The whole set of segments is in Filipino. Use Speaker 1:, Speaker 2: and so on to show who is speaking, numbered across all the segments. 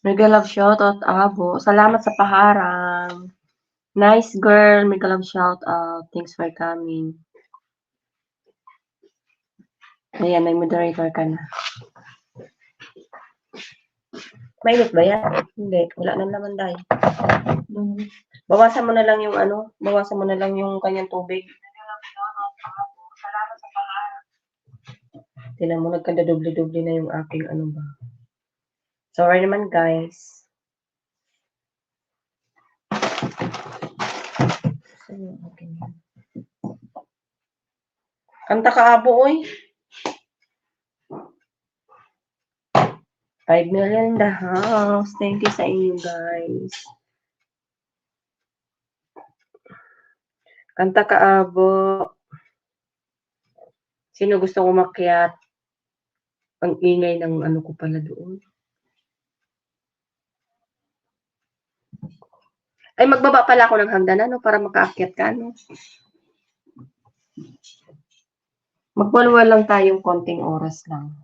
Speaker 1: Mega love shoutout, Abo. Salamat sa paharang. Nice girl, mega love shoutout. Thanks for coming. Ayan, nag-moderator ka na. Mainit ba yan? Hindi, wala na naman dahil. Bawasan mo na lang yung bawasan mo na lang yung kanyang tubig. Tingnan mo, nagkanda-doble-doble na yung aking ba. Sorry naman, guys. Kanta ka, Abo, oy. 5 million in the house. Thank you sa inyo, guys. Kanta ka, Abo. Sino gusto umakyat? Ang ingay ng ko pala doon. Ay, magbaba pala ako ng hagdanan, para makaakyat ka, Magwalwal lang tayong konting oras lang.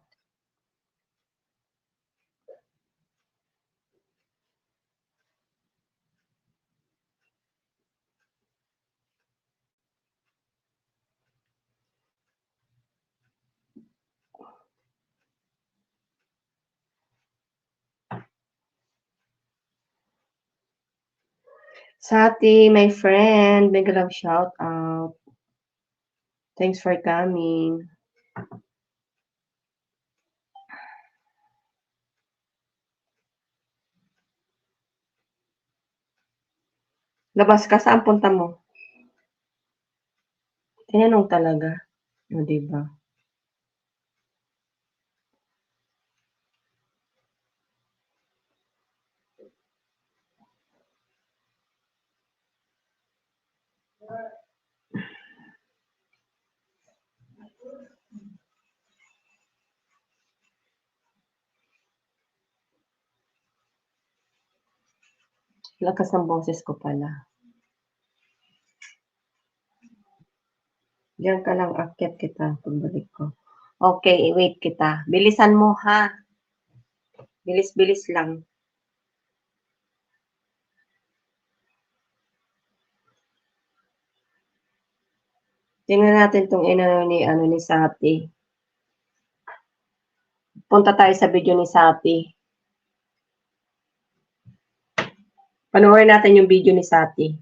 Speaker 1: Sati, my friend, big love shout out. Thanks for coming. Labas ka, saan punta mo? Tinanong talaga. O, diba? Lakas ng boses ko pala. Diyan ka lang, akyat kita pagbalik ko. Okay, wait kita. Bilisan mo, ha? Bilis-bilis lang. Tingnan natin tong ni Sati. Punta tayo sa video ni Sati. Panoorin natin yung video ni Sati.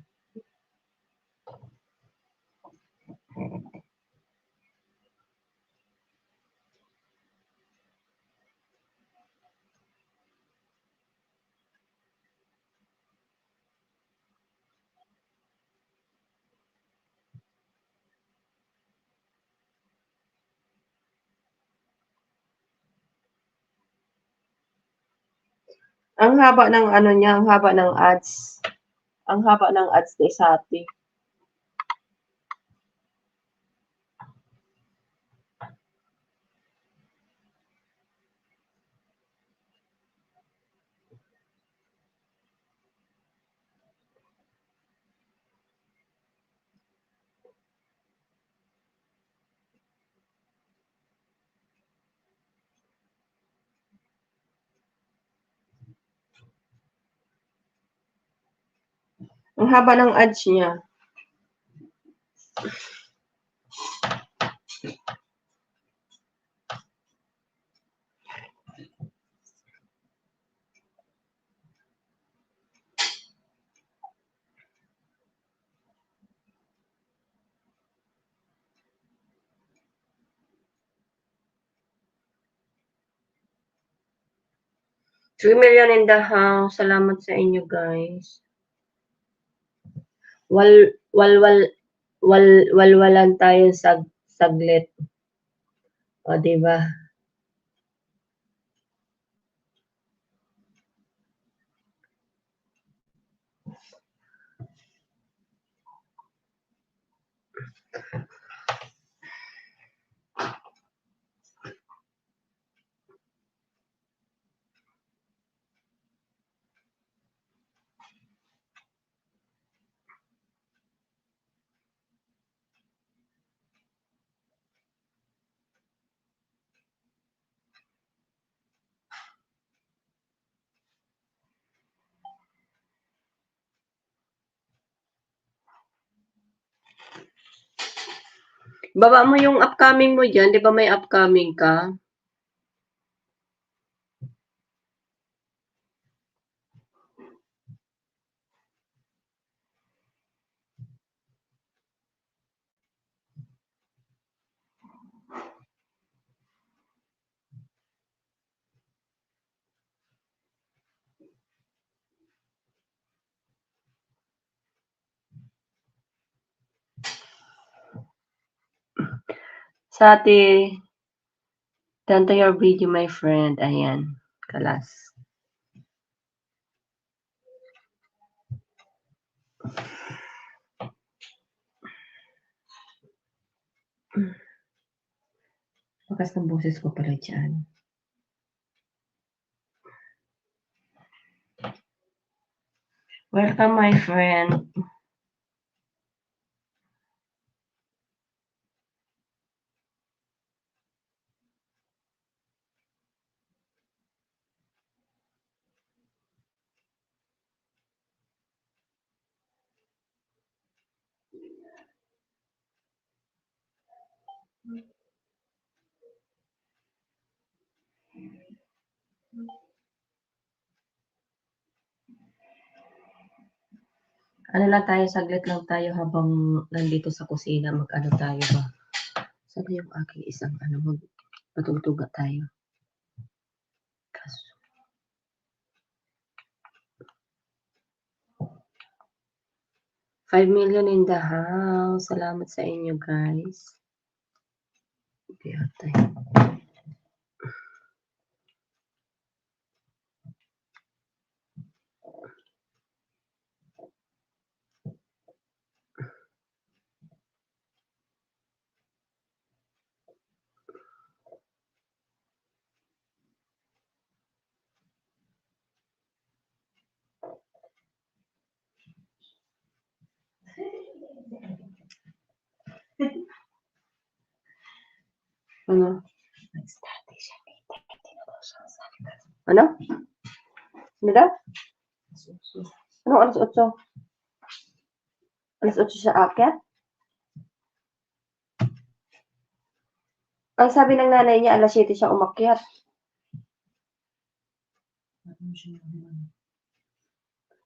Speaker 1: Ang haba ng niya, ang haba ng ads. Ang haba ng ads ni Sati. Ang haba ng ads niya. $3 million in the house. Salamat sa inyo, guys. Walwalan tayo saglit. O, diba? Baba mo yung upcoming mo diyan, 'di ba may upcoming ka? Sati, done to your video, my friend. Ayan, kalas. Lakas ng boses ko pala dyan. Welcome, my friend. Ano lang tayo, saglit lang tayo habang nandito sa kusina, mag-ano tayo ba? Saan yung aking isang magpatugtuga tayo? Kaso, 5 million in the house. Salamat sa inyo, guys. Okay, atay. Ano? Ano? Ano daw? Anong alas 8? Alas 8 siya aakyat? Ang sabi ng nanay niya, alas 7 siya umakyat.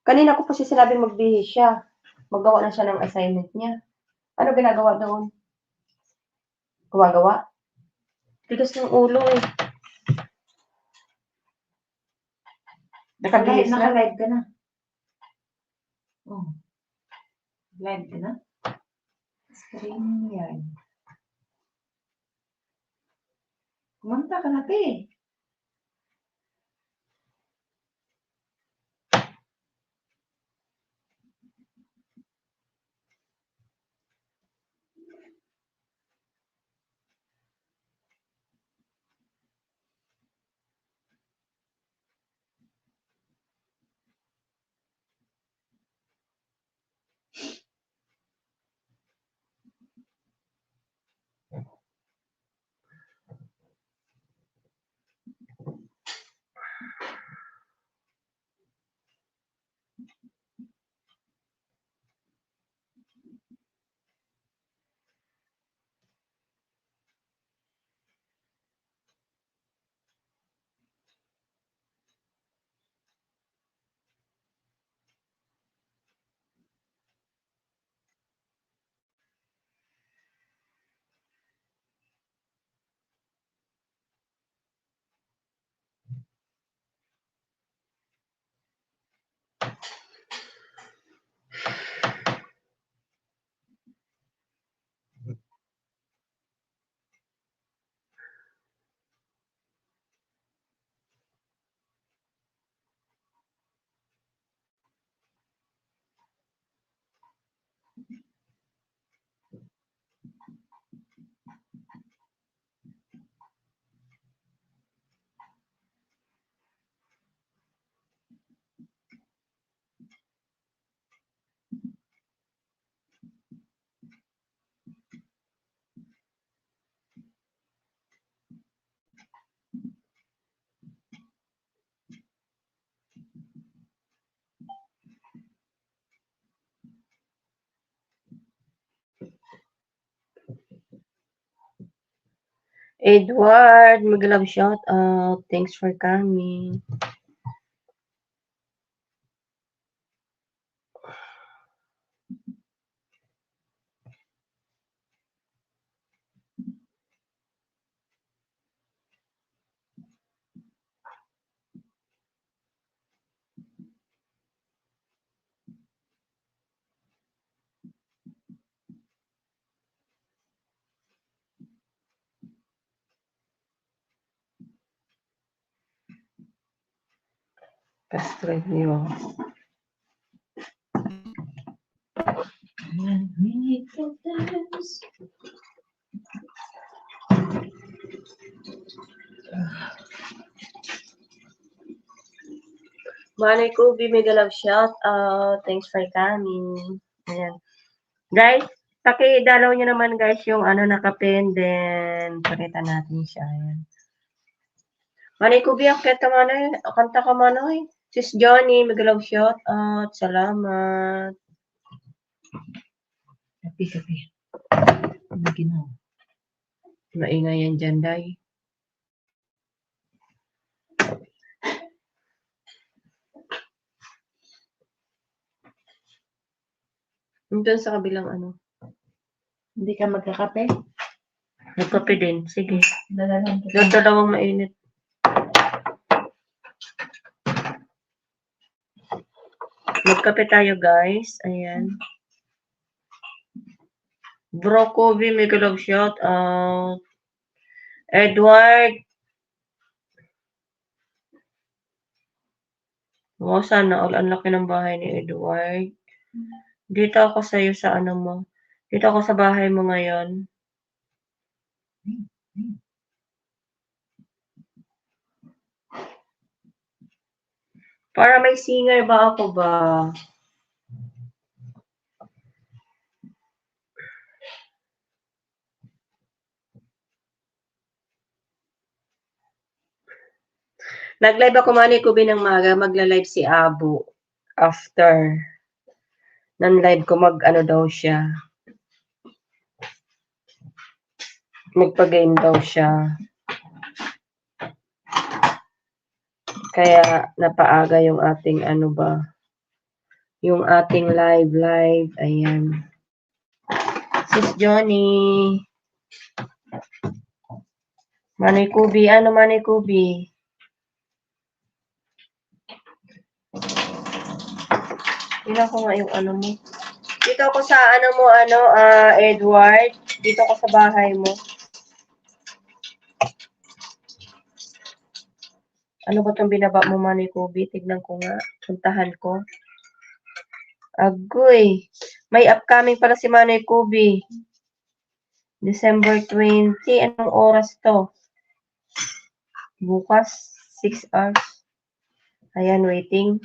Speaker 1: Kanina ko po siya sinabing magbihis siya. Maggawa na siya ng assignment niya. Ano ginagawa doon? Gumagawa? Tigas ng ulo eh. Nakabihis na?
Speaker 2: Naka-live ka na. Oh. Live ka na? Screen yan. Kumanta ka na, te.
Speaker 1: Edward, mag-love shout out. Thanks for coming. Pastrel niyo. Manay Kubi, mega love shout out. Thanks for coming. Ayan. Guys, pakidalaw nyo naman guys yung ano nakapin, then pakita natin siya. Ayan. Manay Kubi, akit ka manay. Kanta ka manay. Sis Johnny, mega love shout out. Salamat. Kapi. Ano ginaw? Maingay yan dyan, day. Doon sa kabilang ano.
Speaker 2: Hindi ka magkakape?
Speaker 1: Nagkape din. Sige.
Speaker 2: Dalalan kita.
Speaker 1: Doon dalawang mainit. Magkape tayo guys. Ayan. Bro Kobe, mega love shout out. Edward. Wow, sana all. Ang laki ng bahay ni Edward. Dito ako sa iyo sa ano mo. Dito ako sa bahay mo ngayon. Para may singer ba ako ba? Nag-live ako Manay Kubi ng maga. Magla-live si Abu. After. Nan-live ko mag-ano daw siya. Magpa-game daw siya. Kaya napaaga yung ating ano ba. Yung ating live. Ayan. Sis Johnny. Manay Kubi. Ano Manay Kubi? Tingnan ko nga yung ano mo. Dito ako sa ano mo, Edward. Dito ako sa bahay mo. Ano ba itong binaba mo, Manay Kubi? Tignan ko nga. Puntahan ko. Agoy. May upcoming pala si Manay Kubi. December 20. Anong oras to? Bukas. 6 hours. Ayan, waiting.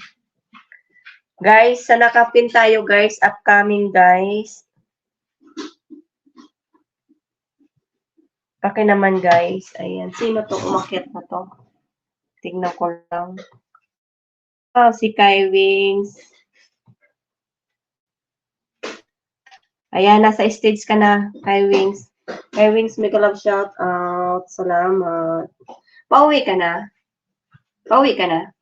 Speaker 1: Guys, sa nakapin tayo, guys. Upcoming, guys. Paki naman, guys. Ayan. Sino to? Umakyat na to. Tignan ko lang. Oh, si Kai Wings. Ayan, nasa stage ka na, Kai Wings. Kai Wings, mega love shout out. Salamat. Pauwi ka na? Pauwi ka na?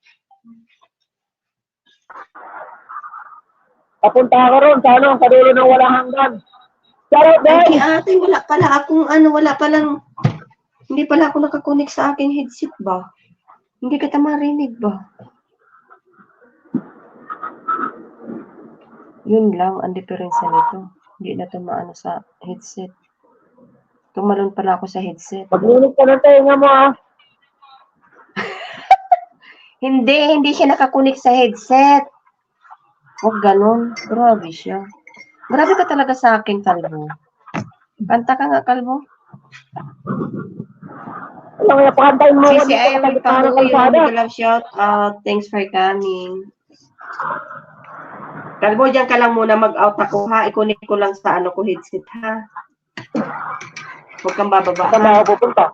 Speaker 3: Papunta ka ron sa ano, sa dulo ng walang hanggan. Charot
Speaker 1: Ay,
Speaker 3: din!
Speaker 1: ate, wala pala akong wala palang, hindi pala ako nakakunik sa aking headset ba? Hindi kita marinig ba? Yun lang, ang diferensya nito. Hindi na ito maano sa headset. Tumalon pala ako sa headset.
Speaker 3: Maglinis ka ng tenga mo ah.
Speaker 1: Hindi siya nakakunik sa headset. Huwag ganun. Grabe siya. Grabe ka talaga sa akin, Kalbo. Kanta ka nga, Kalbo.
Speaker 3: Alam mo, pakantayin mo.
Speaker 1: Si Irene Pahuyo, love shout out. Thanks for coming. Kalbo, dyan ka lang muna mag-out ako, ha? Ikunik ko lang sa ano ko headset, ha? Huwag kang bababa,
Speaker 3: Saan
Speaker 1: ha?
Speaker 3: ako pupunta?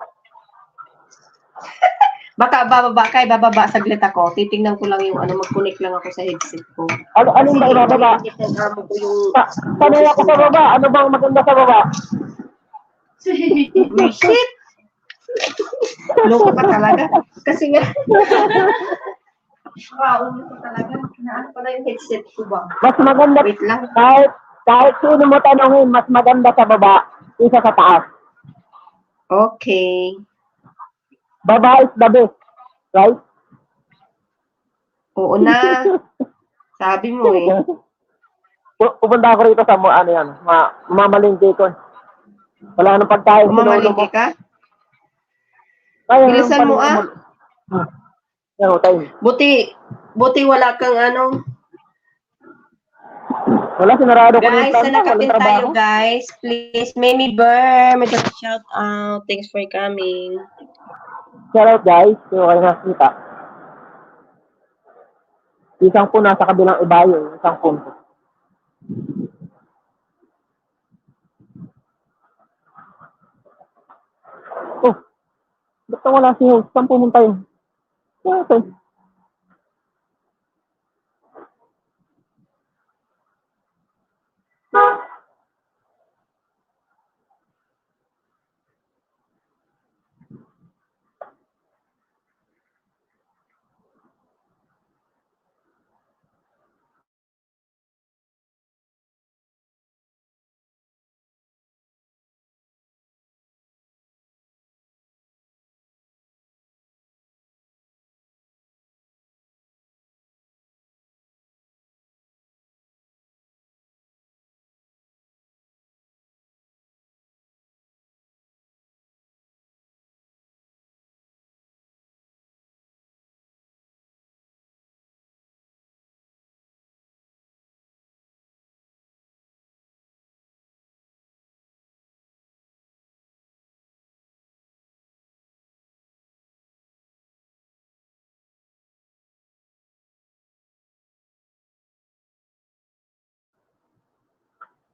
Speaker 1: Baka bababa saglit ako. Titingnan ko lang yung mag-connect lang ako sa headset ko.
Speaker 3: Anong ba ibababa? Sanay ako sa baba. Ano bang maganda sa baba?
Speaker 1: Shit! Loko ka talaga. Kasi nga, wow, loko talaga. Naan pala yung headset ko ba?
Speaker 3: Mas maganda,
Speaker 1: Wait lang.
Speaker 3: kahit sino mo tanongin, mas maganda sa baba, isa sa taas.
Speaker 1: Okay.
Speaker 3: Baba is the best, right?
Speaker 1: Oo na. Sabi mo eh.
Speaker 3: Pupunta ako rito sa ano yan, mamalingke ko. Wala nang pagkain sa lolo mo.
Speaker 1: Umamalingki ka?
Speaker 3: Kaya
Speaker 1: Bilisan mo
Speaker 3: paninga
Speaker 1: ah.
Speaker 3: Yan, time.
Speaker 1: Buti wala kang ano.
Speaker 3: Wala, sinarado ko na yung
Speaker 1: Guys,
Speaker 3: stand
Speaker 1: na
Speaker 3: ko. Walang
Speaker 1: nakapin tayo
Speaker 3: trabaho.
Speaker 1: guys. Please, Mimi Burr, may shout out. Thanks for coming.
Speaker 3: Shout out guys, so kayo nakita. Isang po nasa kabilang ibayo, isang punto. Oh, ba't na wala si host? Saan pumunta yun? Okay.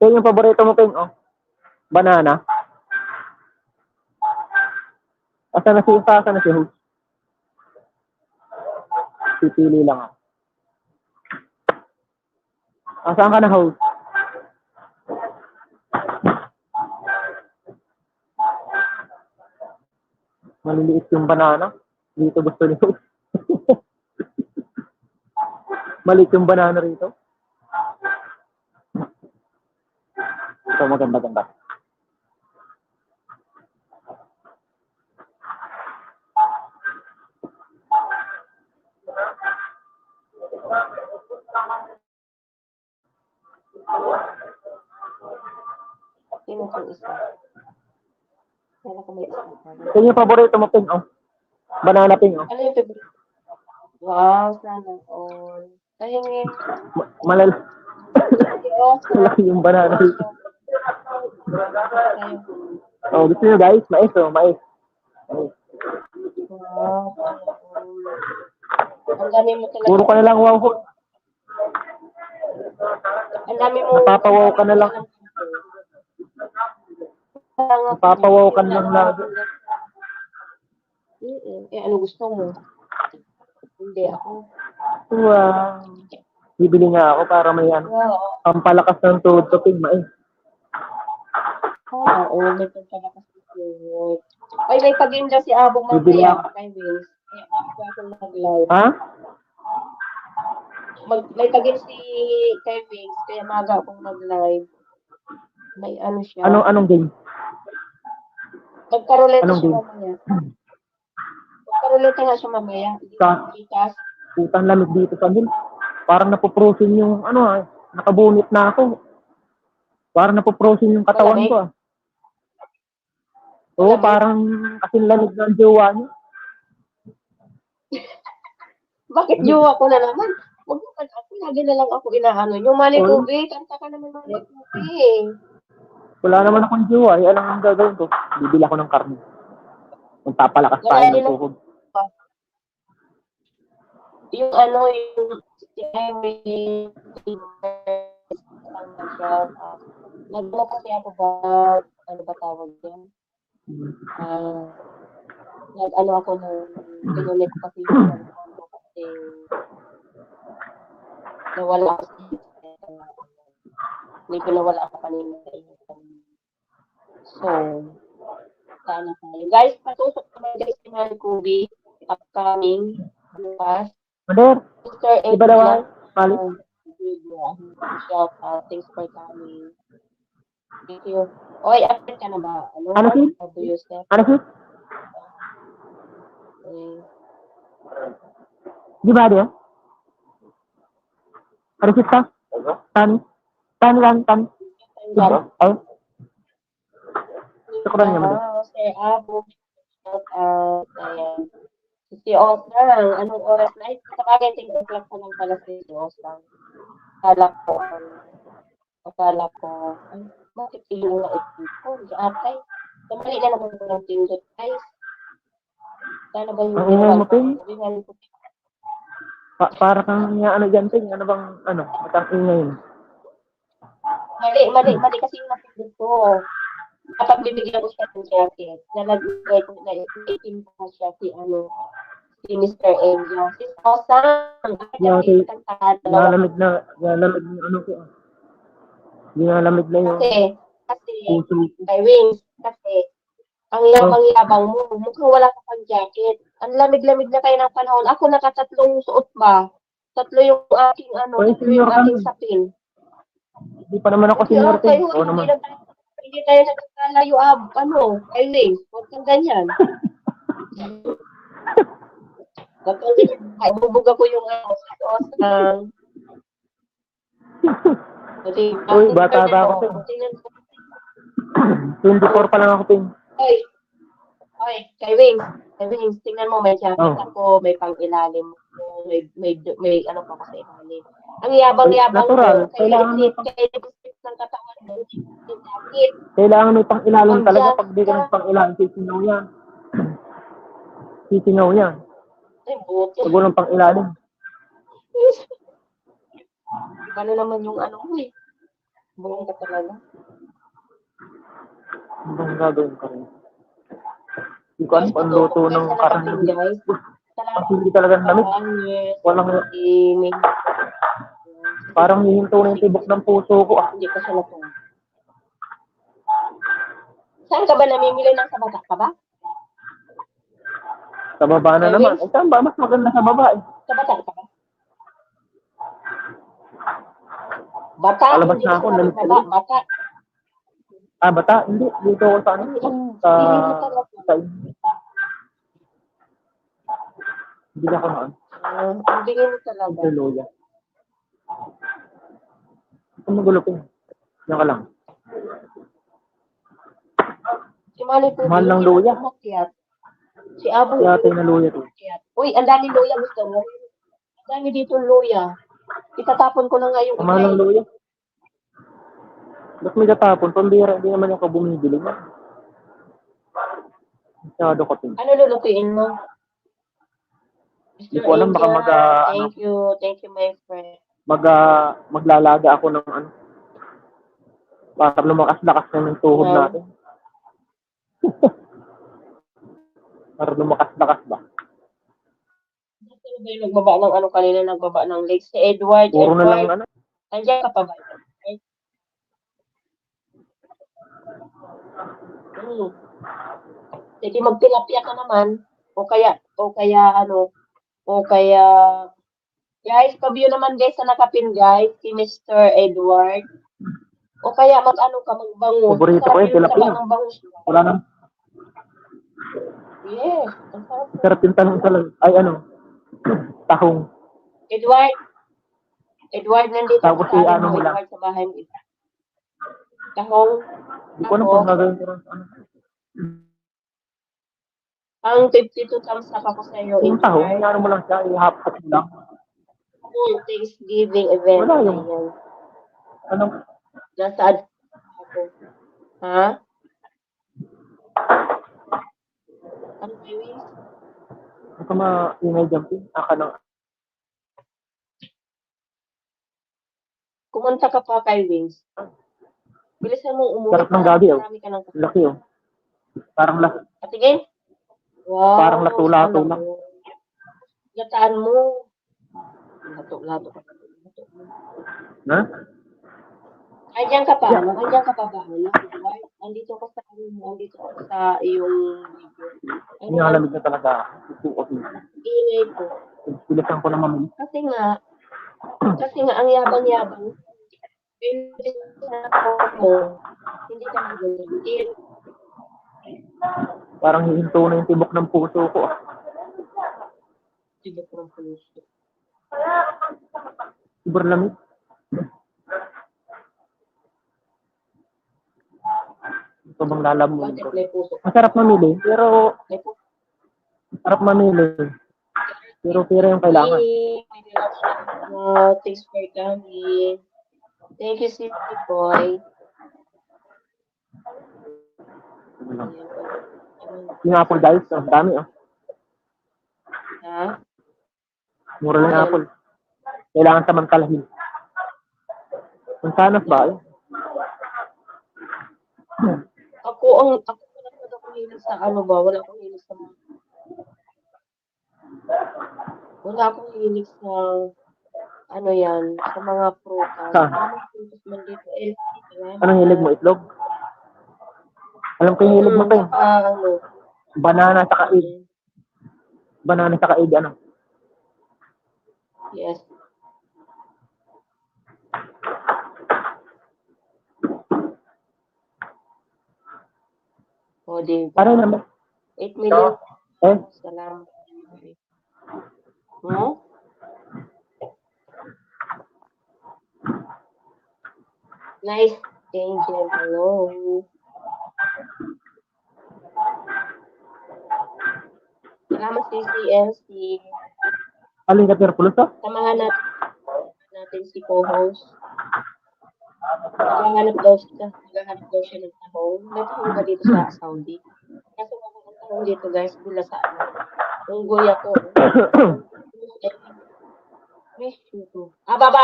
Speaker 3: So yung paborito mo, Ping, oh. Banana. Asa na si host? Pipili lang ako. Saan ka na host? Maliliit yung banana. Dito gusto ni host. Maliit yung banana rito. Ito maganda-ganda.
Speaker 1: Sino itong isa? Wala ko may isa.
Speaker 3: So yung paborito mo, Ping, oh. Banana, Ping, oh.
Speaker 1: Ano yung favorite? Wow, sana all. Tahingin.
Speaker 3: Malaki yung banana rito. Oh, gusto nyo guys? Mais, oh. Mais.
Speaker 1: Wow, sana all. Ang dami mo talaga.
Speaker 3: Puro ka na lang wow host.
Speaker 1: Ang dami mo.
Speaker 3: Napapawaw ka na lang. Napapawaw ka na lang lagi.
Speaker 1: Eh, ano gusto mo? Hindi ako.
Speaker 3: Wow. Bibili nga ako para may ano.
Speaker 1: Wow.
Speaker 3: Pampalakas ng tuhod ko, Ping, mais.
Speaker 1: Oo, may pagkalakas ng tuhod. Ay, may pag-game daw si Abong
Speaker 3: Bibili
Speaker 1: mamaya
Speaker 3: ako.
Speaker 1: kay Vince. Kaya ako mag-live.
Speaker 3: Ha?
Speaker 1: May pag-game si kay Vince, kaya maga akong mag-live. May ano siya.
Speaker 3: Anong game?
Speaker 1: Magkaruleta
Speaker 3: Anong
Speaker 1: siya
Speaker 3: game?
Speaker 1: mamaya. Magkaruleta nga siya mamaya.
Speaker 3: Sa-
Speaker 1: Likas.
Speaker 3: Putang lamig dito sa amin. Parang napoprosin yung ano, nakabunit na ako. Parang napoprosin yung katawan
Speaker 1: Malamig?
Speaker 3: ko, ah. Oo,
Speaker 1: Malamig?
Speaker 3: parang kasing lamig ng jowa niya.
Speaker 1: Bakit jowa ko na naman? Huwag mo ka ako. Lagi na lang ako inaano. Yung Malikubi, kanta ka naman Malikubi.
Speaker 3: Wala naman akong jowa. Eh, alam ang gagawin ko? Bibili ako ng karne. Magpapalakas tayo ng tuhod.
Speaker 1: Yung ano, yung si Emily, nagmo kasi ako ba, ano ba tawag yan? Nag-ano ako ng, pinulit ko kasi yung cellphone ko kasi nawala ako sa may pinawala ako kanina sa inyo. So, sana tayo. Guys, patusok Mahal Kubi, upcoming, bukas.
Speaker 3: Mother,
Speaker 1: Mr.
Speaker 3: iba daw ay. Pali.
Speaker 1: Shout out, thanks for coming. Thank you. Oy, update ka na ba?
Speaker 3: Ano si?
Speaker 1: How do you step?
Speaker 3: Ano si? Di ba dia? Ano si ta? Tani? Tani lang, tani. Diba? Ay. Sakuran niya mo.
Speaker 1: Si Abu, shout out. Ayan. Si Osang, anong oras na? Ay, sa bagay, 10 o'clock pa lang pala si Osang. Akala ko, ay, bakit ilong na ito ko? Si Atay. Kamali na naman ko ng pindot, guys. Sana ba yung
Speaker 3: Ang ingay mo, Ping?
Speaker 1: Ringan ko.
Speaker 3: Para kang ano dyan, Ping. Ano bang, ano? Matang ingay mo.
Speaker 1: Mali kasi yung napindot ko. Kapag bibigyan ko siya ng jacket, nalagay ko na itin ko siya si Mr. Angel. Si Osang,
Speaker 3: Yeah, okay.
Speaker 1: Nalamig
Speaker 3: Nalamig na, ano ko. Nalamig na yung
Speaker 1: kasi,
Speaker 3: puso.
Speaker 1: kay Wings, kasi, ang yabang-yabang mo, mukhang wala ka pang jacket. Ang lamig-lamig na kayo ng panahon. Ako nakatatlong suot ba? Tatlo yung aking sapin.
Speaker 3: Hindi pa naman ako senior, Ping. Oo naman.
Speaker 1: Hindi tayo nagkakalayo, kay Wings. Huwag kang ganyan. Bubog ako yung Osang.
Speaker 3: Uy, bata ba ako, Ping? 24 pa lang ako, Ping.
Speaker 1: Oy, kay Wings, tingnan mo, may jacket ako, may pang-ilalim mo, may ano pa ako sa ilalim. Ang yabang-yabang
Speaker 3: natural,
Speaker 1: mo, kailangan ng katawan mo, jacket.
Speaker 3: Kailangan may pang-ilalim talaga. Pag di ka ng pang-ilalim, sisinaw yan. Sisinaw yan.
Speaker 1: Ay, buto.
Speaker 3: Pag walang pang-ilalim.
Speaker 1: Ano naman yung ano mo eh. Buong ka talaga.
Speaker 3: Ano bang gagawin ka rin? Hindi ko ano ang luto ng karne. Kasi hindi talaga lamig. Walang, parang hihinto na yung tibok ng puso ko.
Speaker 1: Hindi ko siya natong. Saan ka ba namimili ng sa bata ka ba?
Speaker 3: Sa baba na naman. Ay, saan ba? Mas maganda sa baba eh.
Speaker 1: Sa bata ka ba? Bata?
Speaker 3: Palabas na ako.
Speaker 1: Bata.
Speaker 3: Bata? Hindi. Dito ako sa ano? Hindi ako noon.
Speaker 1: Hindi mo talaga.
Speaker 3: Sa loya. Ito magulo ko. Yan ka lang.
Speaker 1: Si Mali po.
Speaker 3: Mahal ng loya.
Speaker 1: Si Abu.
Speaker 3: Si ate na loya to.
Speaker 1: Uy, ang dami loya gusto mo. Ang dami dito loya. Itatapon ko na nga yung
Speaker 3: mahal ng loya. Ba't may katapon? Pambira, hindi naman yung kabumibili mo. Masyado ko tin.
Speaker 1: Ano lulutuin mo?
Speaker 3: Hindi ko alam, baka
Speaker 1: Thank you my friend.
Speaker 3: Maglalaga ako ng ano. Para lumakas-lakas na yung tuhod natin. Para lumakas-lakas ba?
Speaker 1: Sino ba yung nagbaba ng legs? Si Edward.
Speaker 3: Puro na lang ano.
Speaker 1: Andiyan ka pa ba? Sige, magtilapia ka naman. O kaya, guys, pabio naman guys sa nakapin guys, si Mr. Edward. O kaya magbangus.
Speaker 3: Paborito ko yung tilapia. Wala nang.
Speaker 1: Yes.
Speaker 3: Sarap yung tanong sa lang. Ay ano, tahong.
Speaker 1: Edward, nandito
Speaker 3: Tapos si ano mo lang.
Speaker 1: Edward sa bahay mo. Tahong.
Speaker 3: Hindi ko alam kung gagawin ko rin ano.
Speaker 1: Ang 52 thumbs up ako sa iyo.
Speaker 3: Yung tahong, ano mo lang siya, ihapot mo lang.
Speaker 1: Thanksgiving event.
Speaker 3: Wala yung, ano?
Speaker 1: Nasaan ako? Ha? Ano ba yun?
Speaker 3: Ito ma-email jumping. Ng
Speaker 1: Kumunta ka pa kay Wings. Bilisan mo umuwi.
Speaker 3: sarap ng gabi, oh.
Speaker 1: Marami ka ng
Speaker 3: Laki, oh. Parang
Speaker 1: Patingin? Wow.
Speaker 3: Parang lato-lato lang.
Speaker 1: Gataan mo. Lato-lato.
Speaker 3: Ha?
Speaker 1: Andiyan ka pa,
Speaker 3: Yeah.
Speaker 1: andiyan ka pa ba? Ano? Andito ko sa, andito ako sa iyong video. Ano ang
Speaker 3: Nilalamig na talaga ako. Isuot mo.
Speaker 1: ingay ko?
Speaker 3: Pilisan ko na mamili.
Speaker 1: Kasi nga, ang yabang-yabang. Mo, hindi ka mag-gulit.
Speaker 3: Parang hihinto na yung tibok ng puso ko.
Speaker 1: Tibok ng puso.
Speaker 3: Sobrang lamig. Sobrang lalamunin
Speaker 1: Bakit
Speaker 3: ko.
Speaker 1: may puso?
Speaker 3: Masarap mamili, pero
Speaker 1: May puso.
Speaker 3: masarap mamili. Pero pera yung kailangan.
Speaker 1: Thanks for coming. Thank you, City Boy.
Speaker 3: Yung apple guys, ang dami oh.
Speaker 1: Ha?
Speaker 3: Mura lang yung apple. Kailangan samantalahin. Kung sanas ba?
Speaker 1: Ako lang ako hilig sa ano ba? Wala akong hilig sa ano yan, sa mga prutas.
Speaker 3: Saan?
Speaker 1: Mga prutas man dito.
Speaker 3: Anong hilig mo? Itlog? Alam ko yung hilig mo kayo.
Speaker 1: Ano?
Speaker 3: Banana sa kaig. Banana sa kaig, ano?
Speaker 1: Yes. O, di.
Speaker 3: Ano naman?
Speaker 1: 8 million.
Speaker 3: Eh?
Speaker 1: Salamat. Hmm? Nice. Angel. Hello. Salamat CCMC.
Speaker 3: Alin ka Terpulos to?
Speaker 1: Samahan natin si co-host. Naghahanap daw siya ng tahong. May tahong ba dito sa Saudi? Kasi wala ng tahong dito guys, mula sa ano. Unggoy ako. Baba!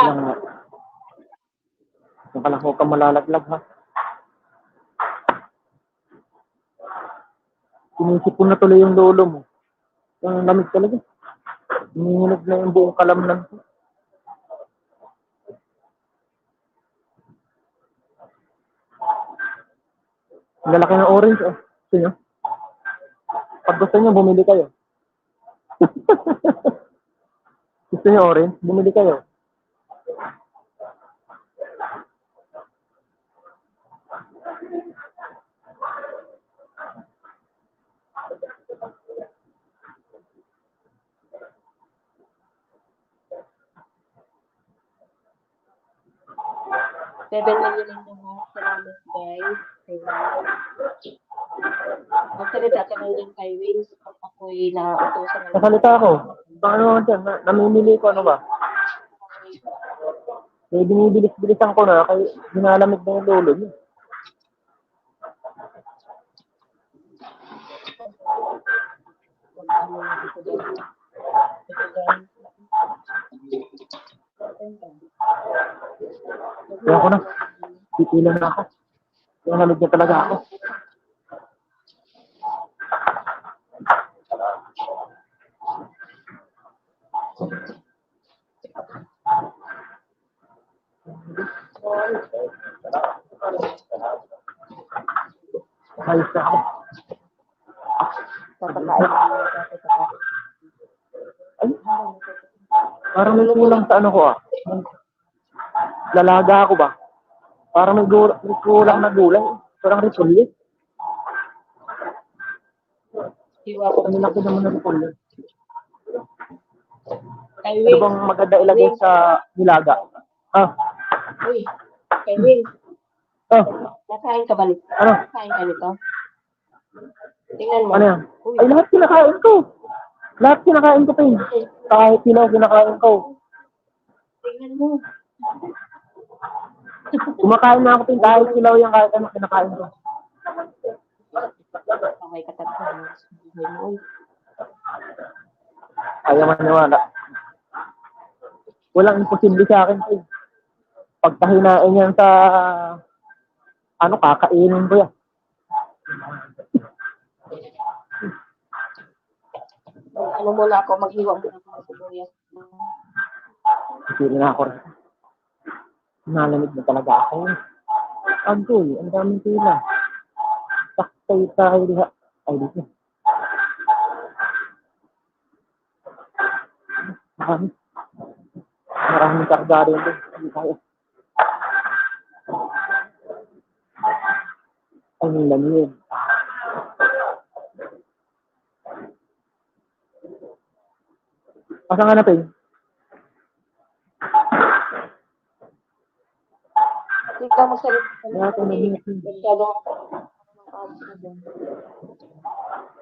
Speaker 3: Yung pala huwag kang malalaglag ha. Sinisipon na tuloy yung lolo mo. Yung lamig talaga. Hinihinog na yung buong kalamnan ko. Ang lalaki ng orange oh. Gusto nyo? Pag gusto nyo, bumili kayo. Gusto nyo orange? Bumili kayo.
Speaker 1: $7 million lang naman. Salamat guys. Magsalita ka lang dyan kay Wins. Ako'y nautosan ng
Speaker 3: Nasalita ako. Paano naman dyan? Namimili ko ano ba? Eh, binibilis-bilisan ko na kaya hinalamig na yung lolo niya. Kaya ako na. Pipila na ako. Kaya nalamig na talaga ako. Ayos na ako. Ay, parang may kulang sa ano ko ah. Lalaga ako ba? Parang may kulang na gulay. Parang repolyo. Ang laki naman ng repolyo. Ano bang maganda ilagay sa nilaga? Ah,
Speaker 1: Uy, kay Wins.
Speaker 3: ah,
Speaker 1: Nakain ka ba nito?
Speaker 3: ano?
Speaker 1: Nakain ka nito? Tingnan mo.
Speaker 3: Ano yan?
Speaker 1: Uy,
Speaker 3: Ay, lahat kinakain ko. Lahat kinakain ko, Pin. Kahit sila kinakain ko.
Speaker 1: tingnan mo.
Speaker 3: Kumakain na ako, Pin. Kahit sila yung kahit ano kinakain ko.
Speaker 1: Okay ka talaga.
Speaker 3: Ayaw maniwala. Walang imposible sa akin, Pin. Pagkahinain yan sa ano, kakainin ko yan.
Speaker 1: Ano muna ako, maghiwa muna ako ng sibuyas.
Speaker 3: Isipin na ako rin. Nalamig na talaga ako. Agul, ang daming pila. Saktay tayo diha. Ay, dito. Marami. Maraming kargado yun. Hindi tayo. Ay, yung lamig. Pasang hanapin?
Speaker 1: Hindi ka magsalita.
Speaker 3: Wala ko nag-iingat.
Speaker 1: Masyadong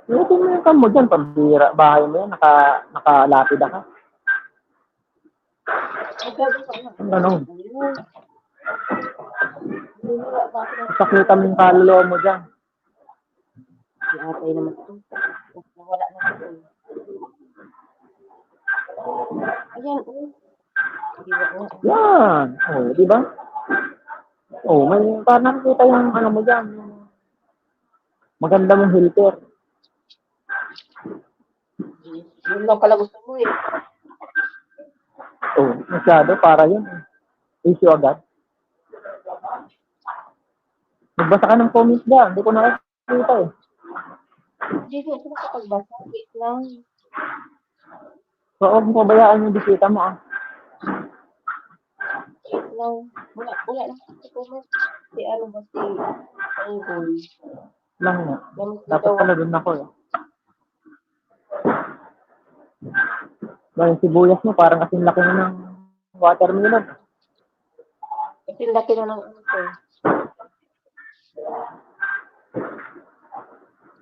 Speaker 3: Ito mo yung kamo dyan, pambira. Bahay mo yan, nakalapid ka. Ang ganun. Sakitan mo yung kaluluwa mo dyan.
Speaker 1: Si atay naman ito. Wala na ito. Ayan, oh.
Speaker 3: Yan. Oh, di ba? Oh, may parang nakikita yung ano mo dyan. Maganda mong filter.
Speaker 1: Yun lang pala gusto mo eh.
Speaker 3: Oh, masyado para yun. Issue agad. Nagbasa ka ng comments ba? Hindi ko nakikita eh.
Speaker 1: Hindi ko nakapagbasa. Wait lang.
Speaker 3: So, huwag mo pabayaan yung bisita mo ah.
Speaker 1: Wait lang. Wala lang sa comment. Si ano ba si Anggol.
Speaker 3: Lang nga. Dapat pala dun ako eh. Yung sibuyas mo, parang kasing laki na ng watermelon.
Speaker 1: Kasi laki na ng ano ko.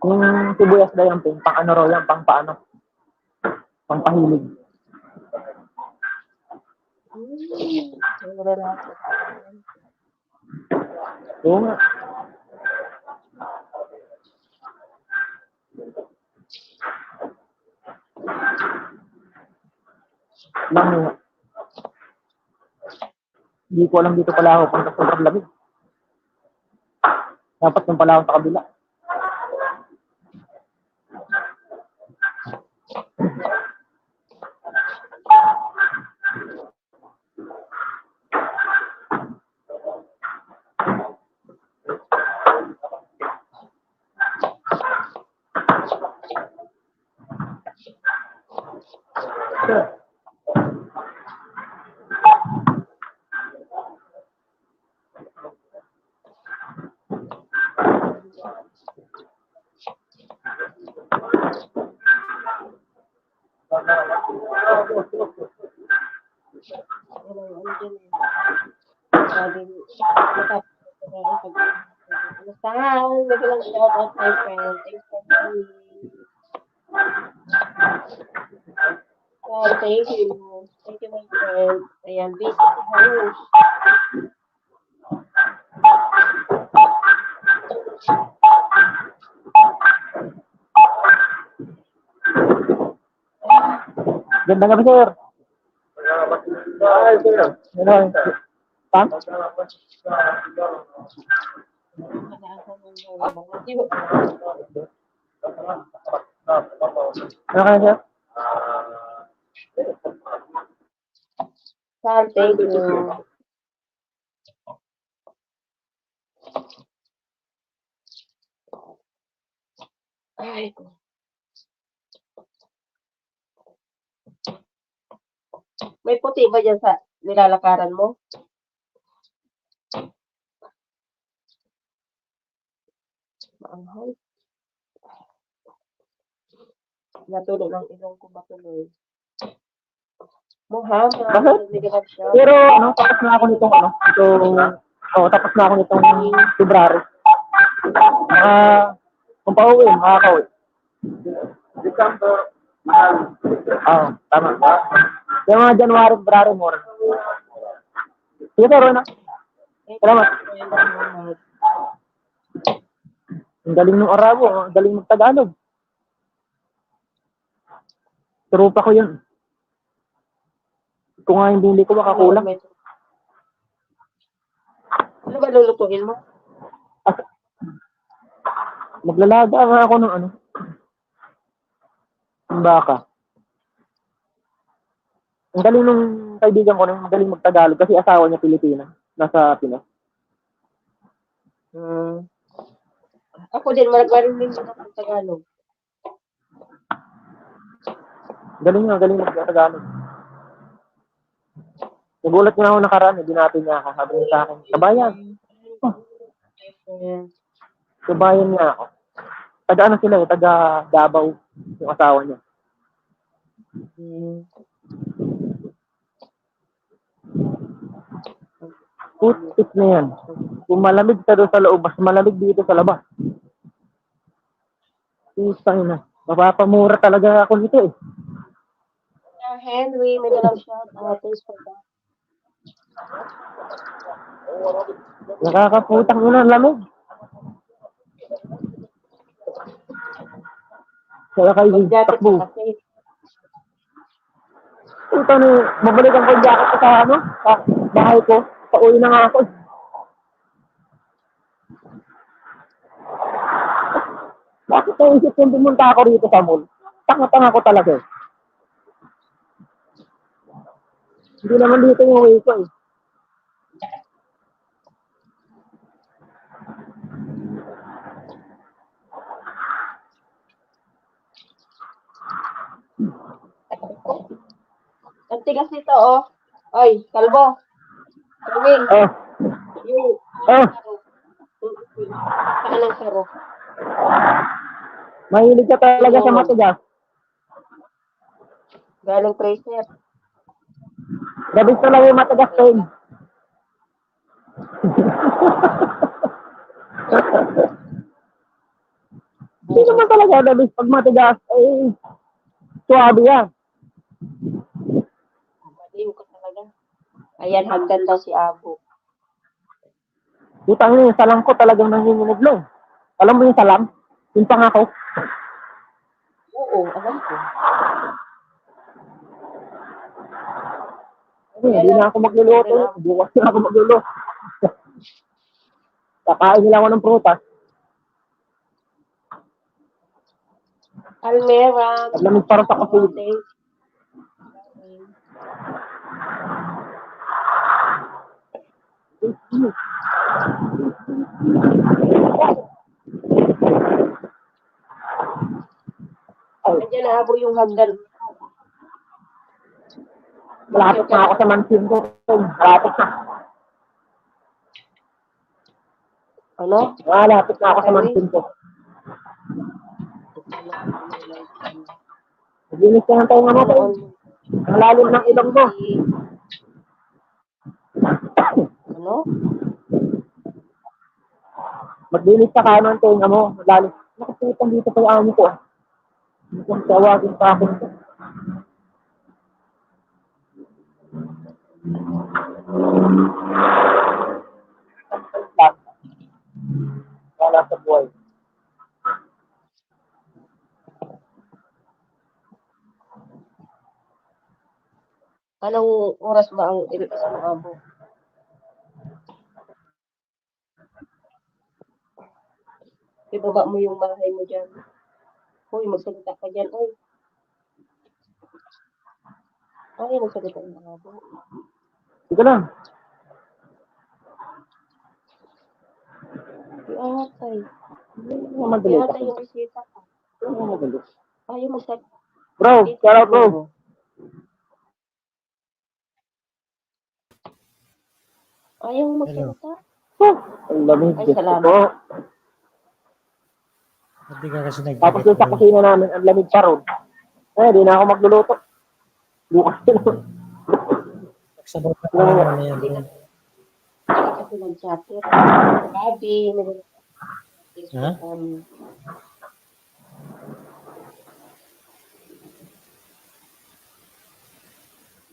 Speaker 3: Yung sibuyas na yung pang ano raw yan, pang paano? Pang pahilig.
Speaker 1: Wala na ako.
Speaker 3: Oo nga. Lang nga. Hindi ko alam dito pala ako punta sa sobrang lamig. Dapat nung pala ako sa kabila. Sure.
Speaker 1: Ano dyan eh. Sabi, Saan? Nagalang shout out my friend. Thanks for coming. Thank you. Thank you, my friend. Ayan, busy si host.
Speaker 3: Ganda nga ba, sir? Ay, sir. Ano? Pam? Ano kaya, sir?
Speaker 1: Saan? Thank you. Ay, may puti ba dyan sa nilalakaran mo? Maanghal. Natuloy ng ilong ko matuloy. Muhammad, nagbigahan siya.
Speaker 3: Pero, ano, tapos na ako nitong, ano, tapos na ako nitong February. Kung pauwi, makakauwi. December, mahal. Oo, tama. Yung mga January, February, more. Sige, sir, na. Salamat. Ang galing ng Arabo, ang galing mag-Tagalog. Trupa ko yun. Kung nga hindi ko makakulang.
Speaker 1: Ano ba lulutuin mo?
Speaker 3: Maglalaga nga ako ng ano. Ng baka. Ang galing nung kaibigan ko, magaling mag-Tagalog kasi asawa niya Pilipina. Nasa Pinas.
Speaker 1: Ako din, marinig din ako ng Tagalog.
Speaker 3: Galing mag-Tagalog. Nagulat nga ako nakaraan, binati niya ako. Sabi niya sa akin, kabayan. Kabayan niya ako. Taga ano sila eh, taga Davao, yung asawa niya. Putik na yan. Kung malamig ka doon sa loob, mas malamig dito sa labas. Putang na. Mapapamura talaga ako nito eh.
Speaker 1: Henry, may dalang shout out. Thanks for that.
Speaker 3: Nakakaputang ina ang lamig. Kaya kayo,
Speaker 1: Mag-jacket
Speaker 3: takbo.
Speaker 1: ka kasi.
Speaker 3: Putang na, mabalikan ko yung jacket ko sa ano, sa bahay ko. Pauwi na nga ako. Bakit naisip kong pumunta ako rito sa mall? Tanga-tanga ko talaga eh. Hindi naman dito yung way ko eh.
Speaker 1: Ang tigas nito, oh. Ay, kalbo. Kalwing.
Speaker 3: Oh,
Speaker 1: Yung
Speaker 3: oh,
Speaker 1: saan ang saro?
Speaker 3: mahilig ka talaga sa matigas.
Speaker 1: Galing tracer.
Speaker 3: Gabis talaga yung matigas ko yun. Hindi naman talaga gabis pag matigas. Eh, suwabe yan.
Speaker 1: Maliw ka talaga. Ayan, hagdan daw si Abo.
Speaker 3: Butang yun, yung salam ko talagang nanginginig lang. Alam mo yung salam? Yung pangako.
Speaker 1: Oo, alam ko.
Speaker 3: Hindi na ako magluluto. Bukas na ako magluluto. Kakain nila ako ng prutas.
Speaker 1: Almera.
Speaker 3: At lamig para sa kapulit.
Speaker 1: Nandiyan na Abo yung hagdan.
Speaker 3: Malapit na ako sa mansion ko. Malapit na.
Speaker 1: Ano?
Speaker 3: Malapit na ako sa mansion ko. Maglinis ka ng tayo nga natin. Ang lalim ng ilong mo.
Speaker 1: Ano?
Speaker 3: Maglinis ka ka ng tayo mo. Lalim. Nakapitang dito pa yung amo ko. Mukhang tawagin pa ako nito. Wala sa buhay.
Speaker 1: Anong oras ba ang ilipas mo, Abo? Ibaba mo yung bahay mo dyan. Hoy, magsalita ka dyan. Oy. Ay, magsalita yung Abo.
Speaker 3: Sige lang.
Speaker 1: Iatay.
Speaker 3: Madali ka.
Speaker 1: Iatay yung resita ka.
Speaker 3: Madali.
Speaker 1: Ayaw magsalita.
Speaker 3: Bro, shout out bro.
Speaker 1: Ayaw magsalita.
Speaker 3: Ang lamig.
Speaker 1: Ay, salamat.
Speaker 3: Ito.
Speaker 4: Hindi ka kasi
Speaker 3: Tapos yung sa kusina namin, ang lamig pa ron. Eh, di na ako magluluto. Bukas na.
Speaker 4: Nagsabaw ka na yan.
Speaker 1: Kasi nag-chatter. Gabi.
Speaker 4: Ha?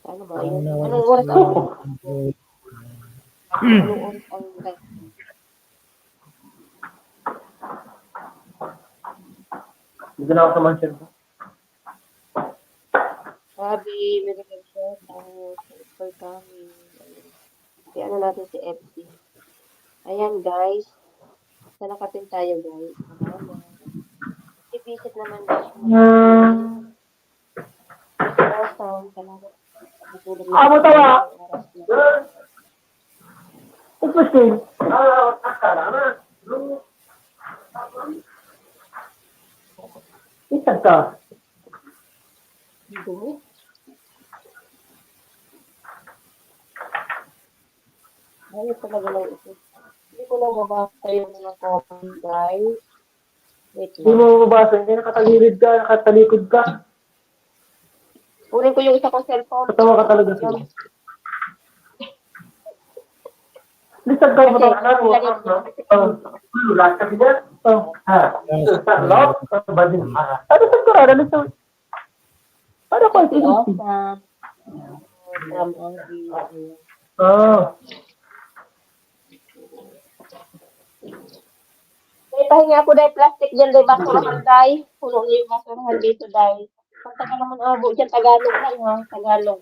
Speaker 1: Ano ba yun? Anong oras ang Anong oras ang
Speaker 3: Dito na ako sa mansion ko.
Speaker 1: Gabi, may nag-shout out. Thanks for coming. Kaya ano natin si FC. Ayan guys. Sa nakapin tayo guys. I-visit naman guys. Awesome. Salamat.
Speaker 3: Amo tawa! Upuskin. Baliktad ka.
Speaker 1: Dumi. Ayun talaga lang ito. Hindi ko lang mabasa yung mga comment, guys. Wait
Speaker 3: Hindi
Speaker 1: lang.
Speaker 3: mo mabasa, hindi nakatagilid ka, nakatalikod ka.
Speaker 1: Kunin ko yung isa kong cellphone.
Speaker 3: Katawa ka talaga sila. Lisag kayo mo ito, wala ka bilang. Lisag ko rada, lisag. Ano ko, ito?
Speaker 1: Awesome. From Angie. May pahinga ako dahil plastic dyan, dahil basurahan dahil. Puno na yung basurahan dito dahil. Kung taga naman abo dyan, Tagalog lang ha, Tagalog.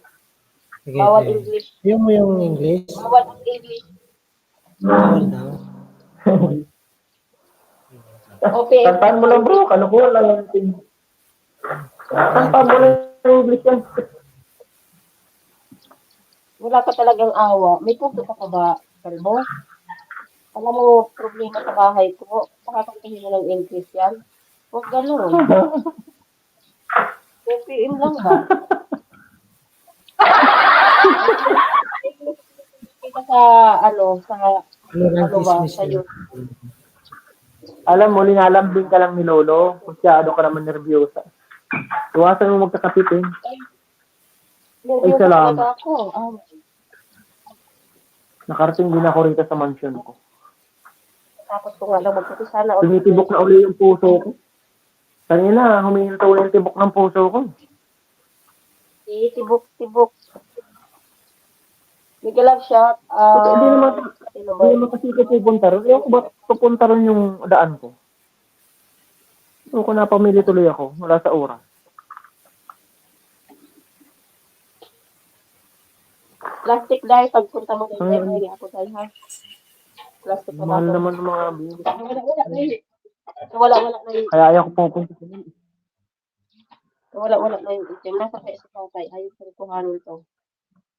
Speaker 4: Sige,
Speaker 1: Bawal
Speaker 4: sige.
Speaker 1: English.
Speaker 4: Yung mo yung English.
Speaker 1: Bawal ang English.
Speaker 4: Bawal daw.
Speaker 1: Okay.
Speaker 3: Kantaan mo lang bro, kalukuhan lang yung ting. Kantaan mo lang yung English yan.
Speaker 1: Wala ka talagang awa. May punto ka pa ba, Kalbo? Alam mo, problema sa bahay ko. Pakakantahin mo ng English yan. Huwag ganun. PPM lang ba? Kita sa, sa,
Speaker 4: Ano lang
Speaker 1: ba,
Speaker 4: Christmas
Speaker 1: sa
Speaker 4: yun?
Speaker 1: YouTube.
Speaker 3: Alam mo, linalambing ka lang ni Lolo. Masyado ka naman nervyosa. Iwasan mo magkakapit eh.
Speaker 1: Ay,
Speaker 3: salamat.
Speaker 1: talaga ako.
Speaker 3: Nakarating din ako rito sa mansion ko.
Speaker 1: Tapos ko nga lang magputi sana.
Speaker 3: Tumitibok na uli yung puso ko. Kanina, humihinto uli yung tibok ng puso ko.
Speaker 1: Tibok. Bigla lang shot.
Speaker 3: Hindi naman kasi ito pupunta ron. Ewan ko ba pupunta ron yung daan ko? Ewan ko napamili tuloy ako. Wala sa oras.
Speaker 1: Plastic dahil pagpunta mo ganyan, hindi ako dahil ha. Plastic na
Speaker 3: Mahal
Speaker 1: ba?
Speaker 3: naman ng mga bilis.
Speaker 1: Wala na yun.
Speaker 3: Kaya ayaw ko pupunta sa nila.
Speaker 1: Wala na yung itim. Nasa kaya sa tatay. Ayaw ko kuhanin to.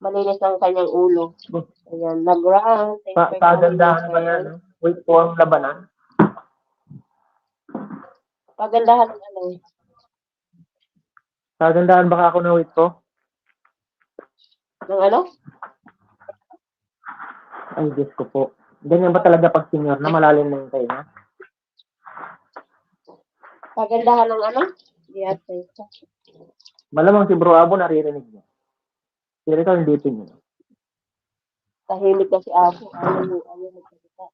Speaker 1: Malinis ang kanyang ulo. Ayan. Nag-run.
Speaker 3: Pagandahan ba yan? No? Wait po ang labanan.
Speaker 1: Pagandahan ng ano.
Speaker 3: Pagandahan baka ako na wait po?
Speaker 1: Ng ano?
Speaker 3: Ay, Diyos ko po. Ganyan ba talaga pag senior na malalim na yung tayo na?
Speaker 1: Pagandahan ng ano? Yes,
Speaker 3: Malamang si Bro Abo naririnig niya. Pero ikaw hindi niya.
Speaker 1: tahimik na si Abo. Ayaw magsalita.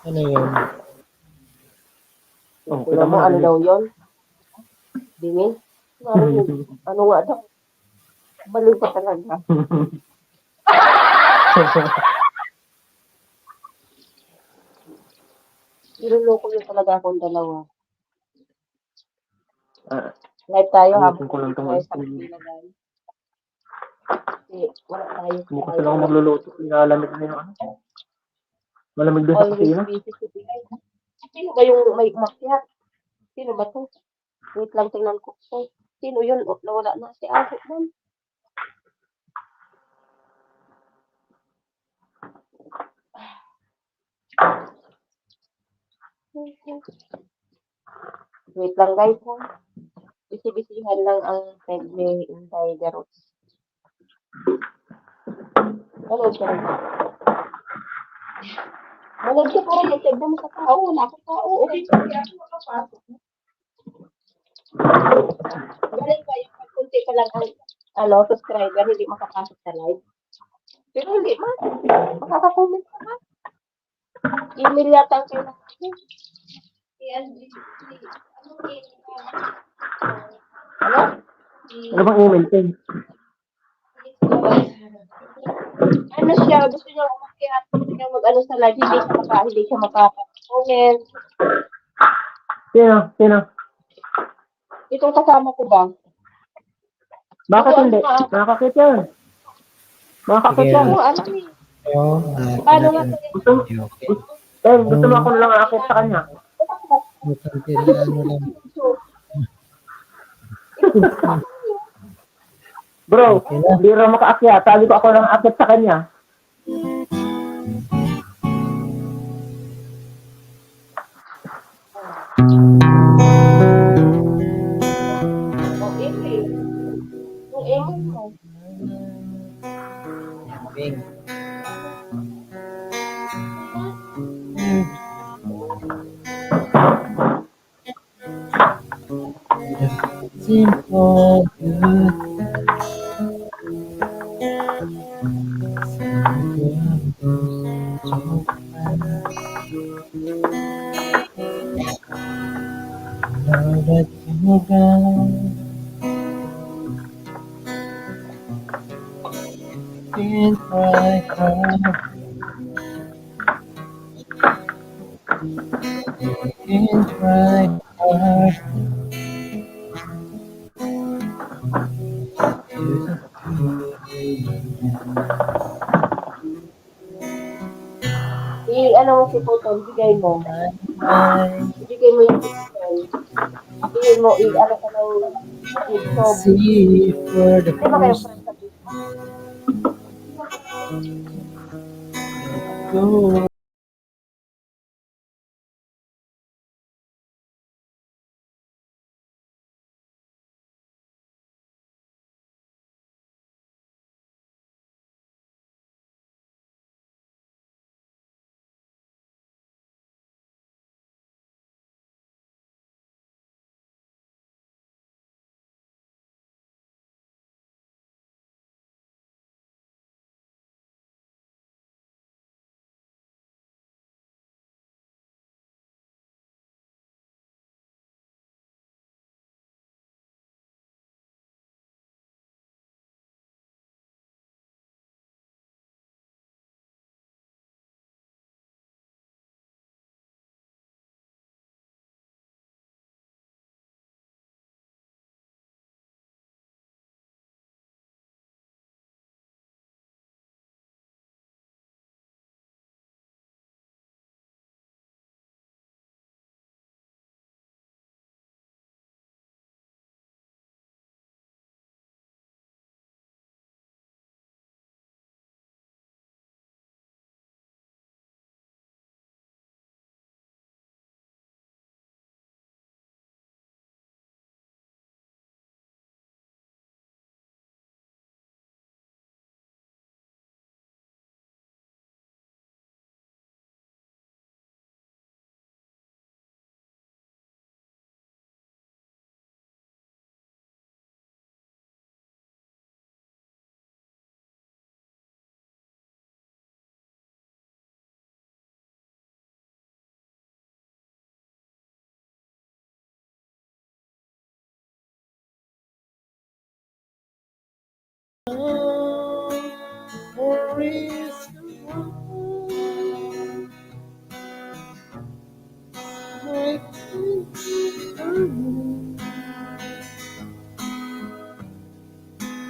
Speaker 4: Ano yun?
Speaker 3: Oh,
Speaker 1: Kita mo, ano daw yun? Dingin? Ano nga daw? Baliw ka talaga. Niloloko yun talaga akong dalawa. Live tayo habang
Speaker 3: ko lang
Speaker 1: tayo sa kanila guys. Kasi wala tayo.
Speaker 3: Mukha sila akong magluluto. Inalamig na yung ano. Malamig doon sa
Speaker 1: Always
Speaker 3: kusina.
Speaker 1: busy si Bilay. Sino ba yung may umakyat? Sino ba to? Wait lang, tingnan ko. Sino yun? Nawala na si Abo man. Wait lang guys. Bisi-bisihan lang ang Pedle in Tigerot. Ano siya? Malag siya parang nag-tag mo sa tao. Wala akong tao. Okay, sorry ako makapasok. Galing ba yung kunti pa lang ang subscriber, hindi makapasok sa live? Pero hindi man. Makaka-comment ka man. Email yata ang kailangan. Ano?
Speaker 3: Ano bang email ko?
Speaker 1: Ano siya? Gusto niya umakyat. Gusto niya mag-ano sa live. Hindi siya makaka-comment.
Speaker 3: Sino?
Speaker 1: Itong kasama ko ba?
Speaker 3: Bakit hindi? Nakakakit yan. Nakakakit yan.
Speaker 1: Oo, ano eh.
Speaker 4: Yung,
Speaker 1: Paano nga
Speaker 3: Gusto mo ako na lang akit sa kanya.
Speaker 4: ano lang.
Speaker 3: Bro, hindi rin makaakyat. Sabi ko ako lang akit sa kanya.
Speaker 4: Ping. Simple good. Now that you're gone, been try hard, been try hard.
Speaker 2: Ano mo si Putol, bigay mo.
Speaker 4: I
Speaker 2: Ibigay mo yung pistol. Ibigay mo, ano ka ng sob.
Speaker 4: see for the
Speaker 2: Di ba kayo
Speaker 4: first
Speaker 2: friend sa business?
Speaker 4: go. For is my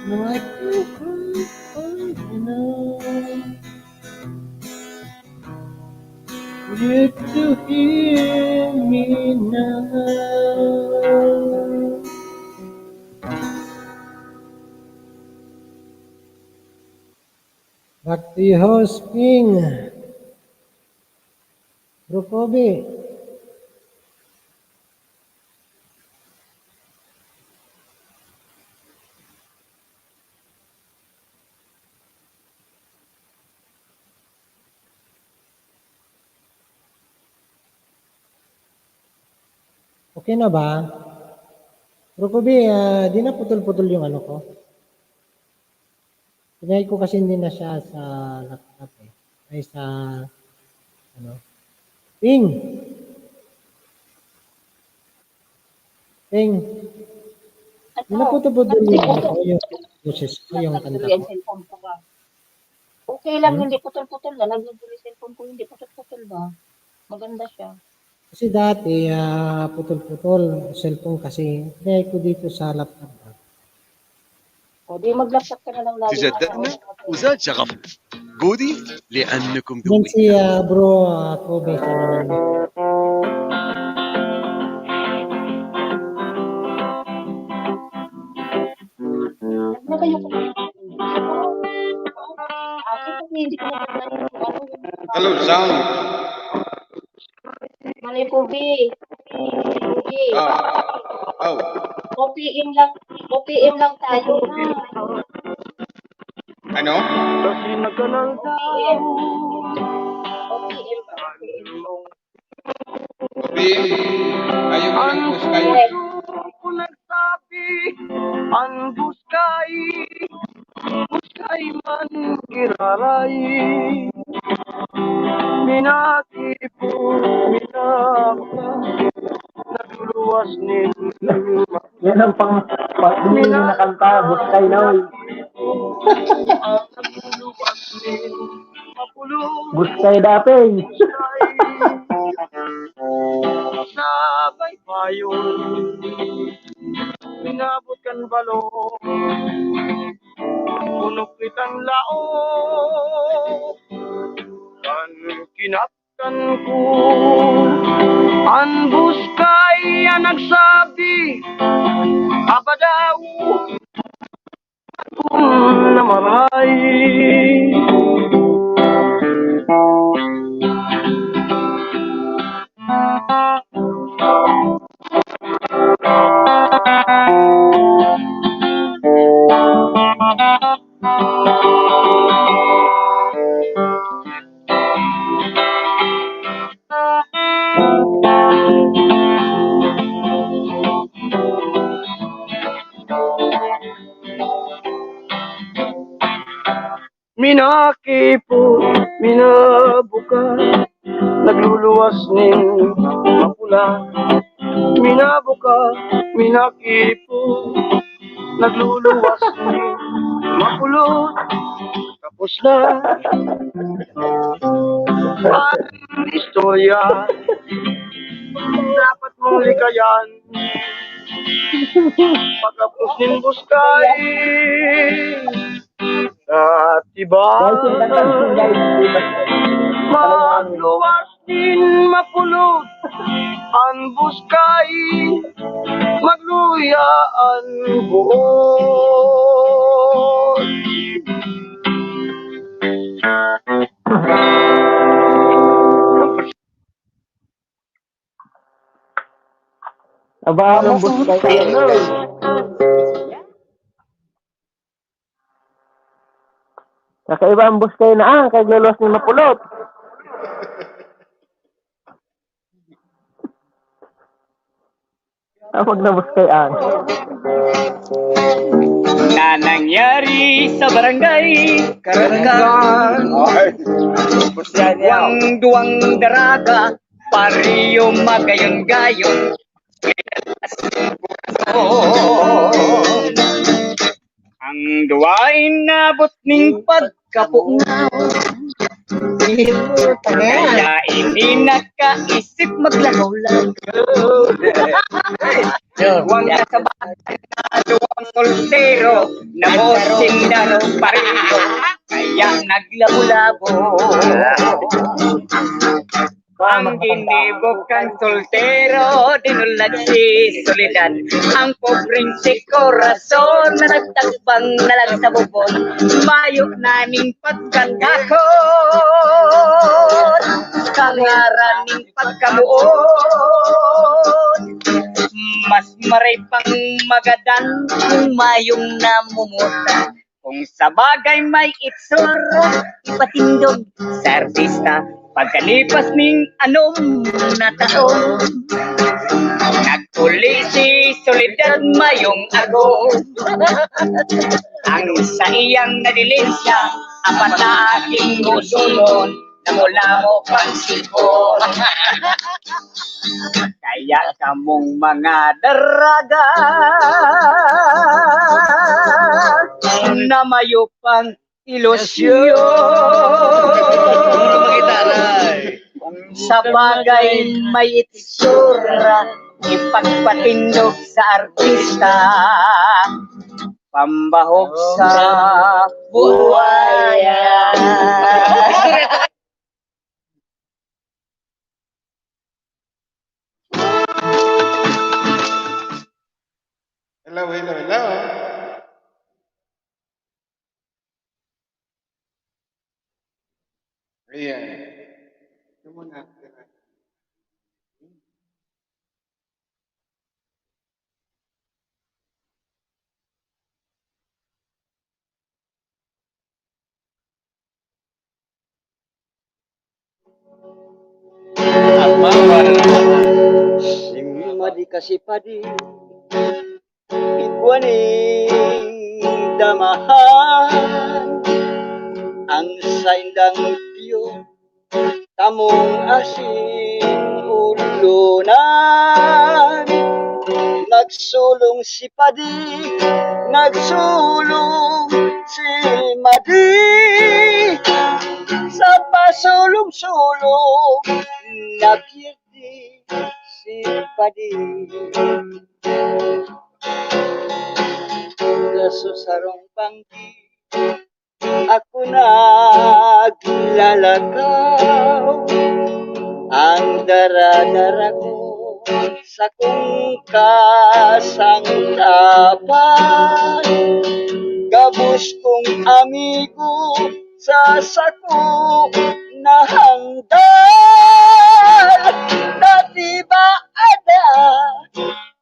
Speaker 4: my you to hear me now. Back to your host, Ping. Bro Kobe. Okay na ba? Bro Kobe, di na putol-putol yung ano ko. Pinay ko kasi hindi na siya sa laptop eh. Ay sa, ano. Ping! Ping! Di na putol-putol yung ano ko, yung boses ko, yung kanta
Speaker 2: Nagtuloy ang
Speaker 4: ko.
Speaker 2: cellphone ko ba? Okay lang,
Speaker 4: Hmm?
Speaker 2: hindi putol-putol na. Nagtuloy cellphone ko, hindi putol-putol ba? Maganda siya.
Speaker 4: Kasi dati, putol-putol, cellphone kasi, pinay ko dito sa laptop.
Speaker 2: O, di mag-laptop ka na lang lagi.
Speaker 5: تجددنا وزاد شغفنا جودي لأنكم
Speaker 4: Yan
Speaker 5: ذوقي
Speaker 4: si bro Kobe sa naman.
Speaker 2: Huwag na kayo kumain. Akin kasi hindi ko maganda yung ano yung
Speaker 5: Hello sound
Speaker 2: Malay Kubi. Kubi.
Speaker 5: oh
Speaker 2: OPM lang tayo ha.
Speaker 5: Ano?
Speaker 2: OPM ba? OPM mo.
Speaker 5: Sabi, ayaw mo ng puskay.
Speaker 2: Ko nagsabi, ang buskay, buskay man kiraray. Minatipo, minaka, nagluluwas ni
Speaker 3: Yan ang pang-hindi na kanta, buskay na oy.
Speaker 2: nagluluwas ni mapulong.
Speaker 3: Buskay dati.
Speaker 2: Sabay payong minabot kan balong punupit ang laong kan kinapkan ko ang buskay ang nagsabi abadaw kung namaray. Minakipo, minabuka, nagluluwas ning mapula. Minabuka, minakipo, nagluluwas ning mapulot. Tapos na ang istorya, dapat mong likayan. Pagkapos ning buskay, at iba magluwas din mapulot ang buskay, magluyaan buon.
Speaker 3: Aba, ang buskay yan oy. Kakaiba ang buskay na kay glalos ni mapulot. Tawag na buskay
Speaker 6: Na nangyari sa barangay Karangan. Duwang daraga, pariyo magayon-gayon. Ang duwain nabot ning pagkapungaw. Kaya hindi nakaisip maglagaw-lagaw. Duwang nasa bahay na duwang soltero na bossing daro pariyo. Kaya naglabo-labo. Ang ginibog kang soltero, dinulag si Soledad. Ang pobreng si Corazon na nagtagbang na lang sa bubon. Mayok naming pagkagakot, kangaraning pagkamuot. Mas maray pang magadan kung mayong namumuta. Kung sa bagay may itsura, ipatindog sa artista. Pagkalipas ning anom na taon, nagtuli si Soledad mayong ago. Ang sa iyang nadilensya, apat na aking gusulon, na mula mo pang sipon. Kaya kamong mga daraga na mayo pang ilusyon. Kung sa bagay may itsura, ipagpatindog sa artista. Pambahog sa buhaya.
Speaker 5: Hello, hello, hello. Ayan. Ito muna.
Speaker 6: Simadi kasi padi igwaning damahan ang saindang tiyo tamong asin ulunan nagsulong si padi nagsulong si madi sa pasulong-sulong napirdi si padi kaso sarong banggi ako naglalakaw ang dara-dara ko sa kong kasangkapan gabos kong amigo sa sako na handal dati ba ada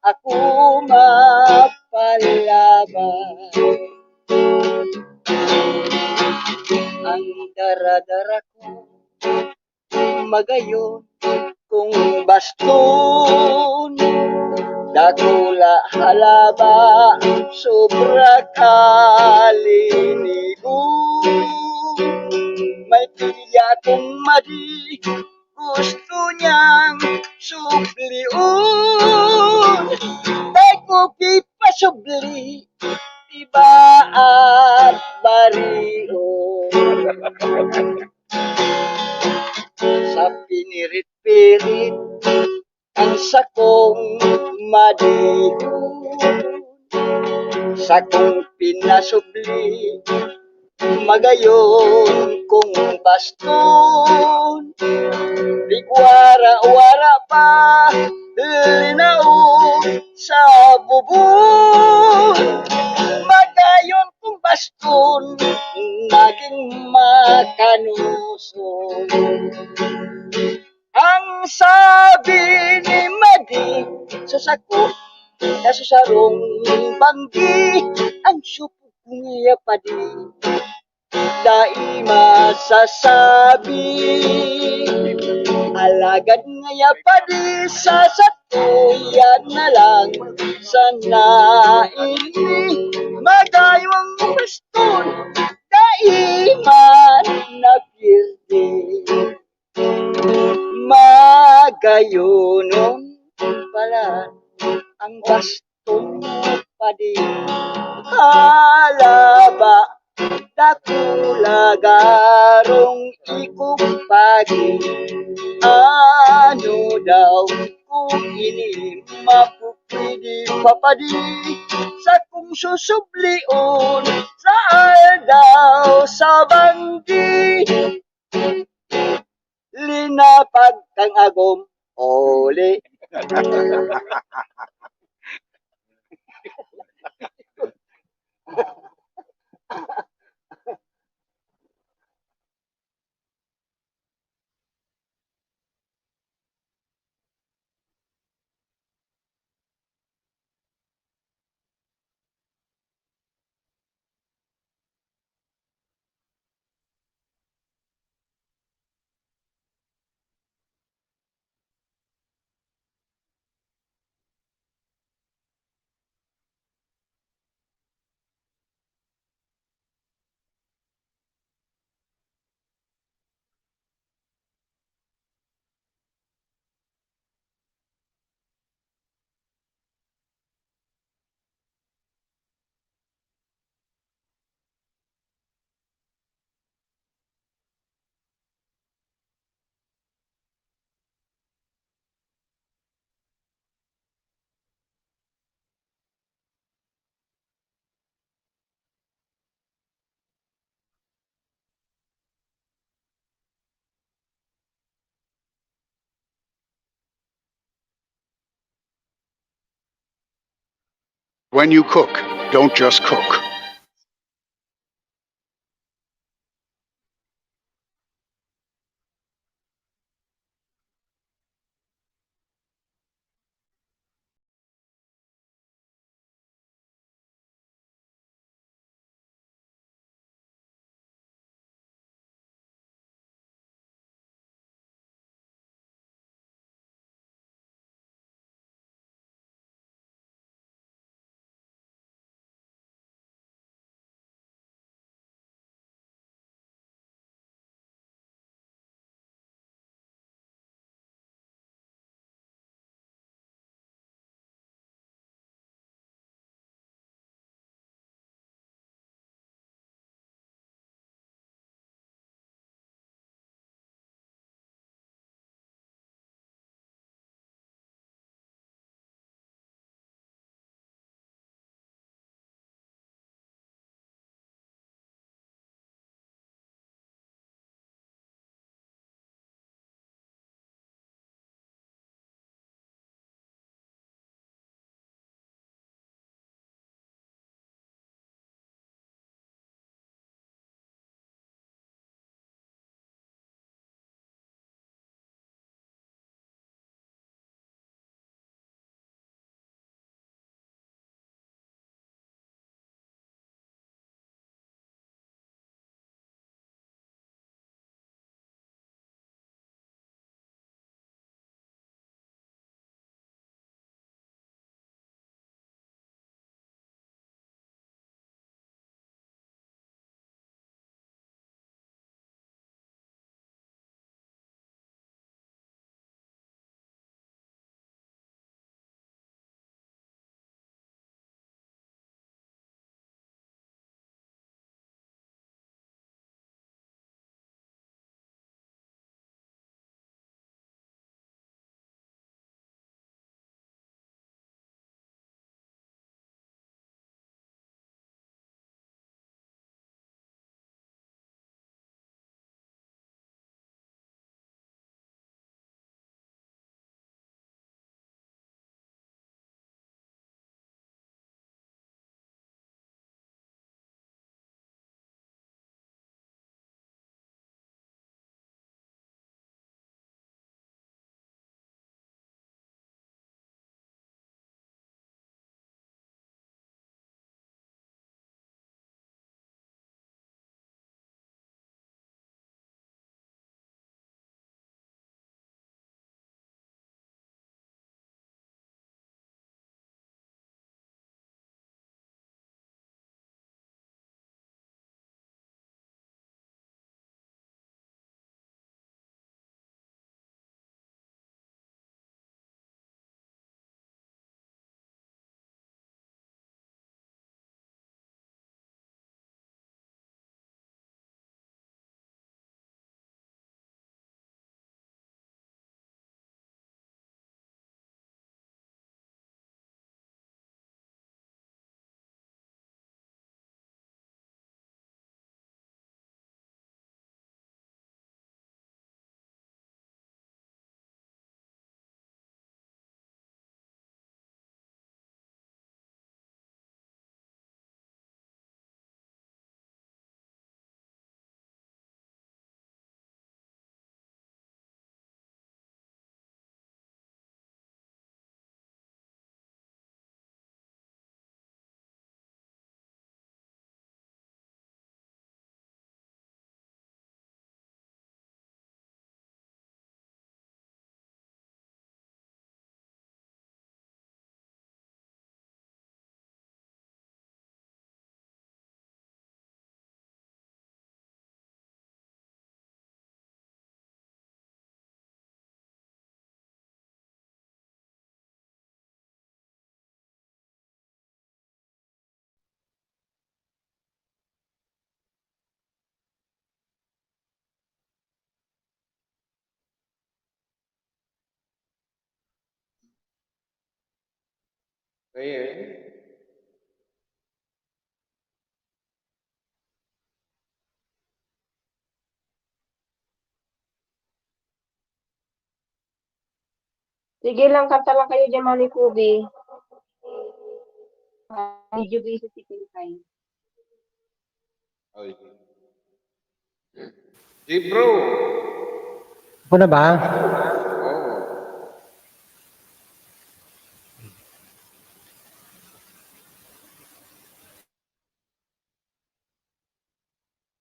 Speaker 6: ako mapalaban ang dara-dara ko magayon kung baston dakula halaba sobra kalinigo may pilya kong madi gusto niyang subliun tay ko kipasubli iba at barion sa pinirit-pirit ang sakong madihon sakong pinasubli magayon kung baston bigwara-wara pa linaw sa bubon magayon kung baston naging makanuson ang sabi ni Madi sa sako kaso sarong banggi ang supog niya padi dai masasabi alagad ngaya padi sa satuyan na lang sana ini magayong baston dai man napirdi magayunon pala ang baston padi halaba dakula garong ikong pagi ano daw kung ini mapupwede papadi sa kung susublion sa daw sa banggi linapag kang agom oli
Speaker 7: When you cook, don't just cook.
Speaker 5: Ayan.
Speaker 2: Sige lang, kanta lang kayo dyan, Mami Kubi. Medyo busy si Pinkay.
Speaker 5: Oy. Bro.
Speaker 4: Ako na ba?
Speaker 5: Oh.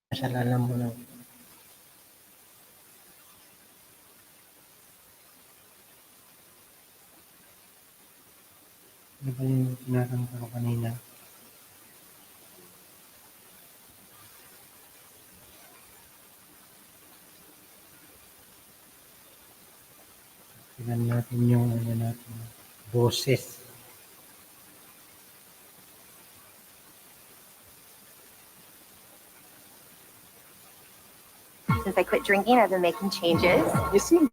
Speaker 4: Kasalanan mo lang. Ano ba yung kinakanta ko kanina? Tingnan natin yung ano natin. Boses.
Speaker 8: Since I quit drinking, I've been making changes. You seem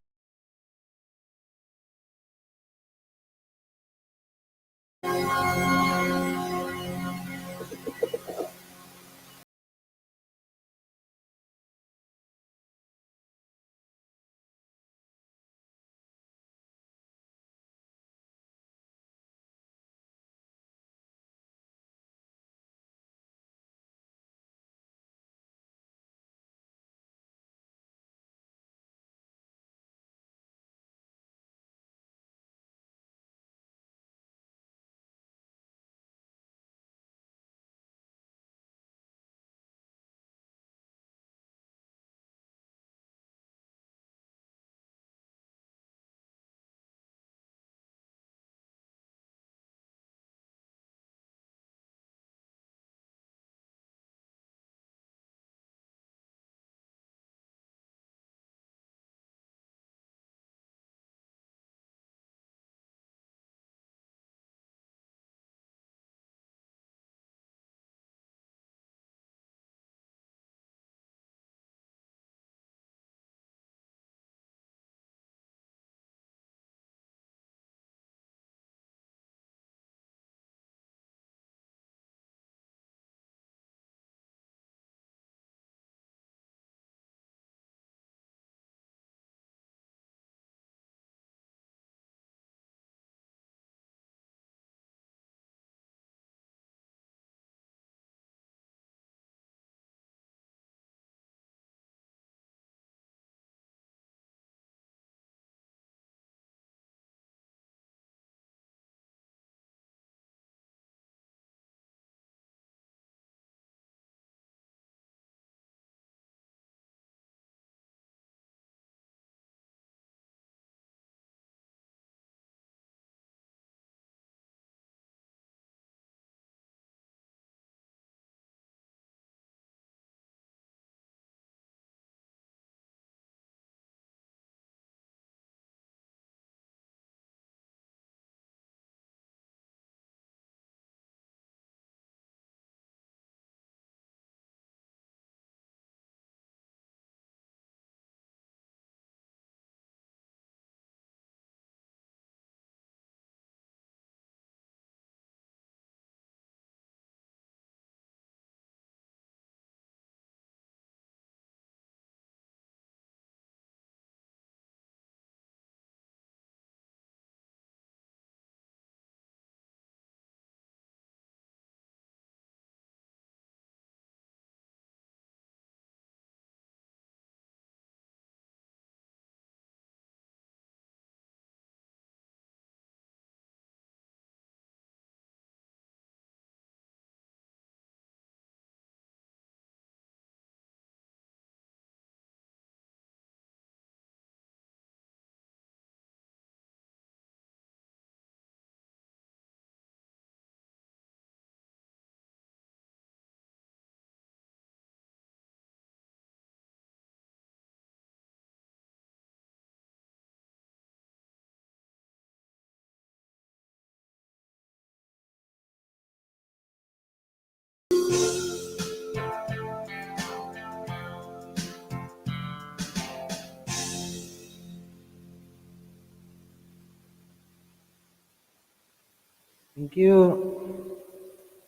Speaker 4: Thank you.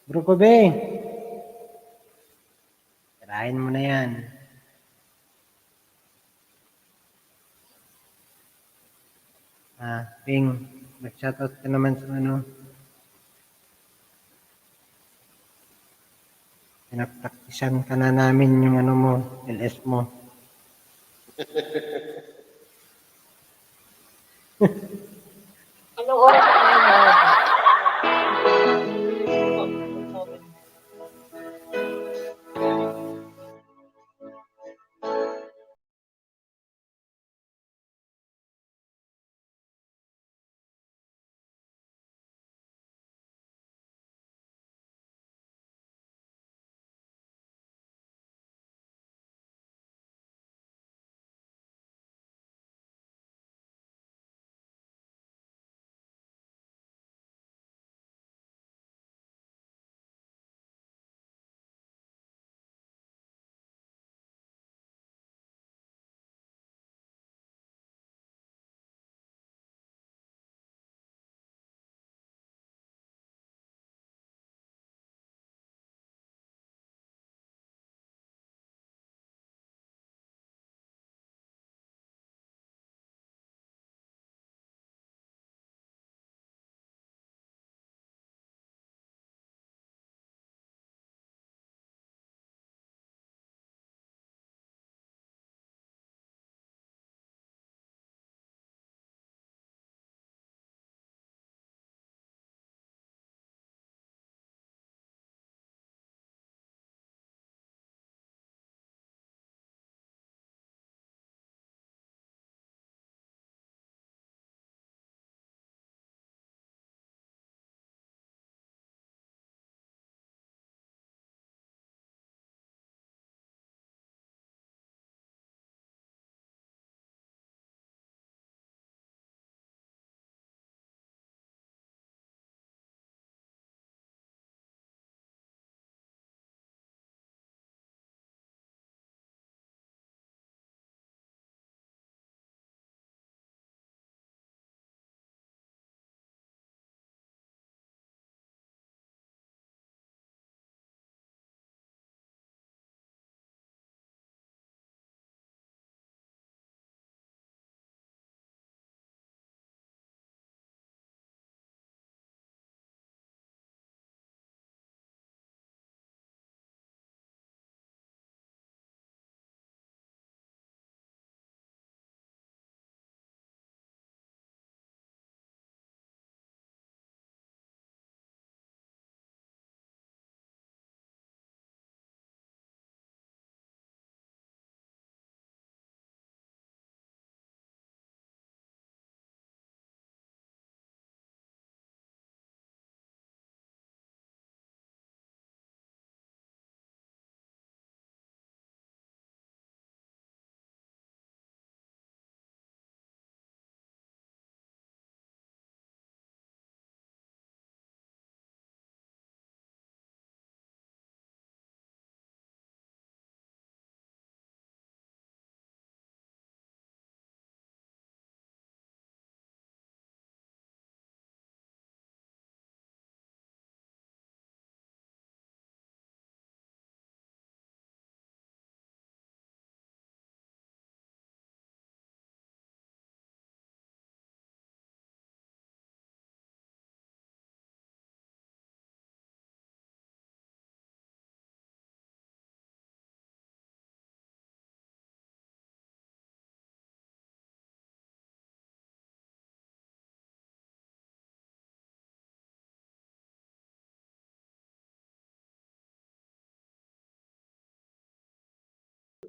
Speaker 4: Bro Kobe. Tirahin mo na yan. Ping, mag-shoutout ka naman sa ano. Pinapraktisan ka na namin yung ano mo, LS mo.
Speaker 2: Anong oras na yun?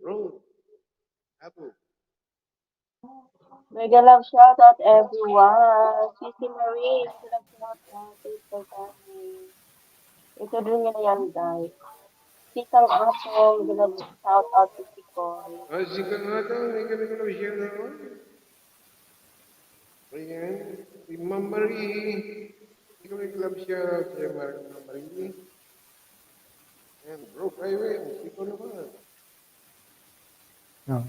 Speaker 5: Bro. Apo.
Speaker 2: Mega love shout out everyone. Sisi Marie, mega love shout out. Thanks for coming. Ito din niya na yan, guys. Sisang Aso, mega love shout out to Sikoy.
Speaker 5: Sige nga daw, hindi kami ko na siya na. Ayan, si Ma'am Marie. Hindi kami club siya, si Ma'am Marie. Ayan, bro, private. Ikaw naman.
Speaker 4: No.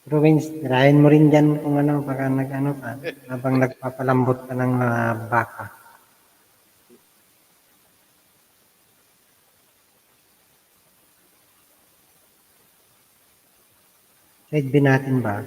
Speaker 4: Bro Vince, tirahin mo rin dyan kung ano, baka nag-ano pa, habang nagpapalambot ka ng baka. Side B natin ba?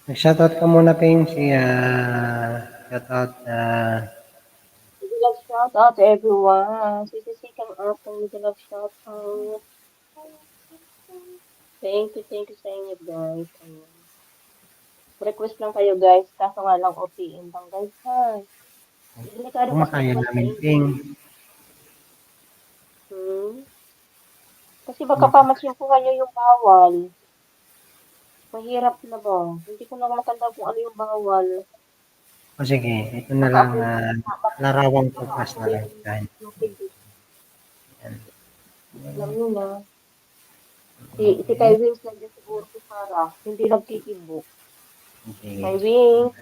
Speaker 4: Nag-shoutout ka muna, Ping. Shoutout.
Speaker 2: Love shout out to everyone. Sisisikang atong love shout out. Thank you sa inyo guys. Ayun. Request lang kayo guys, kaso nga lang OPM lang guys ha. Delikado
Speaker 4: Kung
Speaker 2: kasi
Speaker 4: makaya
Speaker 2: naman sa
Speaker 4: namin,
Speaker 2: inyo.
Speaker 4: Ping.
Speaker 2: Kasi baka pamasyukuhan nyo yung bawal. Mahirap na ba? Hindi ko na matanda kung ano yung bawal.
Speaker 4: O sige, ito na
Speaker 2: Baka
Speaker 4: lang.
Speaker 2: ako
Speaker 4: Larawang pagkas na lang. Dahil,
Speaker 2: alam nyo na. Si Kai Wings nandiyan siguro si Sarah. Hindi nagkikibo.
Speaker 4: okay.
Speaker 2: Kai Wings.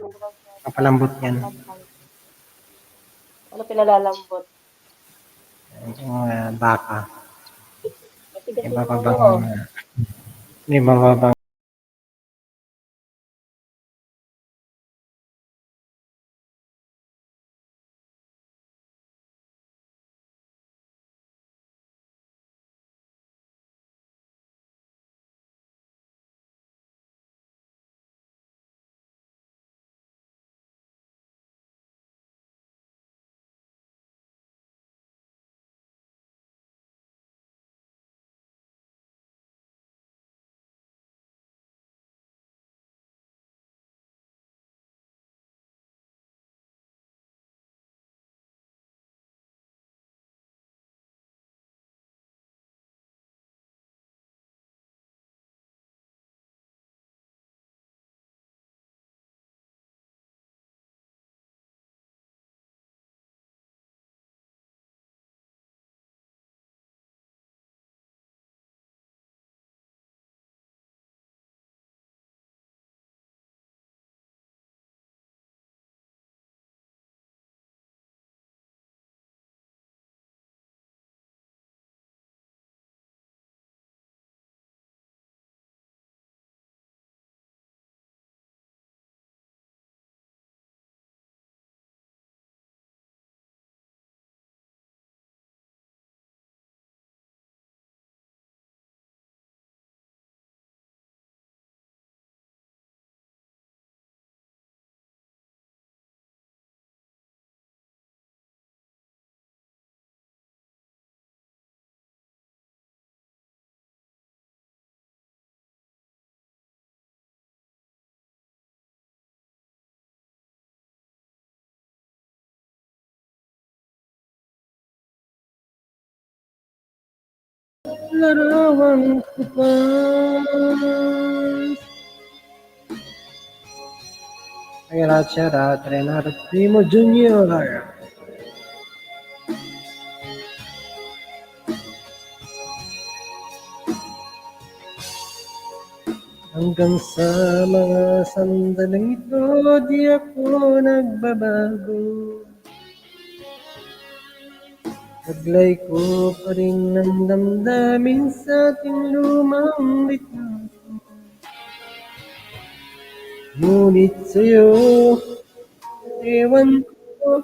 Speaker 4: Papalambot yan.
Speaker 2: Ano pinalalambot?
Speaker 4: Yung baka.
Speaker 2: Kasi kasi
Speaker 4: Iba pa
Speaker 2: mo.
Speaker 4: bang... Iba pa bang... Larawan ko pa. Sharat, Renato Primo Jr. Hanggang sa mga sandaling ito, di ako nagbabago. Taglay ko pa rin ng damdamin sa ating lumang bitaw. Ngunit sa'yo, ewan ko,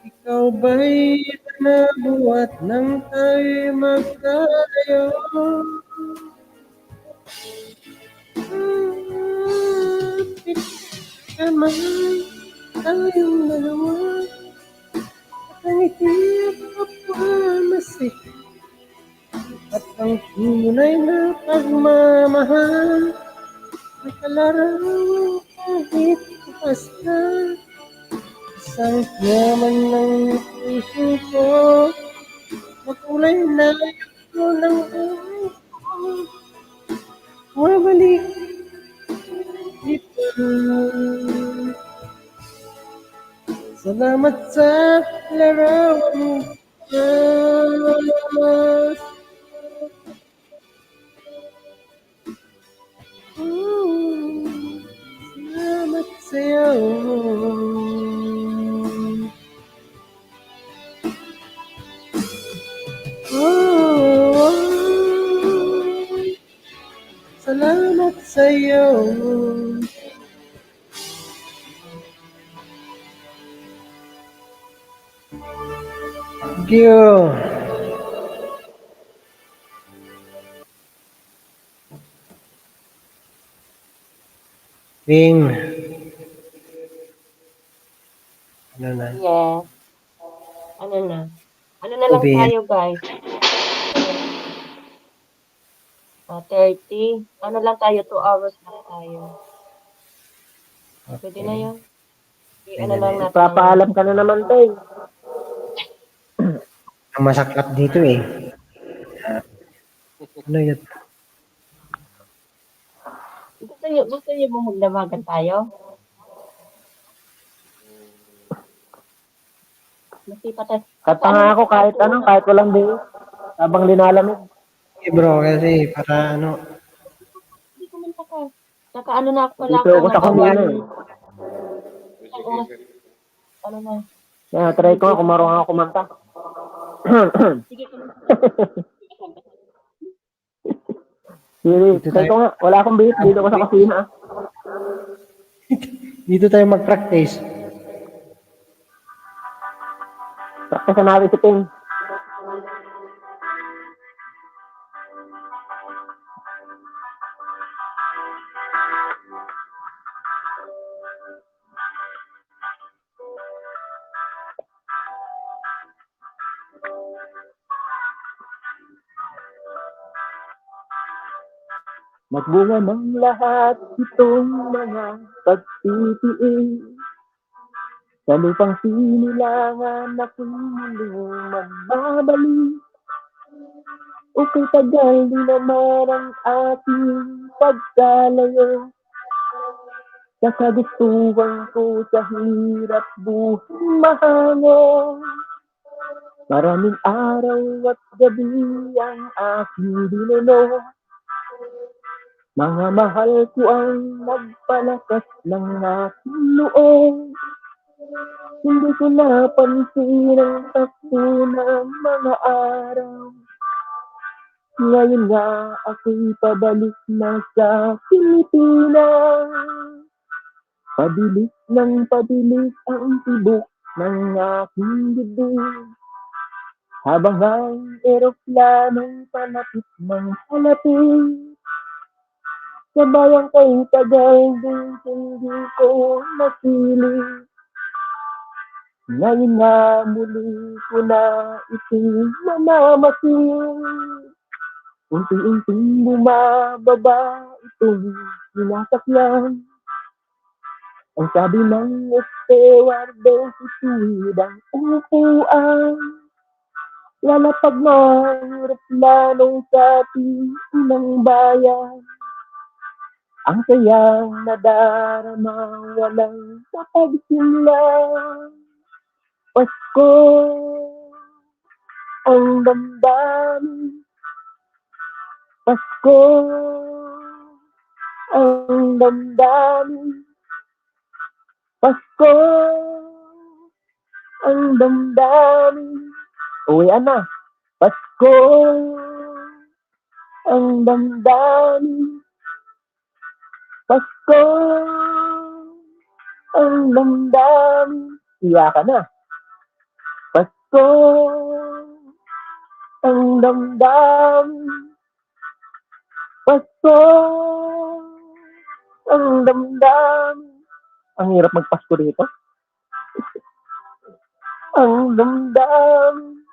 Speaker 4: ikaw ba'y nabuhat nang tayo'y magkalayo? Kapit naman tayong dalawa, at ang itinap kapwamasik, at ang tunay na pagmamahal, nakalarawan kahit bukas na. Isang yaman ng puso ko, makulay na ito ng buhay ko. Mabalik dito. Salamat sa larawan ko. sa'yo. Thank you. Ting. Ano na?
Speaker 2: Yes. Ano na? Ano na lang
Speaker 4: Ubi.
Speaker 2: tayo, guys? 30. Ano lang tayo? 2 hours lang tayo. Pwede na yun. Ano lang natin.
Speaker 3: Papaalam ka na naman, Tay.
Speaker 4: Ang masaklap dito eh. Ano yun?
Speaker 2: Gusto niyo mo magdamagan tayo? Masipa tayo.
Speaker 3: Kanta nga ako kahit walang day. Habang linalamig.
Speaker 4: Okay bro, kasi para ano,
Speaker 2: Hindi ko man taka. Saka ano na ako pala.
Speaker 3: Dito ako sa kanina eh.
Speaker 2: Ano na?
Speaker 3: Try ko nga kung marunong ako kumanta.
Speaker 2: Sige ko.
Speaker 3: Sige, try ko nga. Wala akong bihis. Dito ko sa kusina.
Speaker 4: dito tayo mag-practice.
Speaker 3: Practice natin si Ting. Nagbunga ng lahat itong mga pagtitiis. Sa lupang sinilangan ako'y muling magbabalik. Okay, tagal di naman ang ating pagkalayo. Sa kagustuhan ko sa hirap buhay mahangin. Maraming araw at gabi ang aking dinalo. Mga mahal ko ang nagpalakas ng aking loob. Hindi ko napansin ang takbo ng mga araw. Ngayon nga ako'y pabalik na sa Pilipinas. Pabilis ng pabilis ang tibok ng aking dibdib. Habang ang eroplanong palapit ng palapit. Sabayang kay tagal din hindi ko nasilip. Ngayon nga muli ko na iting mamamasin. Unti-unting bumababa itong sinasakyan. Ang sabi ng estewardess, ituwid ang upuan. Lalapag ng eroplanong sa ng bayan. Ang sayang nadarama walang kapagsinlang. Pasko ang damdamin. Pasko ang damdamin. Pasko ang damdamin. Uwian na. Pasko ang damdamin. Pasko ang damdamin. Iya ka na. Pasko ang damdamin. Pasko ang damdamin. Ang hirap magpasko dito. Ang damdamin.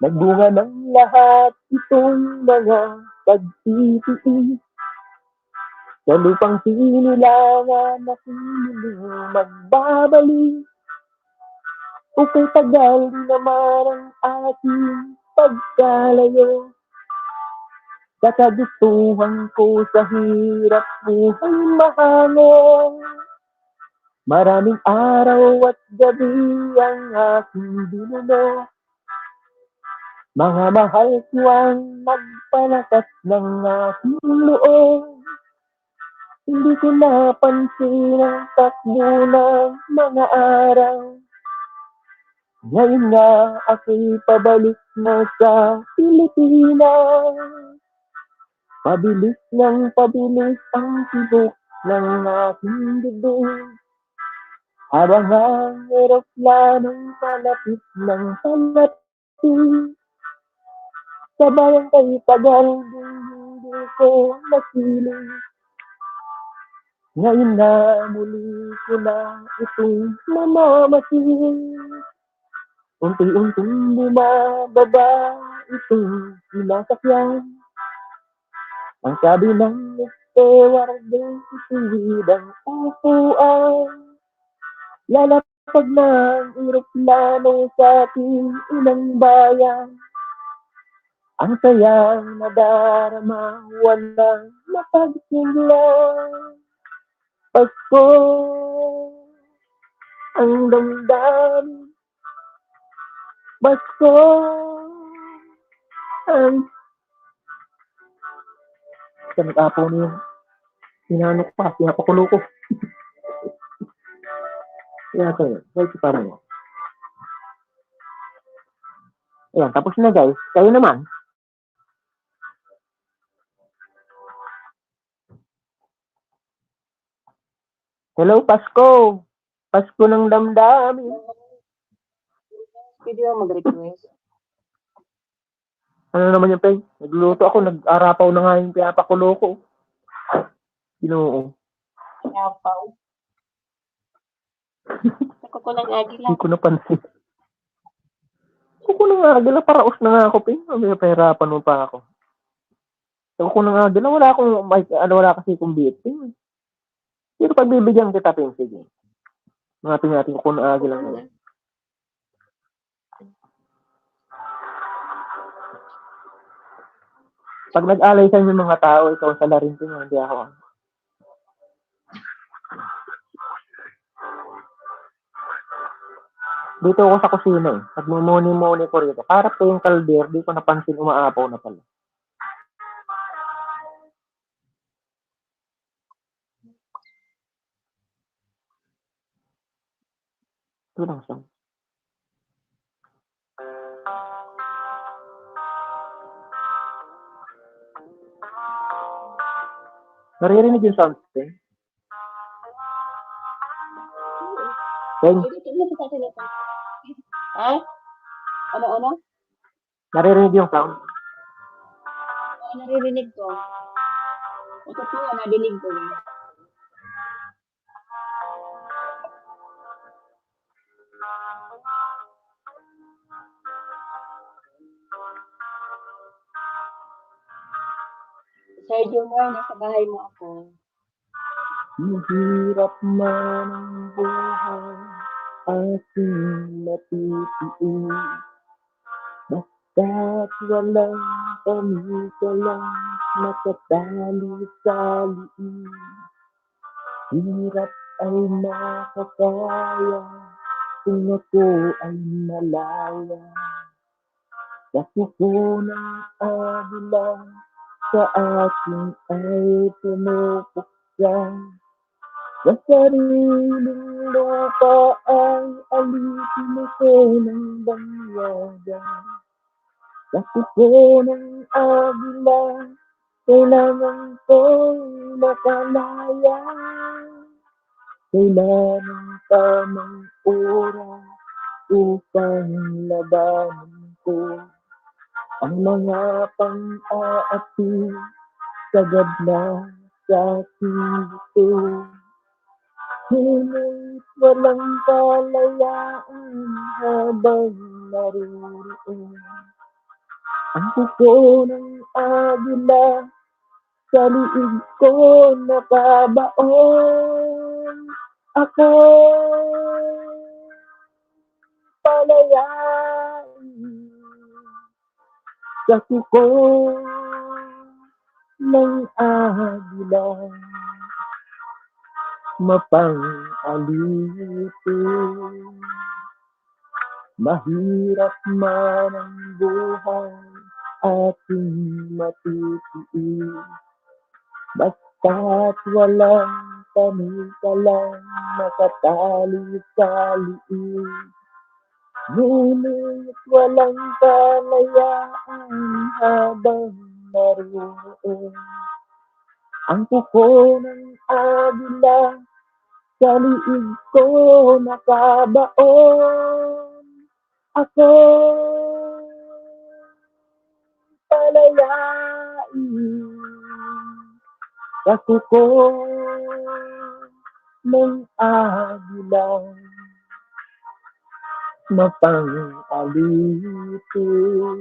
Speaker 3: Nagbunga ng lahat itong mga pagtitiis. Sa lupang sinilangan ako'y muling magbabalik. Okay, tagal di naman ang ating pagkalayo. Sa kagustuhan ko sa hirap buhay mahangin. Maraming araw at gabi ang aking dinalo. Mga mahal ko ang magpalakas ng aking loob. Hindi ko napansin ang takbo ng mga araw. Ngayon nga ako'y pabalik na sa Pilipinas. Pabilis ng pabilis ang tibok ng aking bibig. Habang ang eroplanong palapit ng palapit. Sabayang kay tagal din hindi ko napiling. Ngayon na muli ko na itong namamasin. Unti-unting bumababa itong sinasakyan. Ang sabi ng estewardess, ituwid ang upuan. Lalapag na ang eroplano sa ating inang bayan. Ang sayang nadarama, walang mapagsiglan. Pasko ang damdamin. Pasko ang... Sa nag-apo niyo, sinanok pa, pinapakulo ko. Kaya ito yun, guys, parang yun. Ayan, tapos na guys. Kayo naman. Hello, Pasko. Pasko ng damdamin.
Speaker 2: Pwede ba mag-request?
Speaker 3: Ano naman yung pay? Nagluluto ako, nag-arapaw na nga yung pinapakulo ko. Ginoo.
Speaker 2: Yapaw. Nakukulang agila.
Speaker 3: Hindi ko napansin. Kukulang agila, paraos na nga ako, pay. May pahirapan mo pa ako. Kukulang agila, wala akong, wala kasi kong beat, pay. Pero pagbibigyan kita, pay, sige. Natin kukulang agila ngayon. Pag nag-alay sa inyo mga tao, ikaw sa larin ko, hindi ako. Dito ako sa kusina eh. Pag mumuni-muni ko rito. Harap ko yung kalder, di ko napansin umaapaw na pala. Ito lang siya. Naririnig yung sound system? Then,
Speaker 2: Ha? Ano?
Speaker 3: naririnig yung sound?
Speaker 2: Naririnig ko. Ito po, nadinig ko. Sergio Moy, nasa bahay mo ako.
Speaker 3: Mahirap man ang buhay, ating natitiis. Basta't walang pamikalang nakatali sa liig. Hirap ay makakaya kung ako ay malaya. Sa kuko ng agila sa akin ay pumupukyan. Sa sariling lupa ay alitin ko ng banyagan. Sa kuko ng agila, kailangan ko'y makalaya. Kailangan tamang oras upang labanan ko ang mga pang-aapi sagad na sa aking ito. Ngunit walang kalayaan habang naroroon. Ang kuko ng agila sa liig ko nakabaon. Ako palayain sa kuko ng agila. Mapang-alitin. Mahirap man ang buhay, ating matitiis. Basta't walang panikalang makatali sa liig. Ngunit walang kalayaan habang naroon. Ang kuko ng agila sa liig ko nakabaon. Ako palayain sa kuko ng agila mapang-alitin.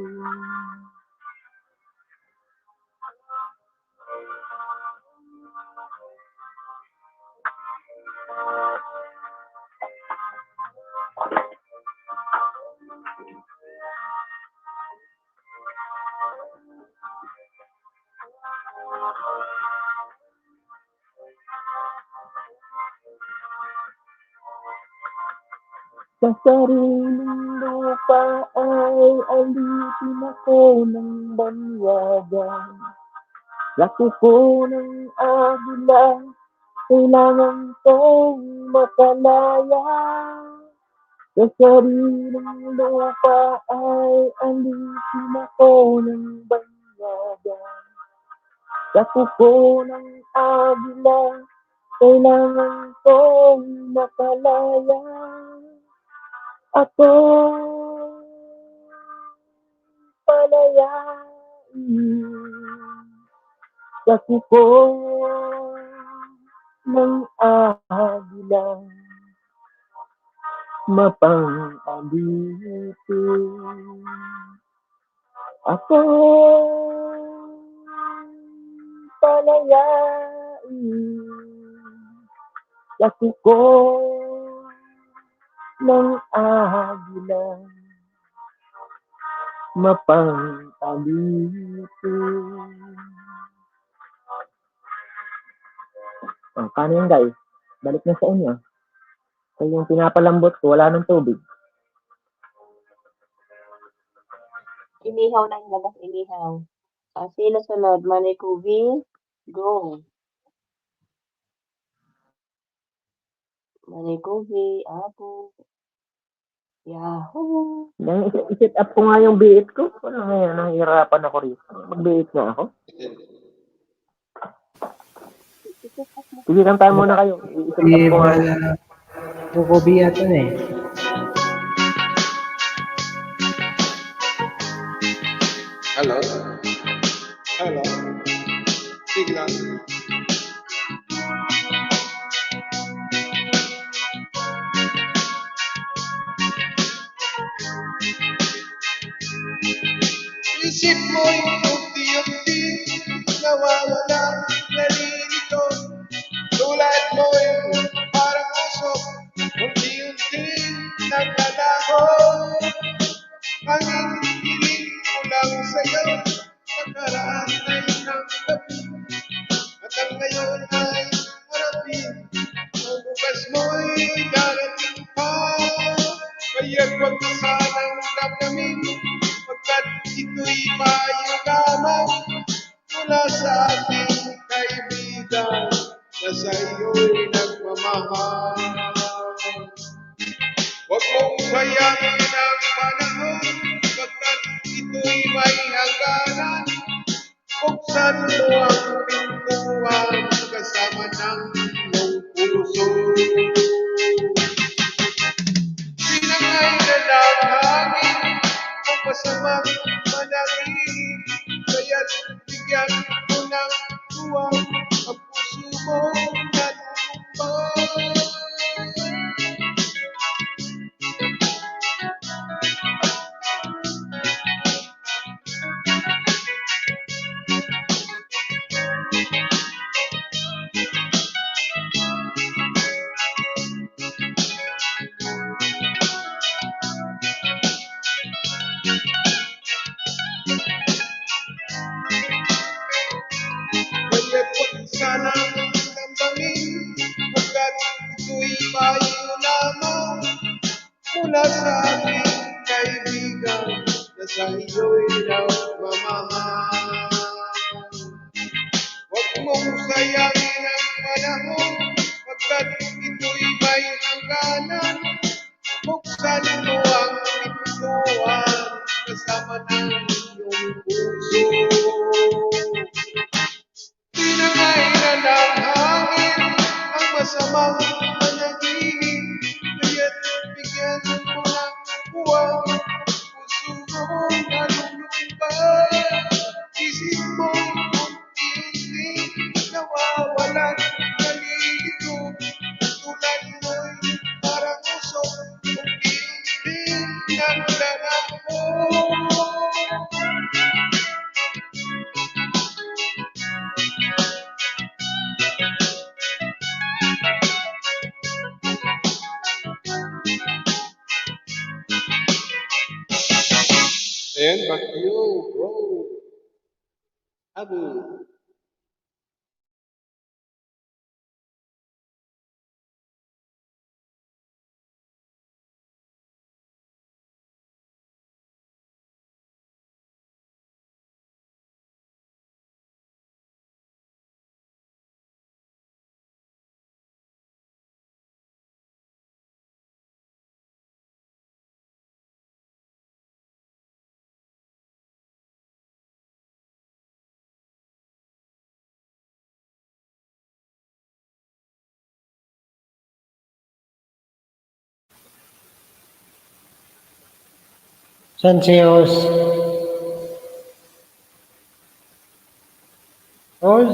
Speaker 3: Sa sariling lupa ay alitin ako ng banyagan. Sa kuko ng agila, kailangan kong makalaya. Sa sariling lupa ay alitin ako ng banyagan. Sa kuko ng agila, kailangan kong makalaya. Ako palayain sa kuko ng agila mapang-alitin. Ako palayain sa kuko ng agila mapang-alitin. Paano yan guys? Balik na sa inyo. Kaya yung pinapalambot ko, wala ng tubig.
Speaker 2: Inihaw na yung labas, inihaw. Sino sunod? Manikubi, go. Manikubi, Apo. Yahoo!
Speaker 3: I-set up ko nga yung biit ko. Wala nga, nahihirapan ako rito. Mag-biit nga ako. Pilitan tayo muna kayo. I-set up ko nga.
Speaker 4: Kukubi ito eh.
Speaker 5: Hello? Hello? Sige lang. Isip mo'y unti-unti nawawala, nalilito. Tulad mo'y parang usok, unti-unti nagkalaho. Ang hinihiling ko lang sa'yo, nakaraan ay ng gabi, at ang ngayon ay harapin. Ang bukas mo'y darating pa, kaya't huwag na sanang damdamin, pagkat ito'y payo lamang mula sa ating kaibigan na sa iyo'y nagmamahal. Huwag mong sayangin ang panahon, pagkat ito'y may hangganan. Buksan mo ang pintuan kasama ng iyong puso. Sinangay na lang hangin ang masamang manahimik, kaya't bigyan mo ng tuwang ang puso mo nanunumbay. Kaya't huwag sanang damdamin, pagkat ito'y payo lamang mula sa ating kaibigan na sa iyo'y nagmamahal. Huwag mong sayangin ang panahon, pagkat ito'y may hangganan. Buksan mo ang pintuan kasama ng iyong puso. And back to you, bro. Abu.
Speaker 4: Saan si Oz? Oz?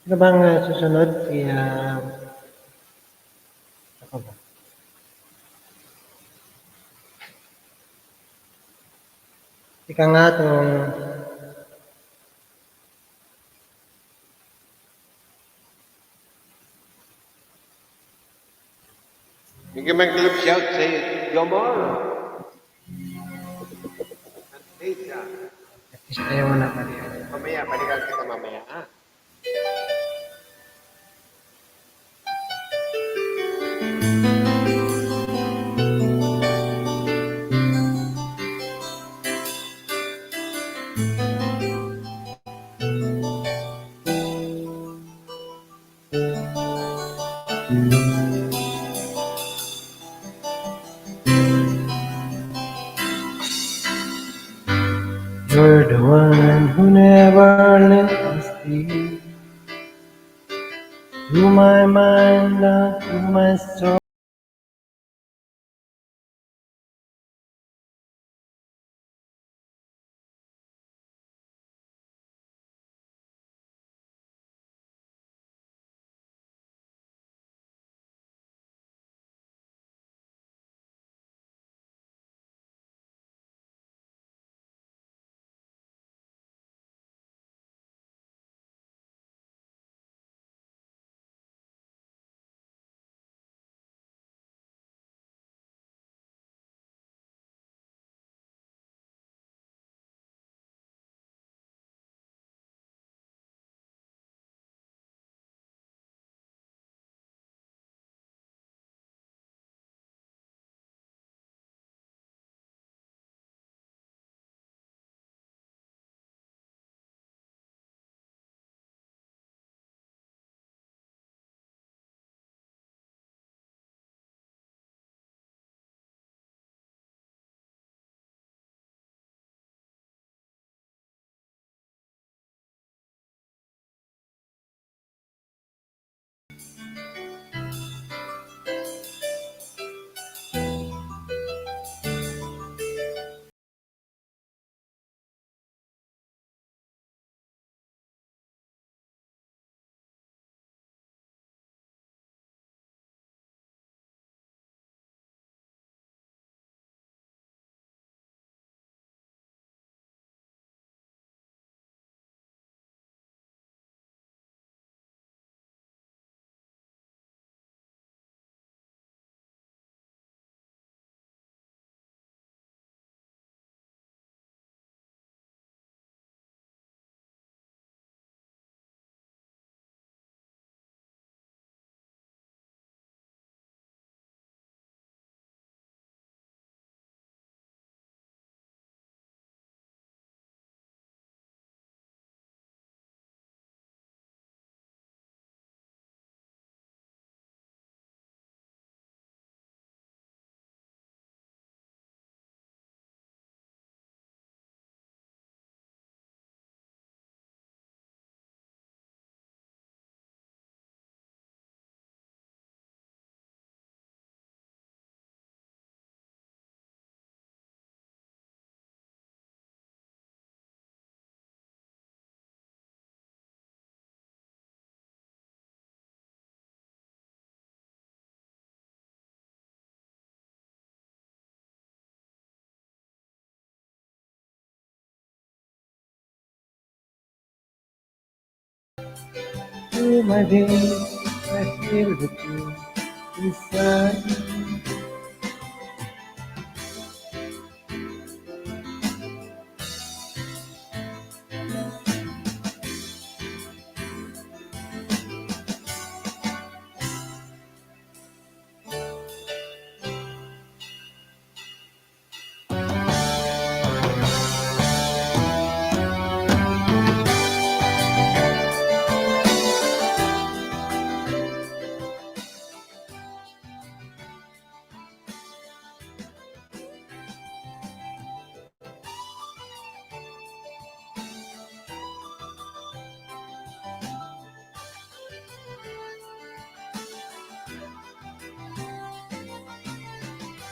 Speaker 4: Ano bang susunod? Ako ba? Ika nga itong
Speaker 5: Bigyan mo club shout sa Jomar. Anastasia.
Speaker 4: artista yung anak ko.
Speaker 5: Mamaya, balikan kita mamaya. Ha?
Speaker 4: You're the one who never let me sleep. To my mind, to my soul. To my babe. I feel the truth inside.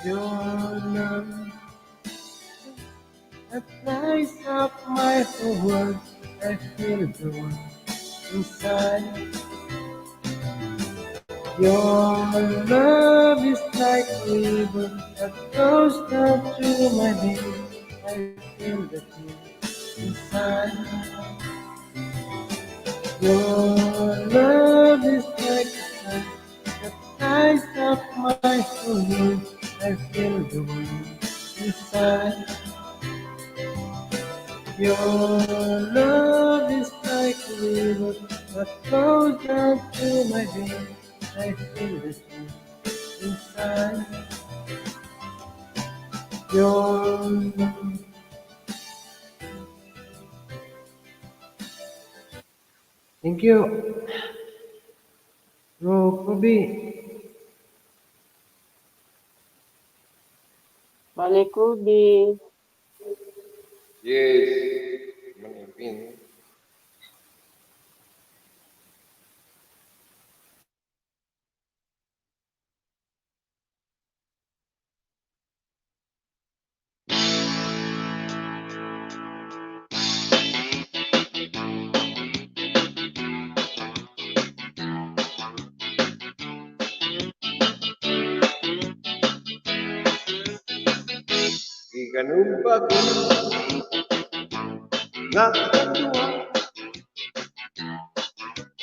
Speaker 4: Your love, that lights up my whole world. I feel the one inside. Your love is like a river that goes down to my veins. I feel the truth inside. Your love is like a sun that lights up my whole world. I feel the wind inside. Your love is like a river that flows down to my veins. I feel the truth inside. Your love. Thank you. Bro, Kobe.
Speaker 2: Balik Kubi.
Speaker 5: Yes, Manipin. Iganun ba ko nga kadua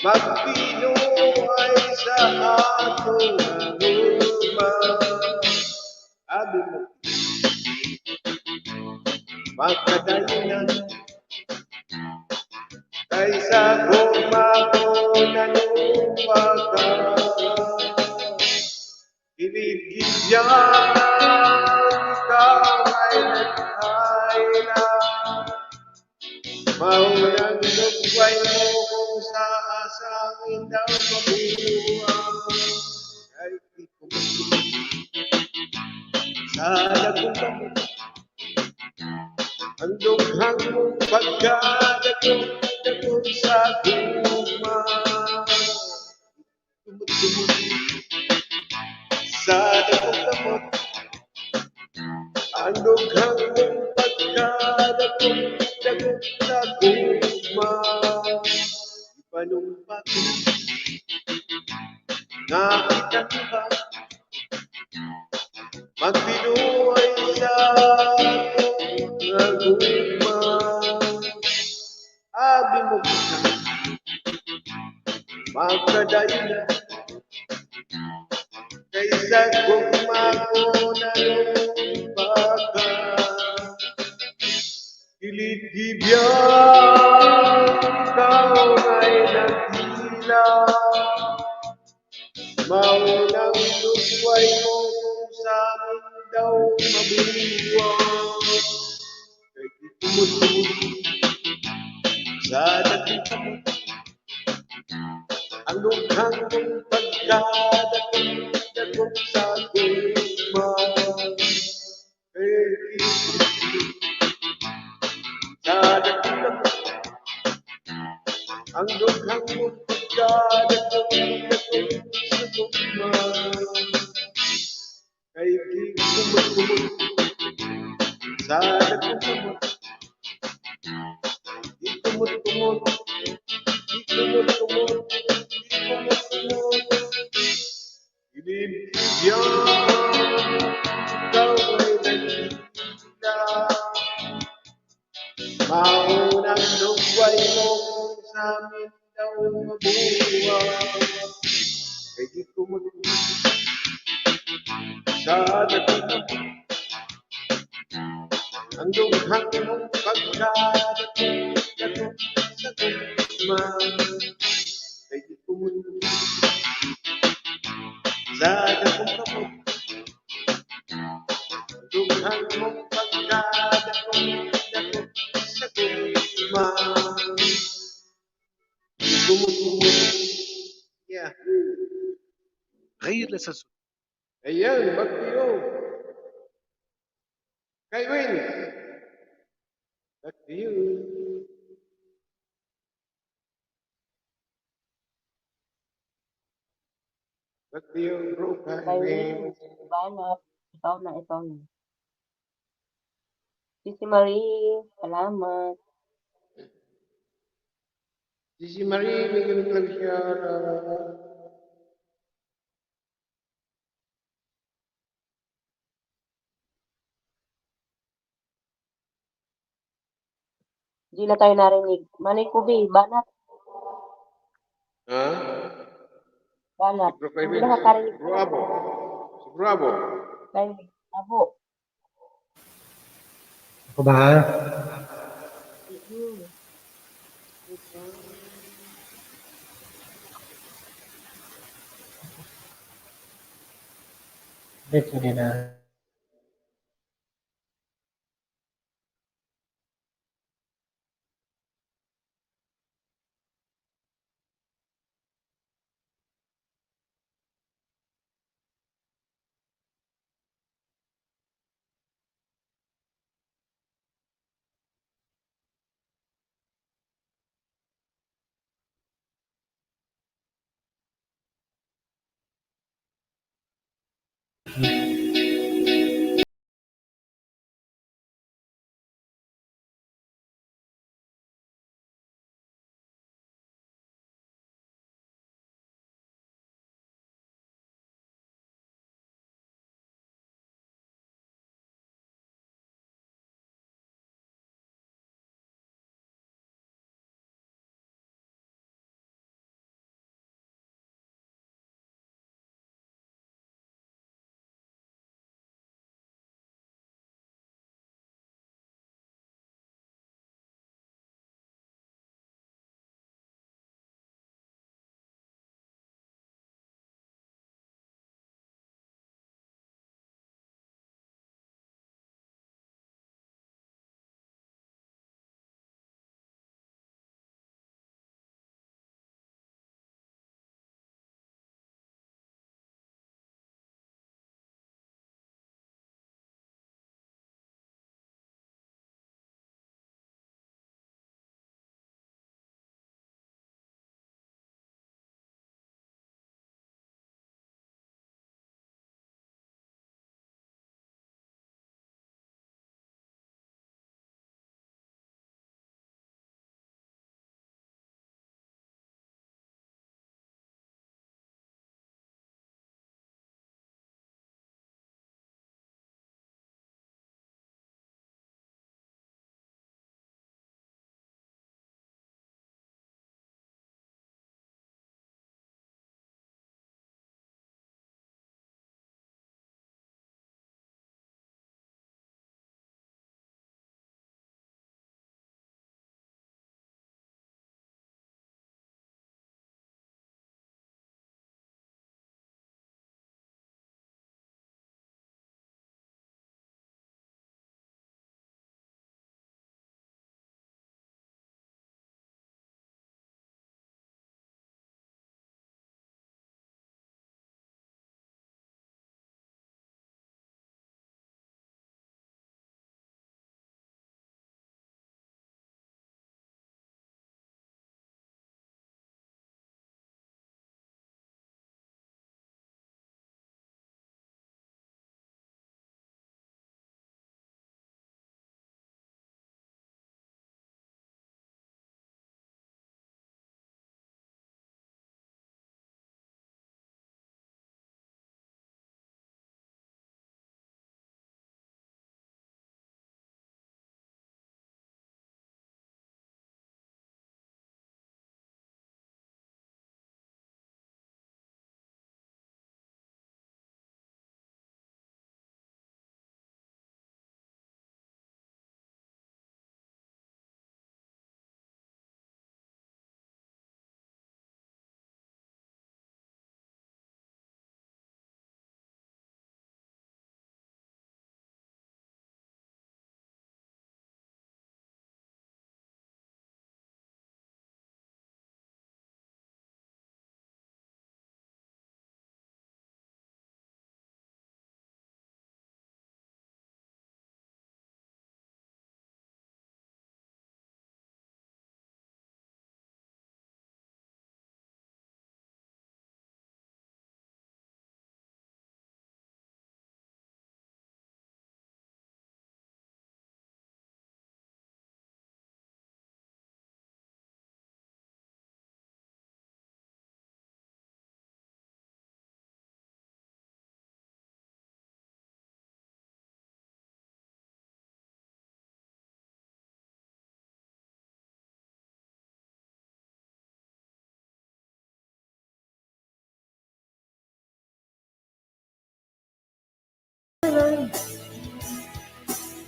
Speaker 5: magpinuay sa atong luma. Abi mo magkadayonan kaysa gumako na lumpaka. Iligidyan ikaw ay nagkaila. Maunang lugway mo kung sa asangin daw mabuhay. Ay di ko sa lagutang ang dughang mong pagkadagong sa guma. Tumut-tumut sa damot-damot ang dughang mong pagkadagong sa guma. Ipanumpak nga itanba magbinuay sa atong guma. Abi mo kita magkadayonan kaysa gumako na lumpaka. Gilit-gibyan ikaw ay nagtila. Maunang lugway mo kung sa amin daw mabuhay. Kay tumut-tumut sa dating ang lughang mong pagkadagong sa guma. Kay sa dating ang lughang mong pagkadagong sa guma. Kay tumut-tumut sa dating itumut-tumut itumut-tumut Ibibigyan ikaw ay nagtila. Maunang lugway mo kung sa amin daw mabuhay. kay di ko sa dakilang ang dughang mong pagkadating dato sa gugma kay di ko sa dakong kapot ang dughang mong pagkadating dato sa gugma gumugumot yeah.
Speaker 9: غير الأساس.
Speaker 5: Ayan, Bagyo. Kay Win. Bagyo. Bagyo, bro. Kay
Speaker 2: Kay
Speaker 5: Win.
Speaker 2: Win, banat. Ikaw na, ikaw na. Sisi Marie, salamat.
Speaker 5: Si Marie, may ganun lang siya.
Speaker 2: Di na tayo narinig. Manay Kubi, banat,
Speaker 5: Ha?
Speaker 2: banat.
Speaker 5: Si Bro kay
Speaker 2: Hindi
Speaker 5: Win.
Speaker 2: nakakarinig.
Speaker 5: Bro Abo. Si Bro Abo.
Speaker 2: Kay Abo.
Speaker 4: Ako ba?
Speaker 2: Mm.
Speaker 4: Sige na.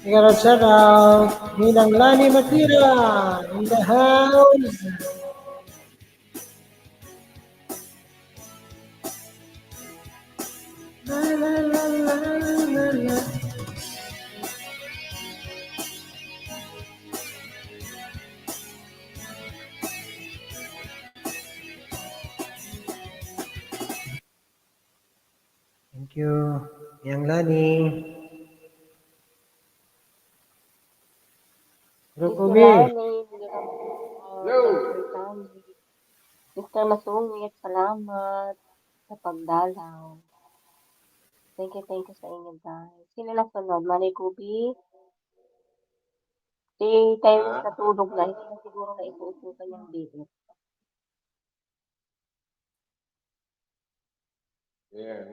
Speaker 4: Shout out. Ninang Lani Matira in the house. La, la, la, la, la, la. Thank you, Yang Lani. Bro
Speaker 2: Miss
Speaker 4: Kobe.
Speaker 2: Yolani, thank you for coming. Mr. Masungit, salamat sa pagdalaw. Thank you sa inyo guys. Sino na sunod? Manay Kubi? Si Tyrese natulog na, hindi na siguro na isuutusan yung biit.
Speaker 5: Yeah.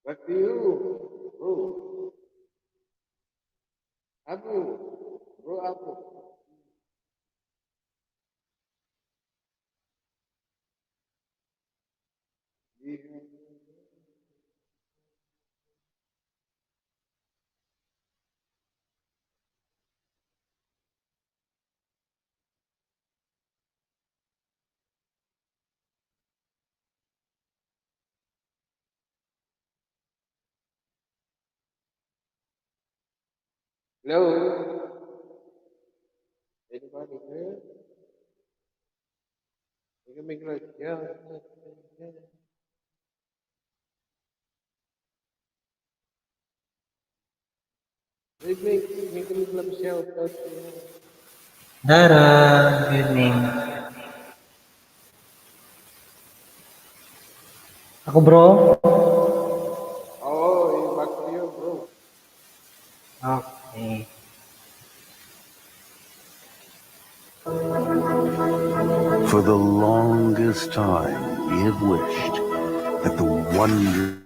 Speaker 5: Back to you, bro. Abu, bro Abu. Hello? Anybody there? You can make like, yeah. Make a little shout out to you.
Speaker 4: Dara, good evening. Ako bro?
Speaker 5: Oh, back to you, bro.
Speaker 4: Okay.
Speaker 10: For the longest time, we have wished that the wonder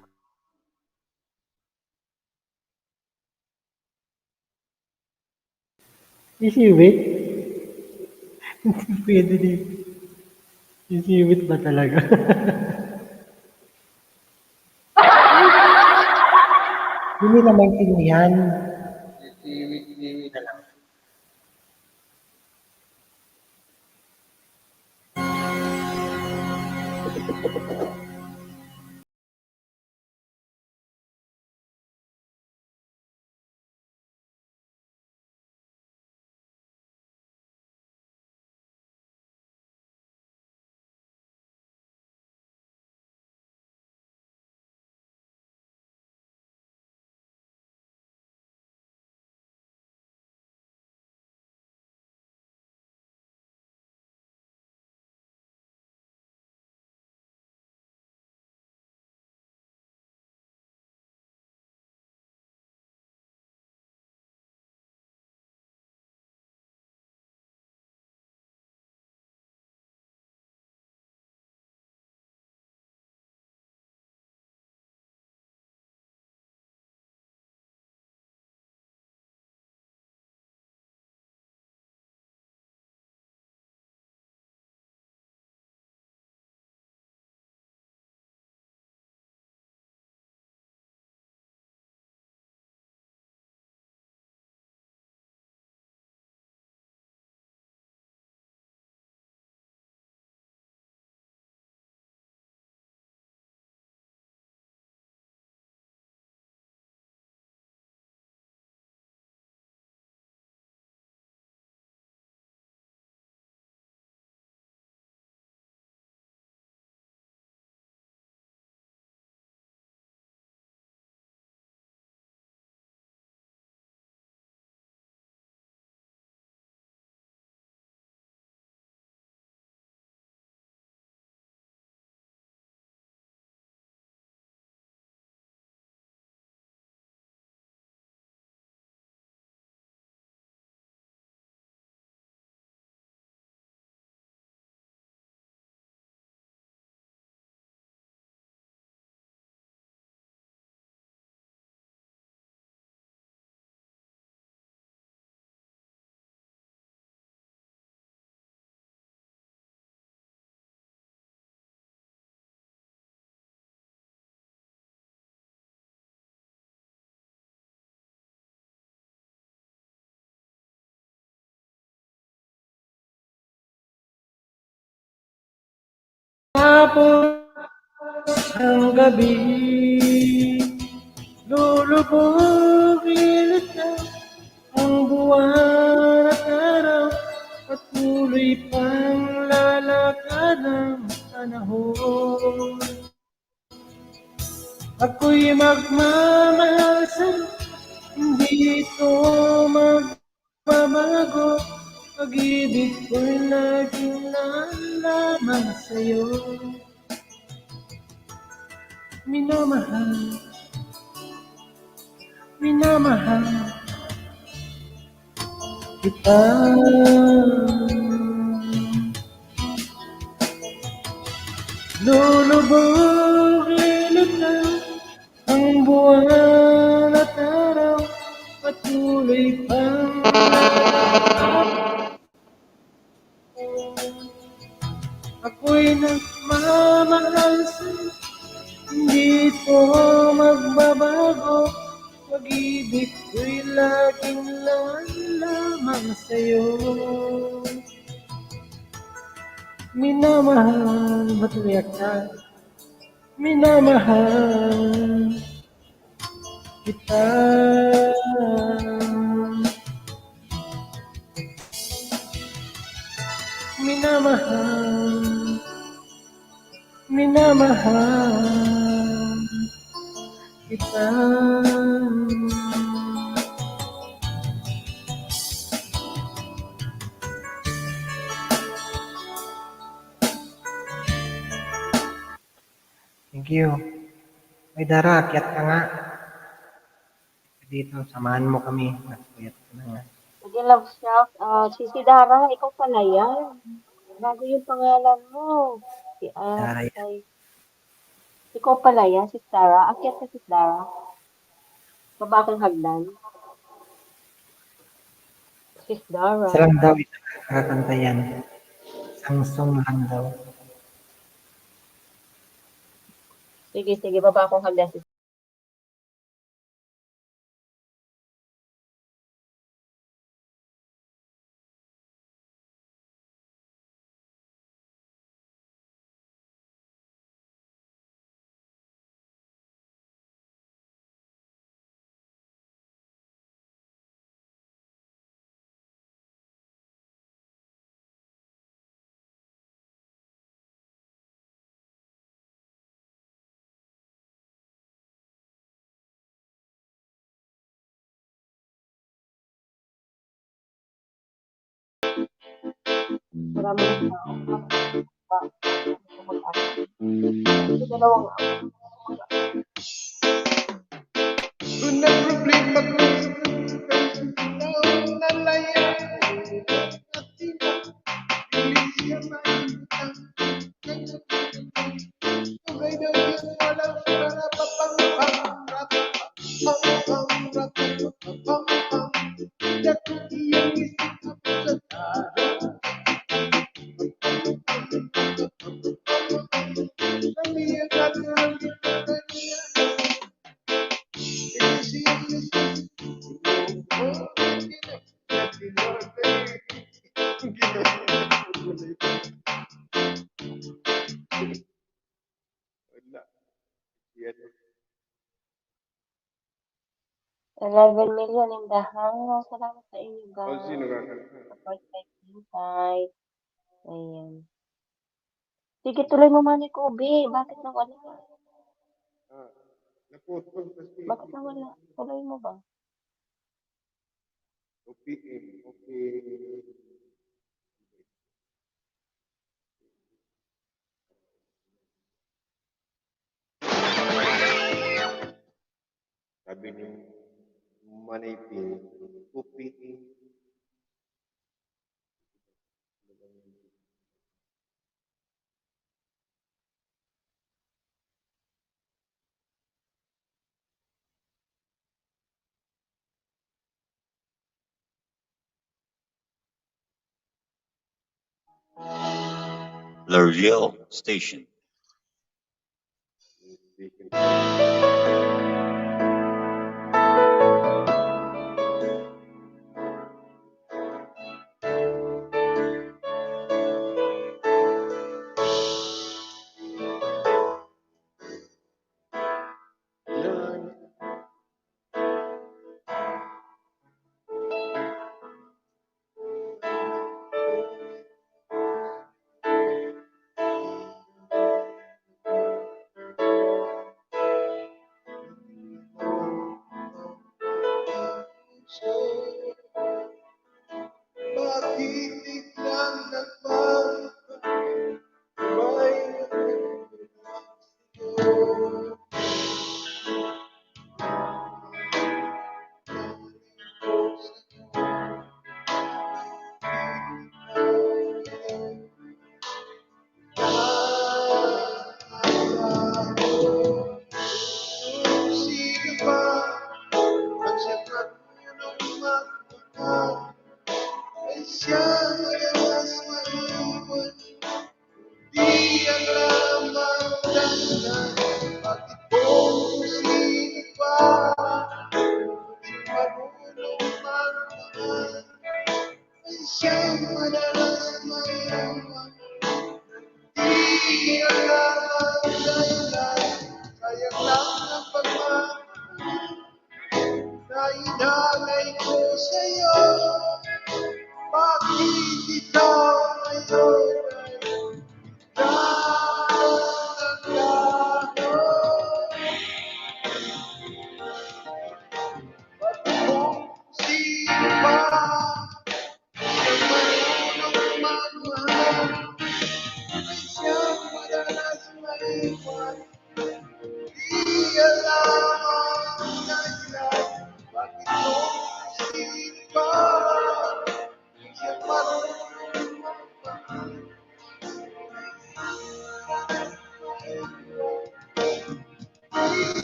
Speaker 4: Isiwit? Pwede di. Isiwit ba talaga? Hindi na maintindihan.
Speaker 5: Siwit.
Speaker 4: Tapos ang gabi, lulubog, lilitaw ang buwan at araw, patuloy pang lalakad ang panahon. Ako'y magmamahal sa'yo, hindi ito magbabago. Pag-ibig ko'y laging lamang sa'yo. Minamahal, minamahal kita. Lulubog, lilitaw ang buwan at araw, patuloy pang ako'y nagmamahal sa'yo, hindi ito magbabago. Pag-ibig ko'y laging lamang sa'yo. Minamahal, ba't umiyak ka? Minamahal kita. minamahal, minamahal kita. Thank you. Ay, Dara, akyat ka nga. Dito, samahan mo kami. Akyat ka na nga.
Speaker 2: Sige, love shout. Si Dara, ikaw pala yan. Bago yung pangalan mo. Si
Speaker 4: Dara yan.
Speaker 2: Atay. Ikaw pala yan, si Dara. Akyat ka si Dara. Baba kang hagdan. Si Dara.
Speaker 4: Isa lang daw, isa lang kakanta yan. Isang song lang daw.
Speaker 2: Sige, baba akong hagdan si maraming tao. Kasi dalawang
Speaker 5: Una problema kung ikaw nalaya at ilisya maibutang okay daw yung walang karapapang Dako iyong isip ako sa taro Namiyak at nalagit na kanya
Speaker 2: Wala. 11 million in the house. Salamat sa inyo,
Speaker 5: O sino
Speaker 2: guys.
Speaker 5: kakanta?
Speaker 2: Support kay Invite. Ayan. Sige, tuloy mo man ni Kobe. Bakit nawala?
Speaker 5: Naputol kasi.
Speaker 2: Bakit nawala? Tuloy mo ba?
Speaker 5: OPM. Okay. Sabi ni Maniping, OPM.
Speaker 11: L'Oreal Station.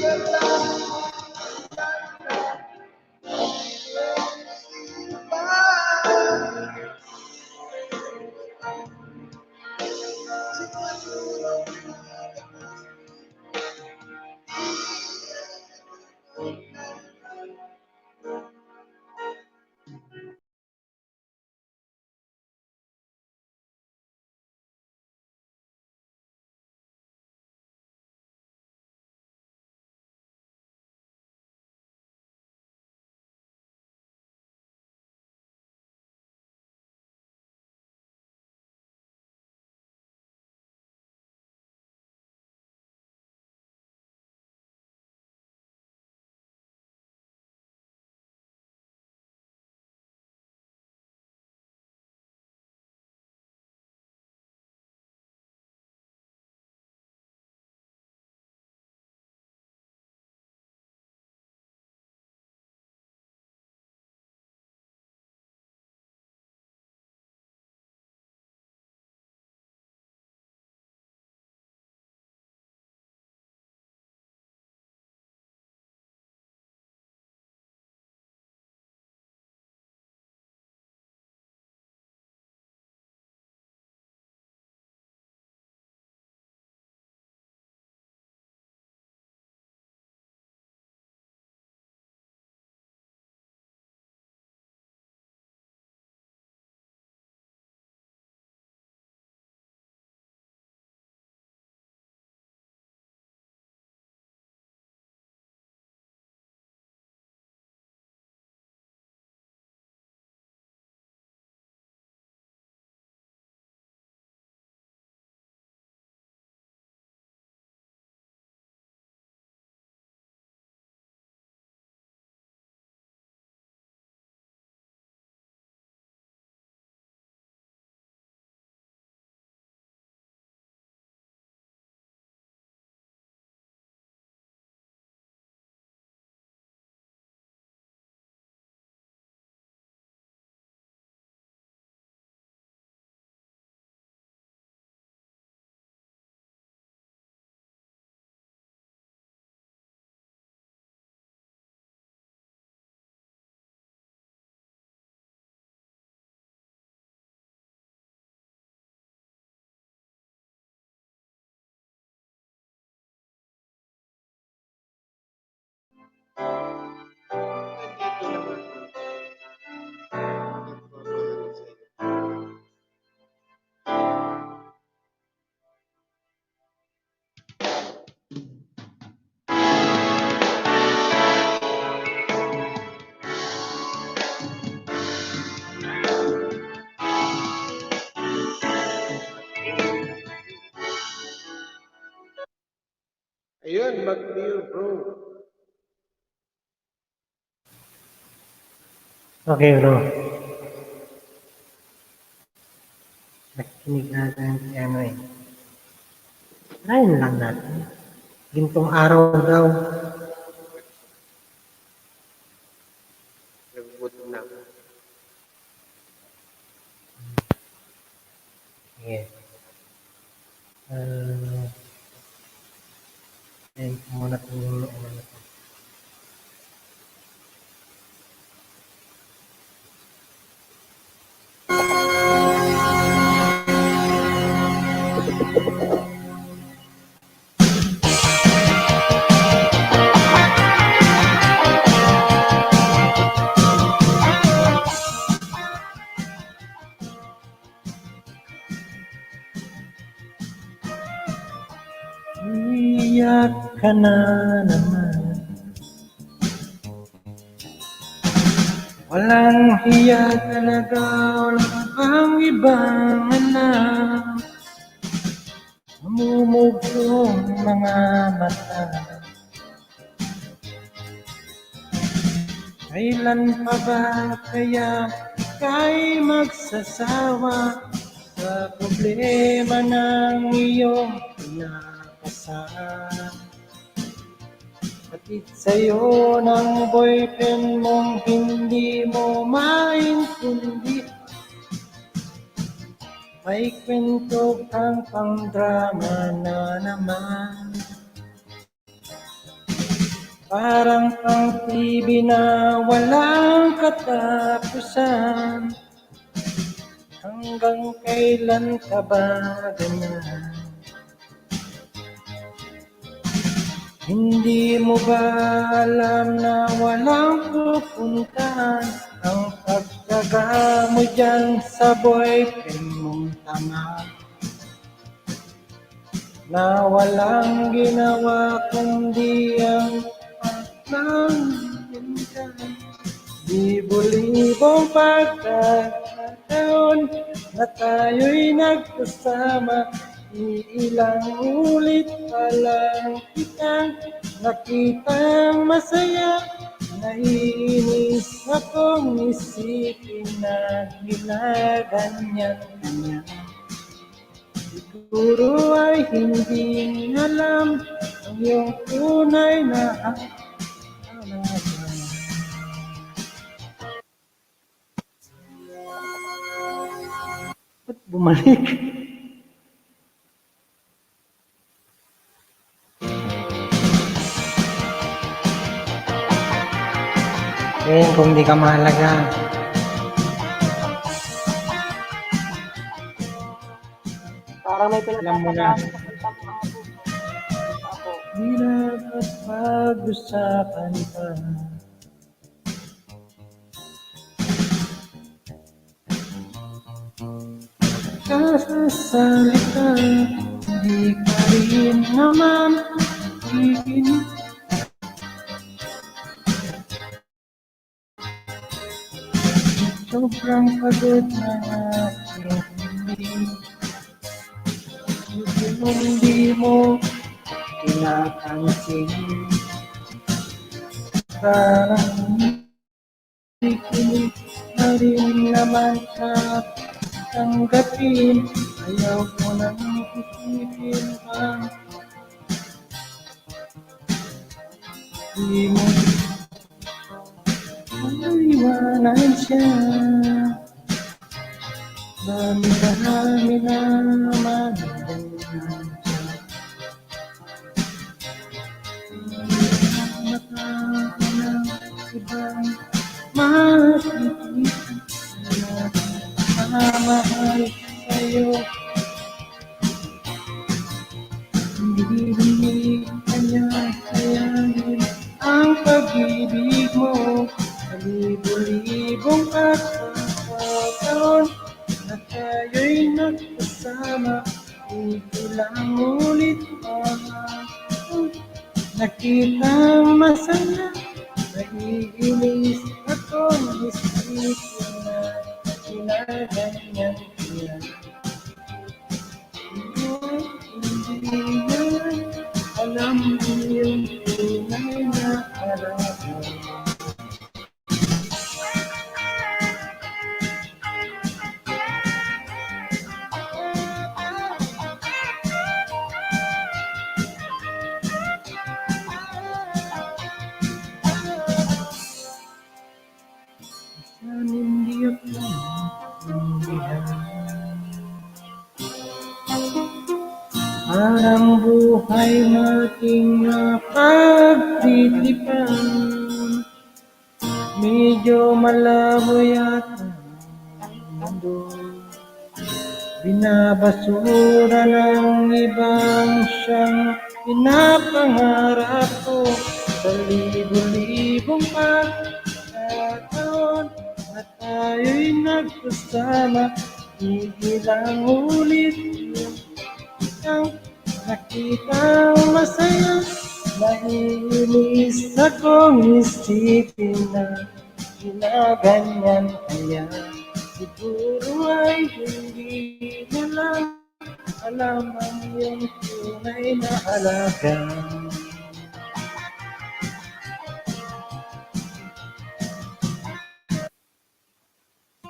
Speaker 5: Nandito naman. Nagpapagaling sa iyo. Ayun, mag-deal, bro.
Speaker 4: Okay, bro. Nakikinig natin si ano eh. Trying lang natin. Gintong araw daw.
Speaker 5: Nagbut na.
Speaker 4: Sige. Ayun ko muna kung ano na to. Iyak ka na naman. Walang hiya talaga, walang pang ibang anak. Mamumugtong mga mata. Kailan pa ba kaya ika'y magsasawa sa problema ng iyong pinakasalan? Hatid sa'yo ng boyfriend mong hindi mo maintindihan. May kwento kang pang-drama na naman. Parang pang TV na walang katapusan. Hanggang kailan ka ba ganyan? Hindi mo ba alam na walang pupuntahan ang pagtyaga mo dyan sa boyfriend mong tama? Na walang ginawa kundi ang paglanggin ka. Libo-libong pagkakataon na tayo'y nagkasama. Iilang ulit pa lang kitang nakitang masaya. Naiinis akong isipin na ginaganyan-ganyan. Siguro ay hindi alam ang iyong tunay na halaga. Ba't bumalik? Kung di ka mahalaga.
Speaker 2: Parang may
Speaker 4: Alam mo na.
Speaker 2: pinagkakalaan sa kantang ako.
Speaker 4: Di dapat pag-usapan pa. Kasasalita, di ka rin naman ikinig. Sobrang pagod na aking hiling. Hindi mo pinapansin. Parang ikinig na rin naman sa tanggapin. Ayaw ko nang isipin pa. Di mo maiwanan siya. Dami-dami naman matahanap ibang makikita na mahal sa'yo. Hindi kanya sayangin ang pag-ibig mo. Sa libo-libong pagkakataon na tayo'y nagkasama. Ilang ulit pa nakitang masaya. Naiinis akong isipin na ginaganyan kaya. Hindi na alam mo yung tunay na halaga. Saan hindi ako naintindihan? Parang buhay nating napagtitipan. Medyo malabo yata ang mundo. Binabasura ng ibang siyang pinapangarap ko. Sa libo-libong pagkakataon na tayo'y nagkasama. Ilang ulit ang nakitang masaya. Naiinis akong isipin na ginaganyan kaya. Siguro ay hindi mo lang alam ang iyong tunay na halaga.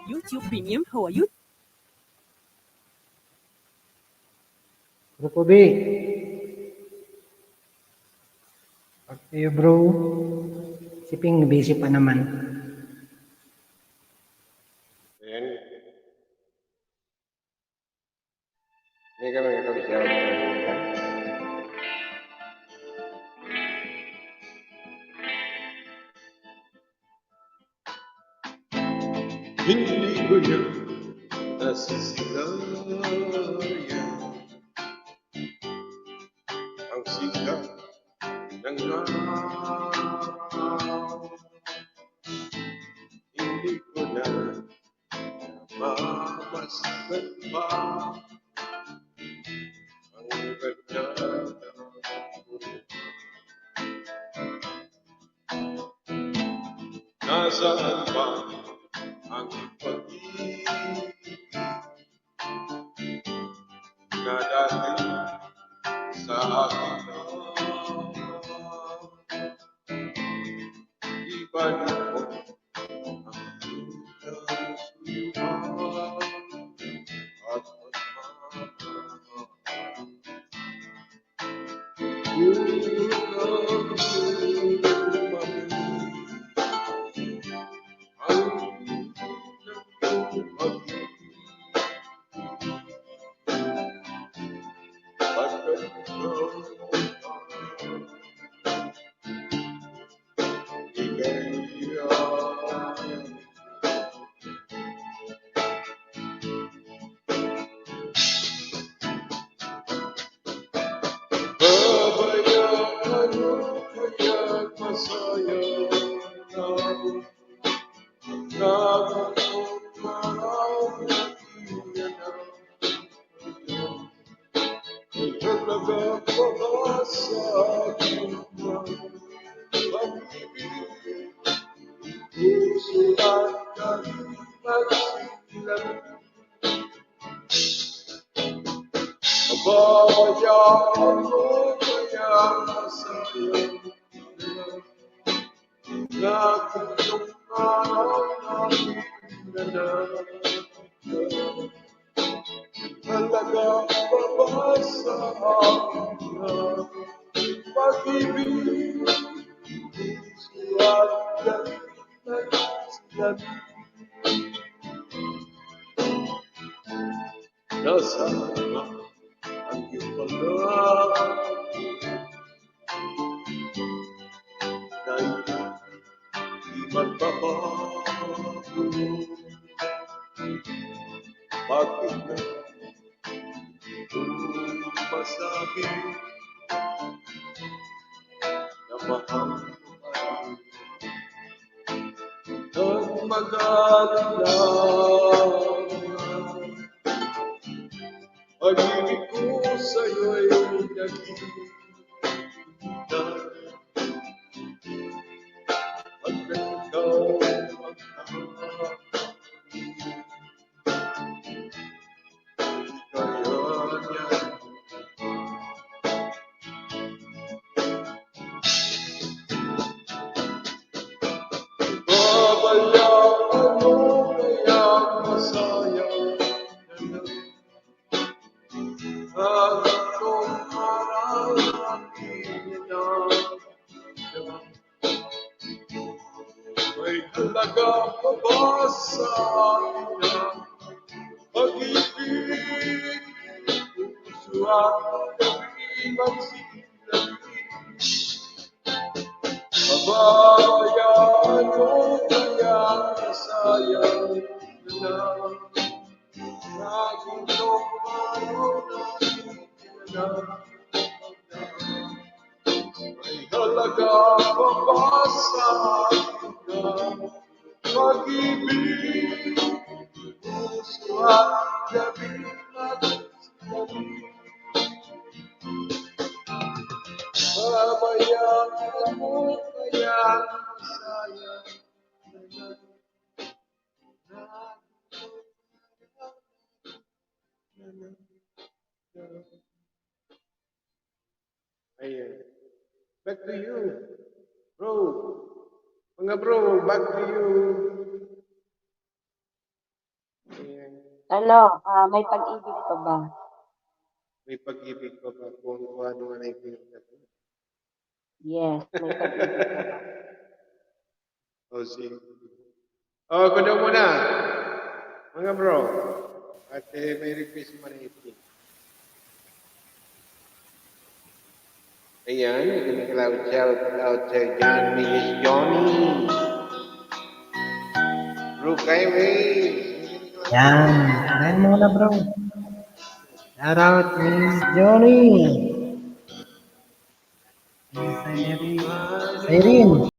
Speaker 12: YouTube Premium Hawaii.
Speaker 4: Grupo B. Okay, bro. Si Ping busy pa naman.
Speaker 5: Ayan. Ini kan kita bisa Hindi ko yan nasisilayan ang sikat ng araw. Hindi ko na mamasdan pa ang ganda ng mundo. Nasaan ba ang pag-ibig na dati sa akin na ibalik mo ang unang suyuan at pagmamahal. Unang sumamit ang unang pag-ibig. Babayaan mo kaya't masaya na nakakot marami yan ang talaga pa sa akin na pag-ibig. Puso at nagsilang babayaan mo kaya masaya na kung araw namin talaga pa sa akin na pag-ibig. Puso at nagsilang nasama ang iyong pag-ibig na hindi magbabago. Bakit na ito masabi na mahal mo pa rin ng magaling lang? Pag-ibig ko sa'yo'y naging hanggang ikaw magkakaroon. Kaya niya babayaan mo kaya masayang ang itong araw aking inamdaman. May halaga pa ba sa akin na pag-ibig? Puso at gabi magsilabi. Babayaan mo kaya masayang na itong araw natin inamdaman. May halaga pa ba sa akin na pag-ibig? Puso at gabi magsilabi. Babayaan mo kaya masayang Ayan. Back to you, bro. Mga bro, back to you. Ayan.
Speaker 2: Ano, may pag-ibig pa ba?
Speaker 5: May pag-ibig pa ba kung ano nga na ipinagdalo?
Speaker 2: Yes, may pag-ibig pa ba?
Speaker 5: O, sige. O, kuno muna. Mga bro. At may request mo na ipin. Ayan, shout out kay John Miss Johnny. Bro Kaiwin.
Speaker 4: Yan. Kanain muna bro. Shout out Miss Johnny. Miss Irene.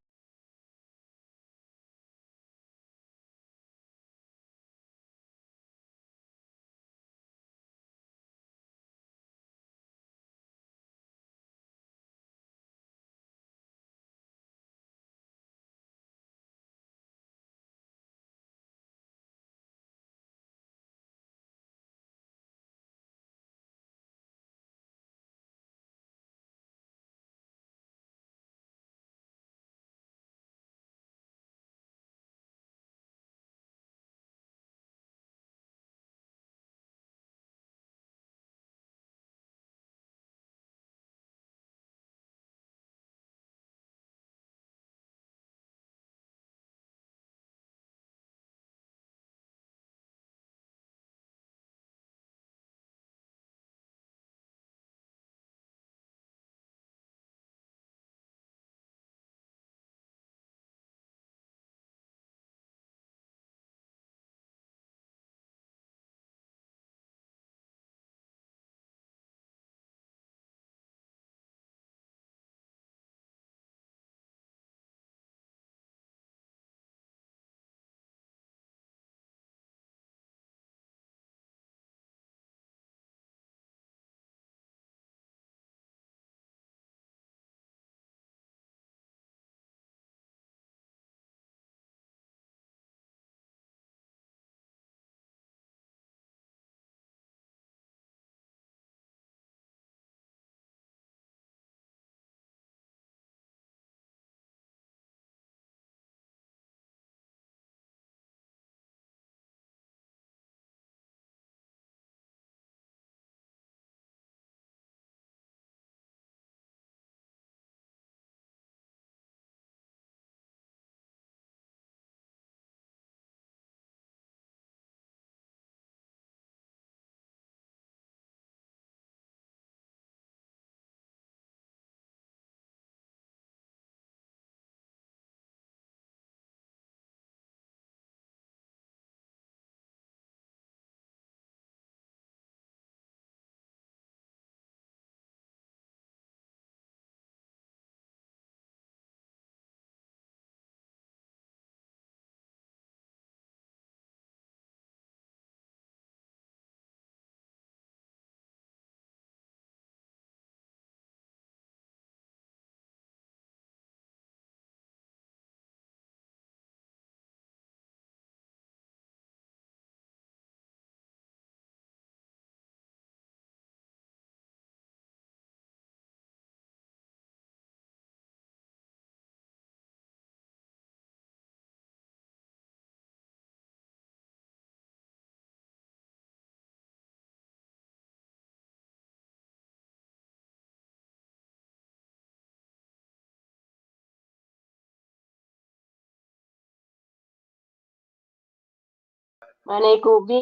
Speaker 2: Manay Kubi,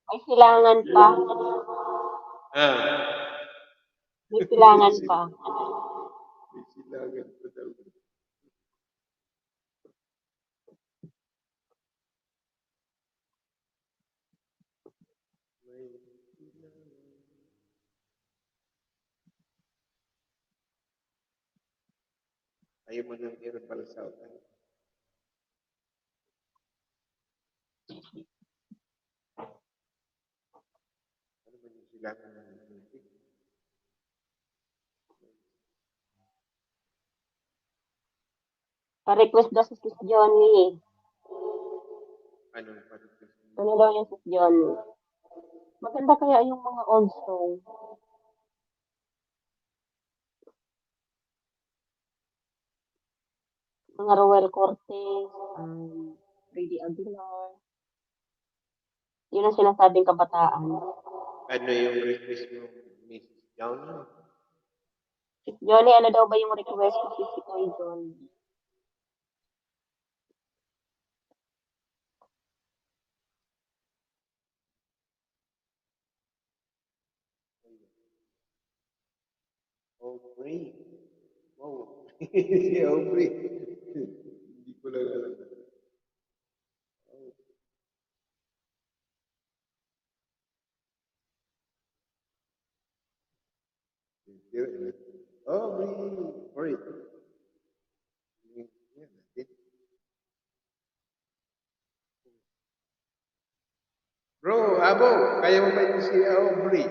Speaker 2: may silangan pa.
Speaker 5: Ah.
Speaker 2: May silangan pa.
Speaker 5: May silangan pa daw. May silangan. Ayaw mo ng herbal south. Ano ba yung silangan ng music?
Speaker 2: Pa-request daw si Sis Johnny.
Speaker 5: Ano pa rin?
Speaker 2: Ano daw yung Sis Johnny? Maganda kaya yung mga old song. Mga Roel Cortez, Freddy Aguilar. Yun ang sinasabing kabataan.
Speaker 5: Ano yung request mo, Miss Johnny?
Speaker 2: Sis Johnny, ano daw ba yung request ko si Kuya Johnny?
Speaker 5: Aubrey. Wow. Si Aubrey. Hindi Oh, Bri. Bro, Abo, kaya mo ba ito si Aubrey?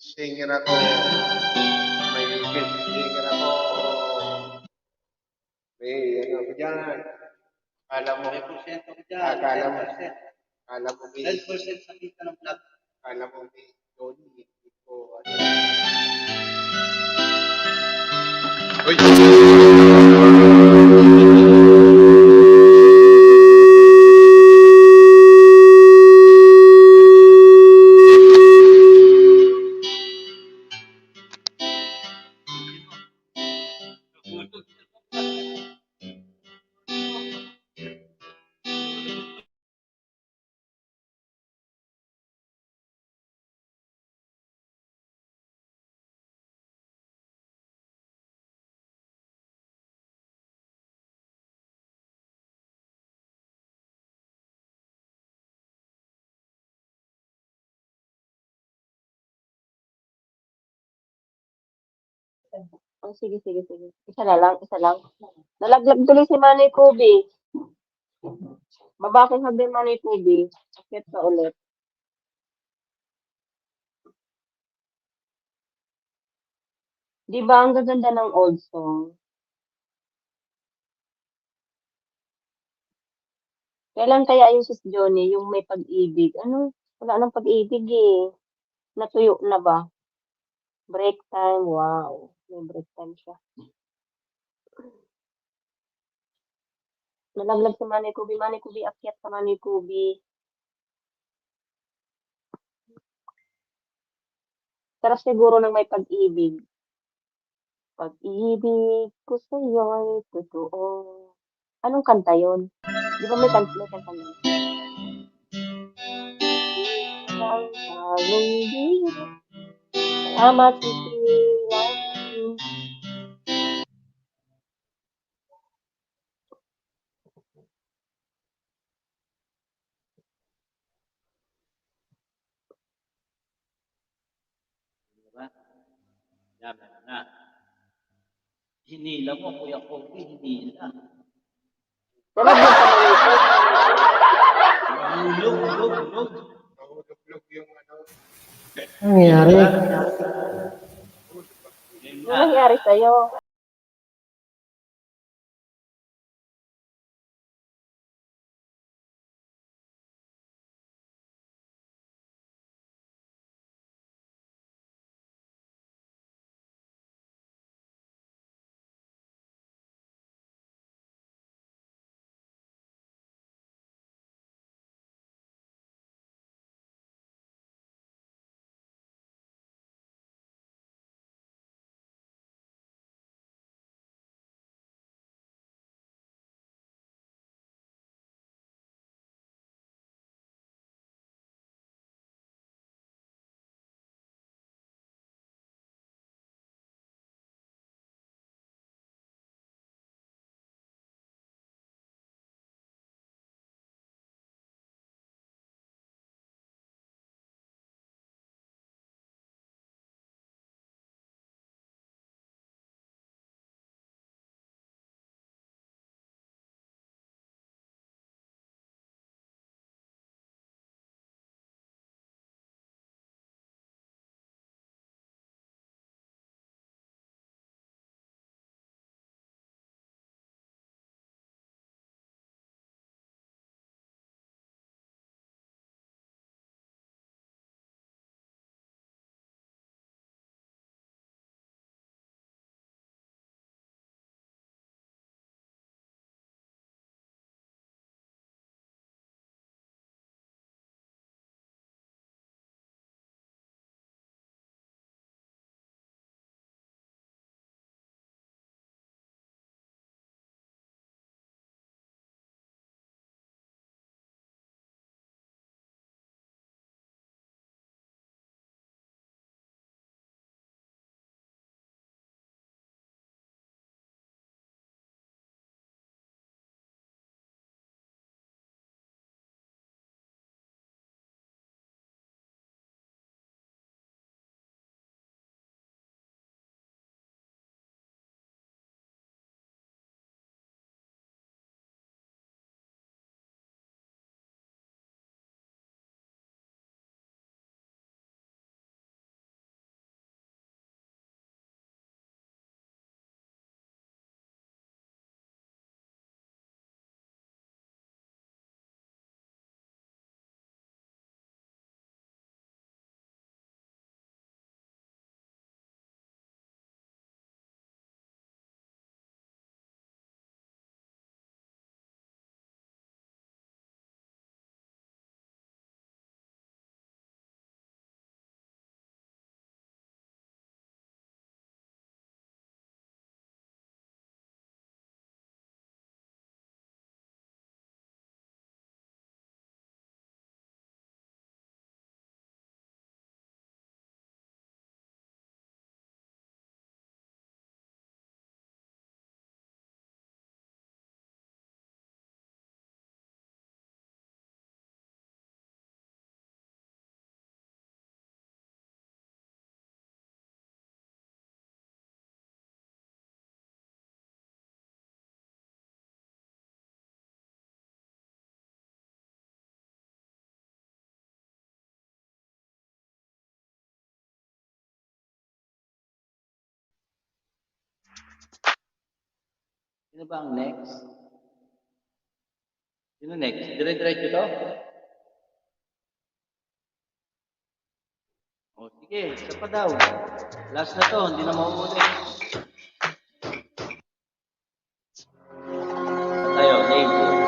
Speaker 5: Singer ako. May guest singer ako. May ano ako dyan. Akala mo. May porsyento ko dyan. Akala mo. 10% sa kita ng vlog. Akala mo may Tony. Hindi ko ano. Uy!
Speaker 2: Oh, sige, sige, sige. Isa na lang, isa lang. Nalaglag tuloy si Manny Kubi. Babaking sabi Manny Kubi. Akit ka ulit. Di ba ang gaganda ng old song? Kailan kaya yung Sis Johnny, yung may pag-ibig? Ano? Wala nang pag-ibig eh. Natuyo na ba? Break time, wow. May break time siya. Nalaglag si Manny Kubi. Manny Kubi, akyat sa Manny Kubi. Sarap siguro ng may pag-ibig. Pag-ibig ko sa'yo ay totoo. Anong kanta yun? Di ba may kanta yun? Ang tawang biro. Salamat, sisiwan.
Speaker 11: Yan na. Hinila mo, Kuya Kobe, hinila.
Speaker 2: Nalaglag ka na nito.
Speaker 11: Hulog.
Speaker 5: Nahulog yung ano.
Speaker 3: Ang nangyari?
Speaker 2: Ano nangyari sa'yo?
Speaker 11: Sino ba ang next? Sino next? Dire-diretso to? O, sige, isa pa daw. Last na to, hindi na mauuli. Tayo, name.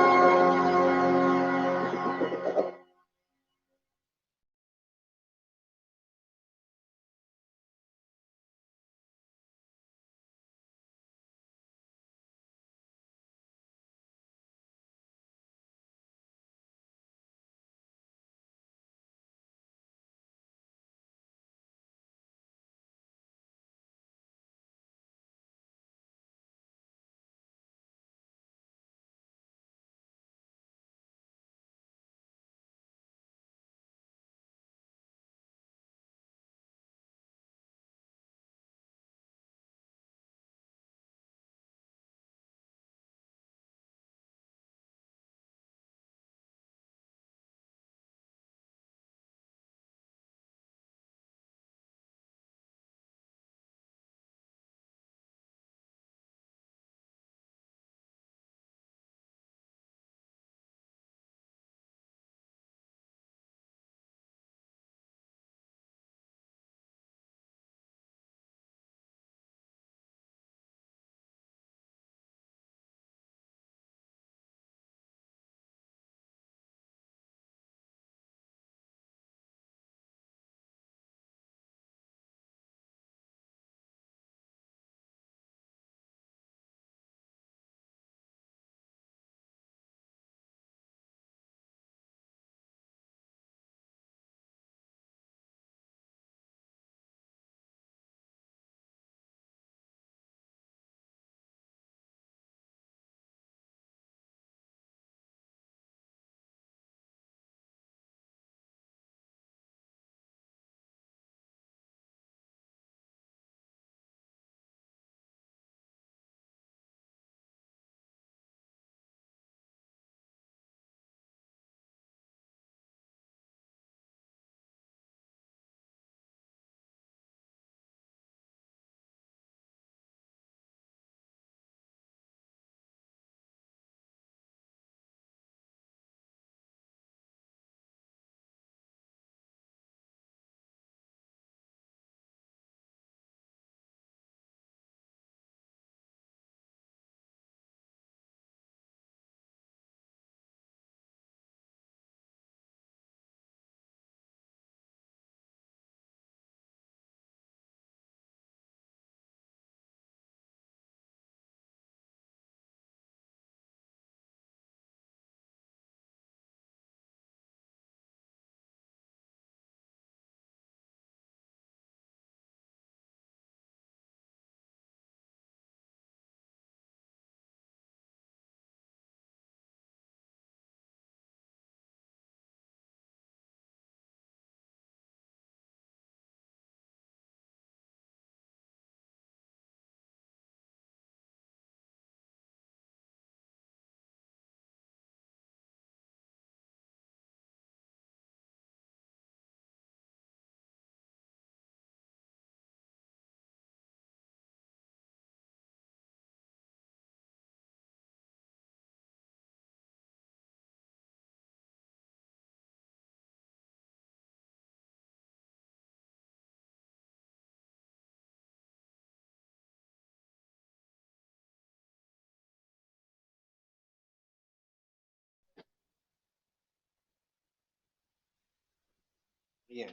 Speaker 5: Ayan.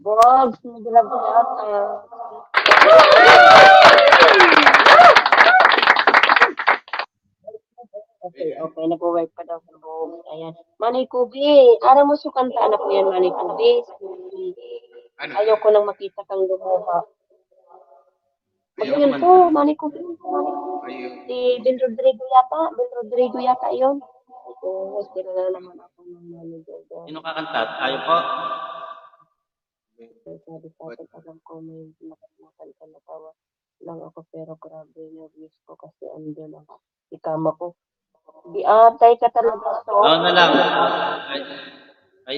Speaker 2: Bogs, nagilab yata. Okay, okay. Nag-work pa daw sa Bogs. Ayan. Manay Kubi. Ara mo sukantaan ako yan, Manay Kubi.
Speaker 5: Ano?
Speaker 2: Ayaw ko nang makita kang lumuha.
Speaker 5: Ayaw
Speaker 2: Magayon
Speaker 5: man.
Speaker 2: to, Manay Kubi.
Speaker 5: Ayaw.
Speaker 2: Si Ben Rodrigo yata. Ben Rodrigo yata yun. Oo, hospital na naman ako ng manager doon.
Speaker 11: Sino kakanta? Tayo po?
Speaker 2: Sabi sa akin, alam ko may nakakanta na tawa lang ako, pero grabe nervous ko kasi andun ang ikama ko. Di atay ka talaga so.
Speaker 11: Ano na lang. Kay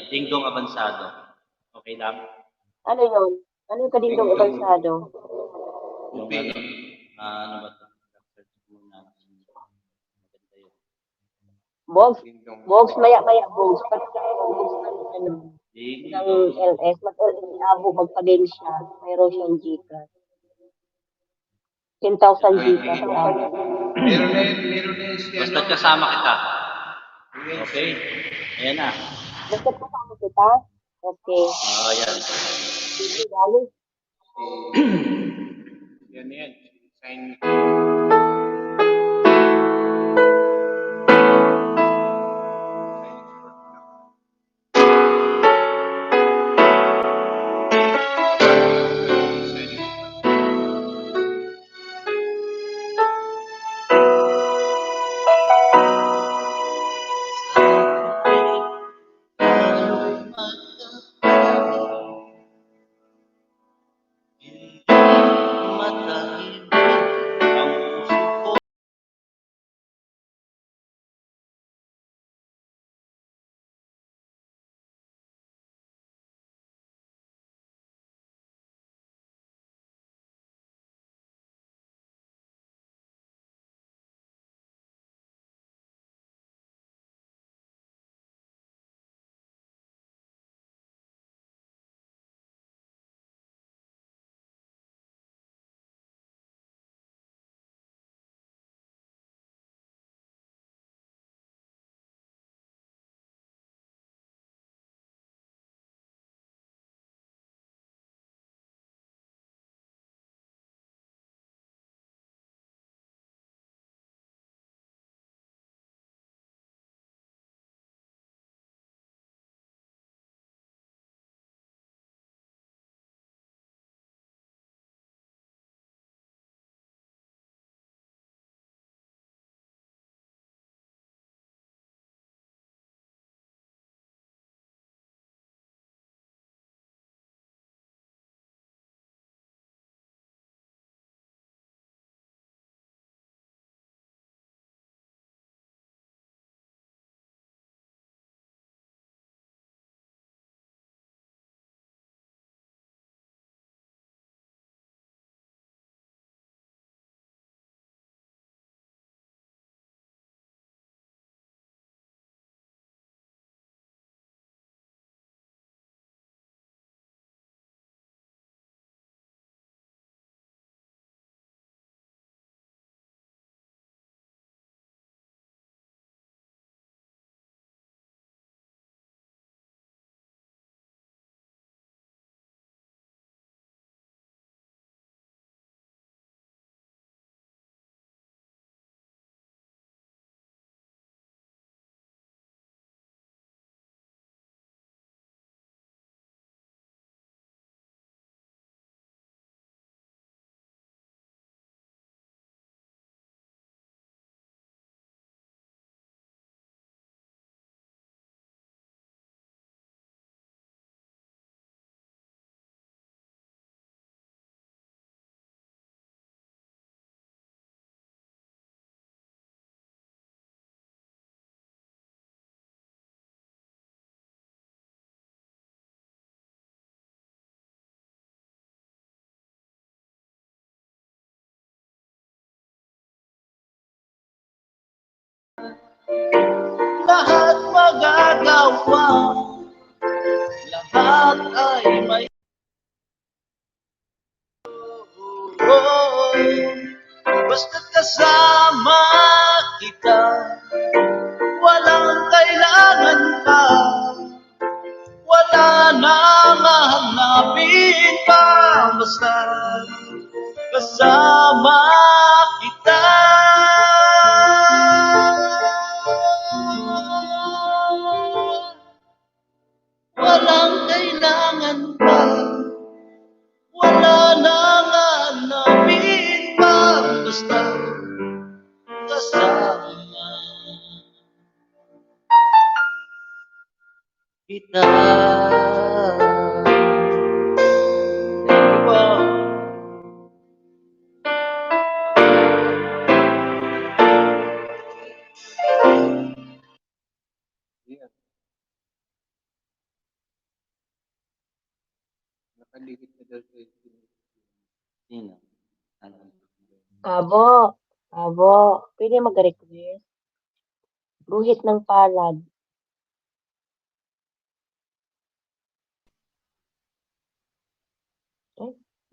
Speaker 11: Dingdong Abansado. Okay lang?
Speaker 2: Ano yun? Ano yung kadindong abansado?
Speaker 11: Yung ano. Ano ba ito? Search muna. Maganda yun.
Speaker 2: Bogs, maya-maya, Bogs. Pati ka Bogs ng, ng LS. Mag-abo, magpa-game siya. Mayroon siyang Gcash. 10,000 Gcash.
Speaker 5: Meron na yun si
Speaker 11: Basta kasama kita. Okay? Ayan na.
Speaker 2: Basta kasama kita? Okay.
Speaker 11: Yan.
Speaker 2: Sige, dali.
Speaker 5: Yan. Sign.
Speaker 11: Lahat magagawa, lahat ay may basta kasama kita, walang kailangan pa, wala nang hahanapin pa, basta kasama kita. Walang kailangan pa, wala nang hanapin pa, basta kasama kita. Thank you po.
Speaker 5: Yan. Nakadikit na daw sa
Speaker 11: Sino? Ano?
Speaker 2: Abo, abo, pwede mag-request. Guhit ng palad.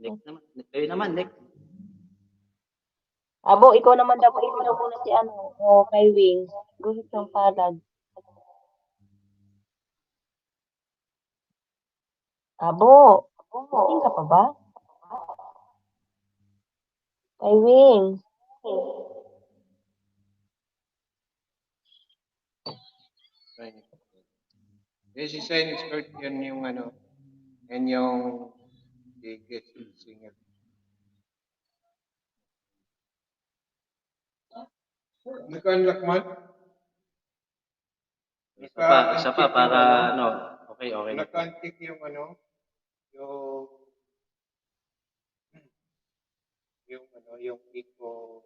Speaker 11: Nick naman. Kayo naman, Nick.
Speaker 2: Abo, ikaw naman daw, ikaw daw muna si ano, o kay Wings. Guhit ng palad. Abo, gising ka pa ba? Kay Wings.
Speaker 5: Si Sign Expert yan yung ano, yan yung biggest singer. Naka-unlock man?
Speaker 11: Isa pa para ano. Okay.
Speaker 5: Naka-untick yung ano, yung eco.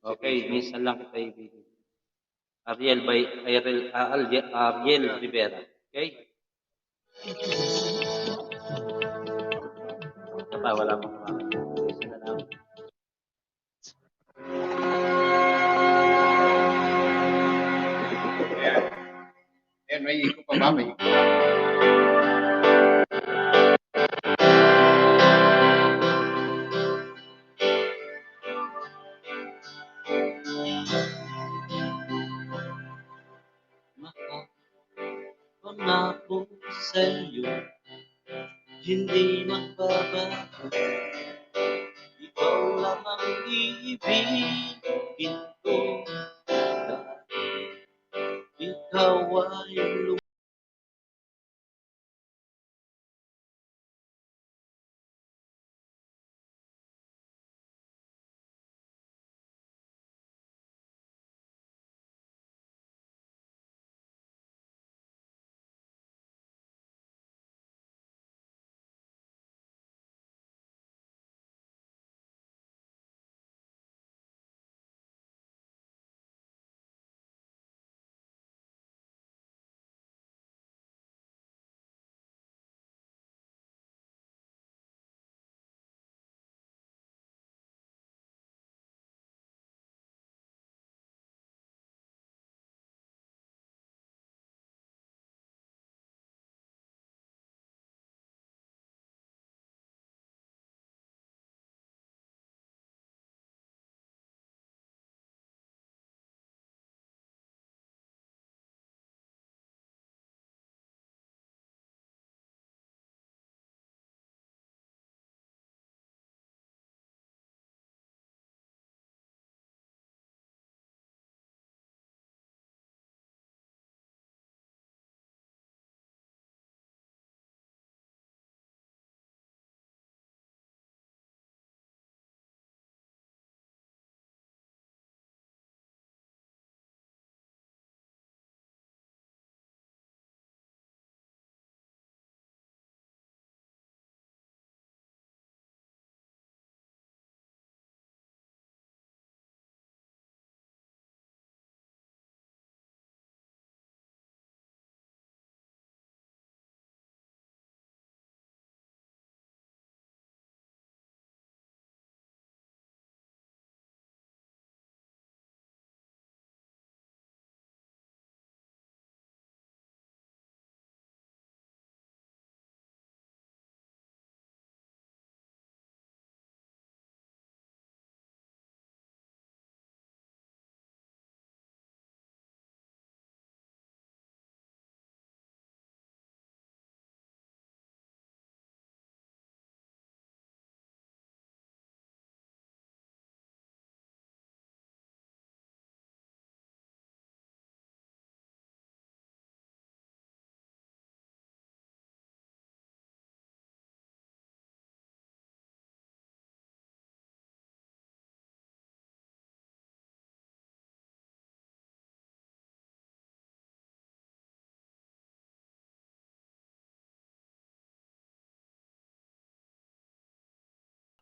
Speaker 11: Okay, minsan lang kita ibigin. Ariel Rivera. Okay? Isa pa, wala pang kumakas. Isa na lang.
Speaker 5: Ayan, may eco pa ba? May eco.
Speaker 11: Pangako sa'yo, hindi magbabago. Ikaw lang ang iibigin ko. Ikaw ay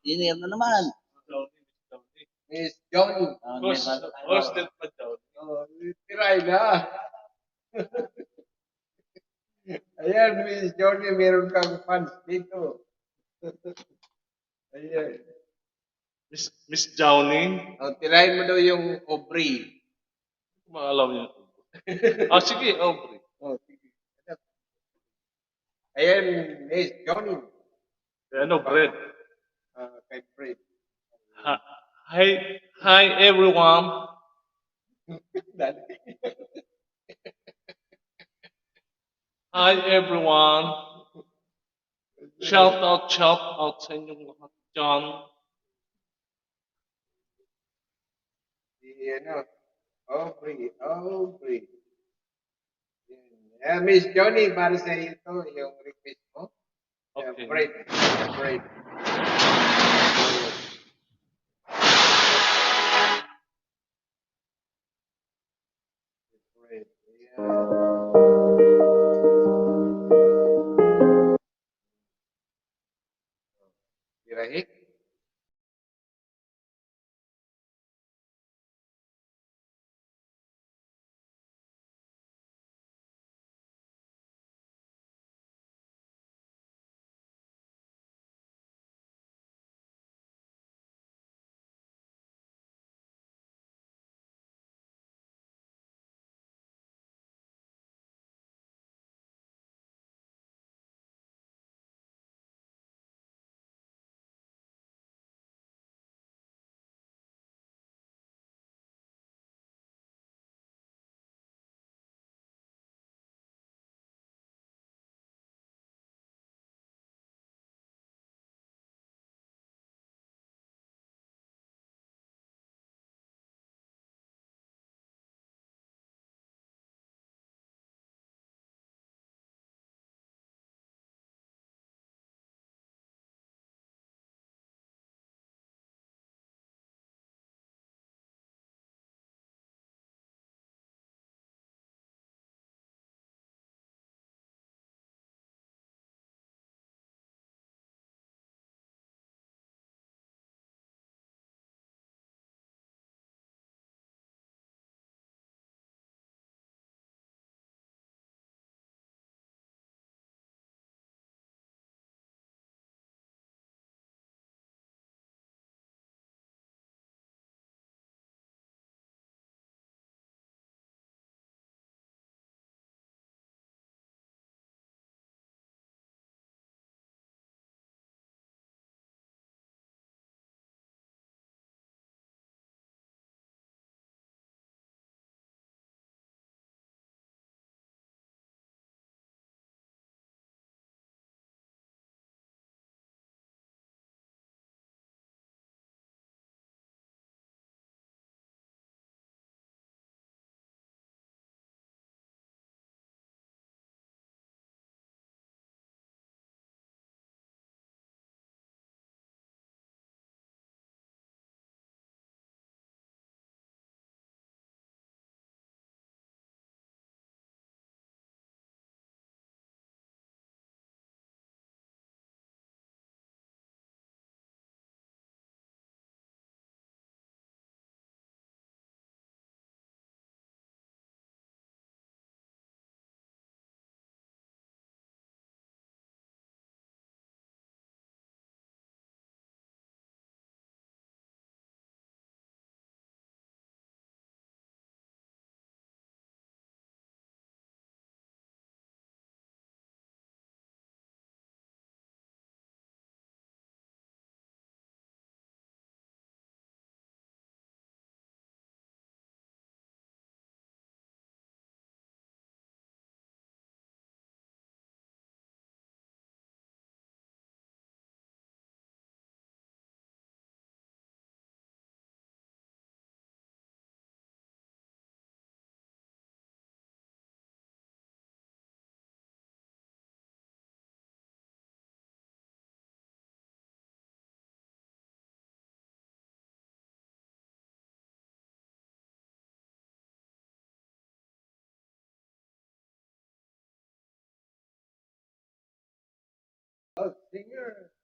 Speaker 6: Engineer na naman.
Speaker 5: Miss Johnny.
Speaker 11: hosted pa daw.
Speaker 5: Tiray na. Ayan, Miss Johnny, meron kang fans dito. Ayan.
Speaker 4: Miss Johnny.
Speaker 5: Tirahin mo daw yung Aubrey.
Speaker 4: Maalam niyo. Ah, sige, Aubrey.
Speaker 5: Sige. Ayan, Miss Johnny.
Speaker 4: Ano, Brett?
Speaker 5: Kay Fred.
Speaker 4: Hi everyone. Hi everyone. Shout out sa inyong lahat dyan.
Speaker 5: Aubrey. Miss Johnny, para sa iyo ito, yung request mo.
Speaker 4: Okay.
Speaker 5: Fred. Tirahin. Singer.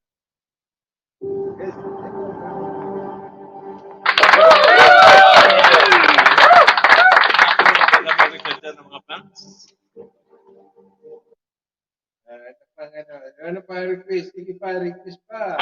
Speaker 5: Ito pa ano pa request? Sige pa, request pa.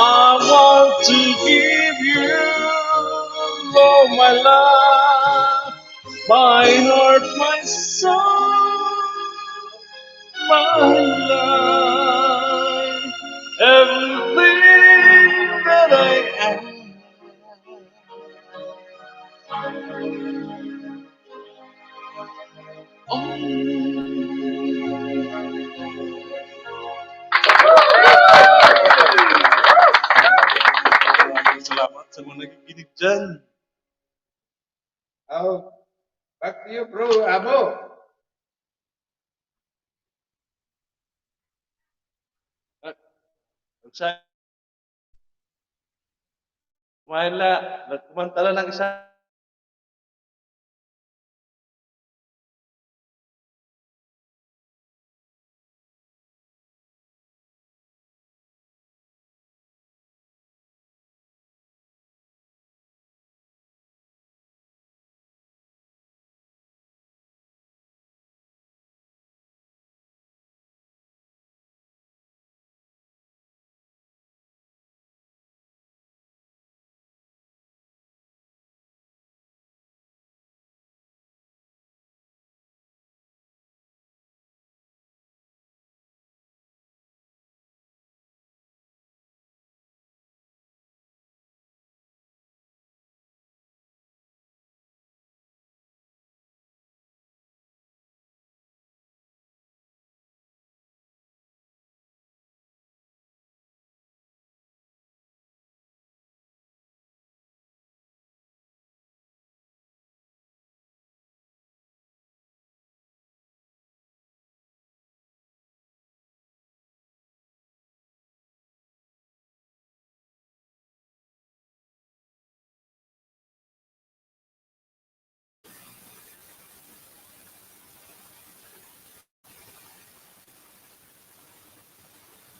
Speaker 4: I want to give you all my life, my heart, my soul, my life, everything that I am. Salamat sa mga nakikinig dyan.
Speaker 5: Oh, back to you, bro. Abo.
Speaker 4: Wala, nagkumantala ng isa.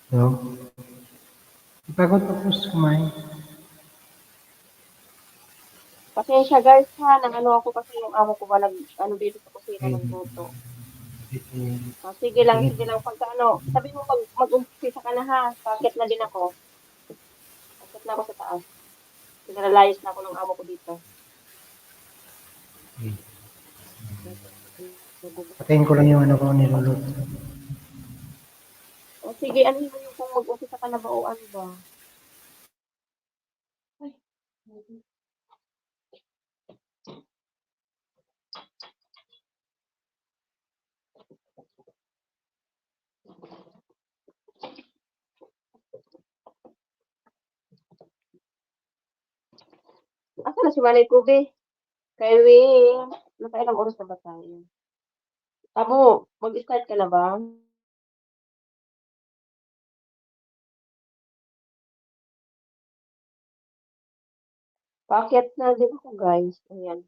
Speaker 13: Hello? Pagod tapos kumain.
Speaker 2: Pasensya guys ha, nang ako kasi yung amo ko ba ano dito sa kusina nagluto. Sige lang, pagka sabi mo mag-umpisa ka na ha, sakit na din ako. Sakit na ako sa taas. Pinalalayas na ako ng amo ko dito.
Speaker 13: Patayin ko lang yung ano ko niluluto.
Speaker 2: O sige, ano yung kung mag-umpisa ka na ba o ano ba? Ay. Asa na si Manay Kubi? Kay Wing, nakailang oras na ba tayo? Amo, mag-start ka na ba? Paakyat na din ako guys. Ayan.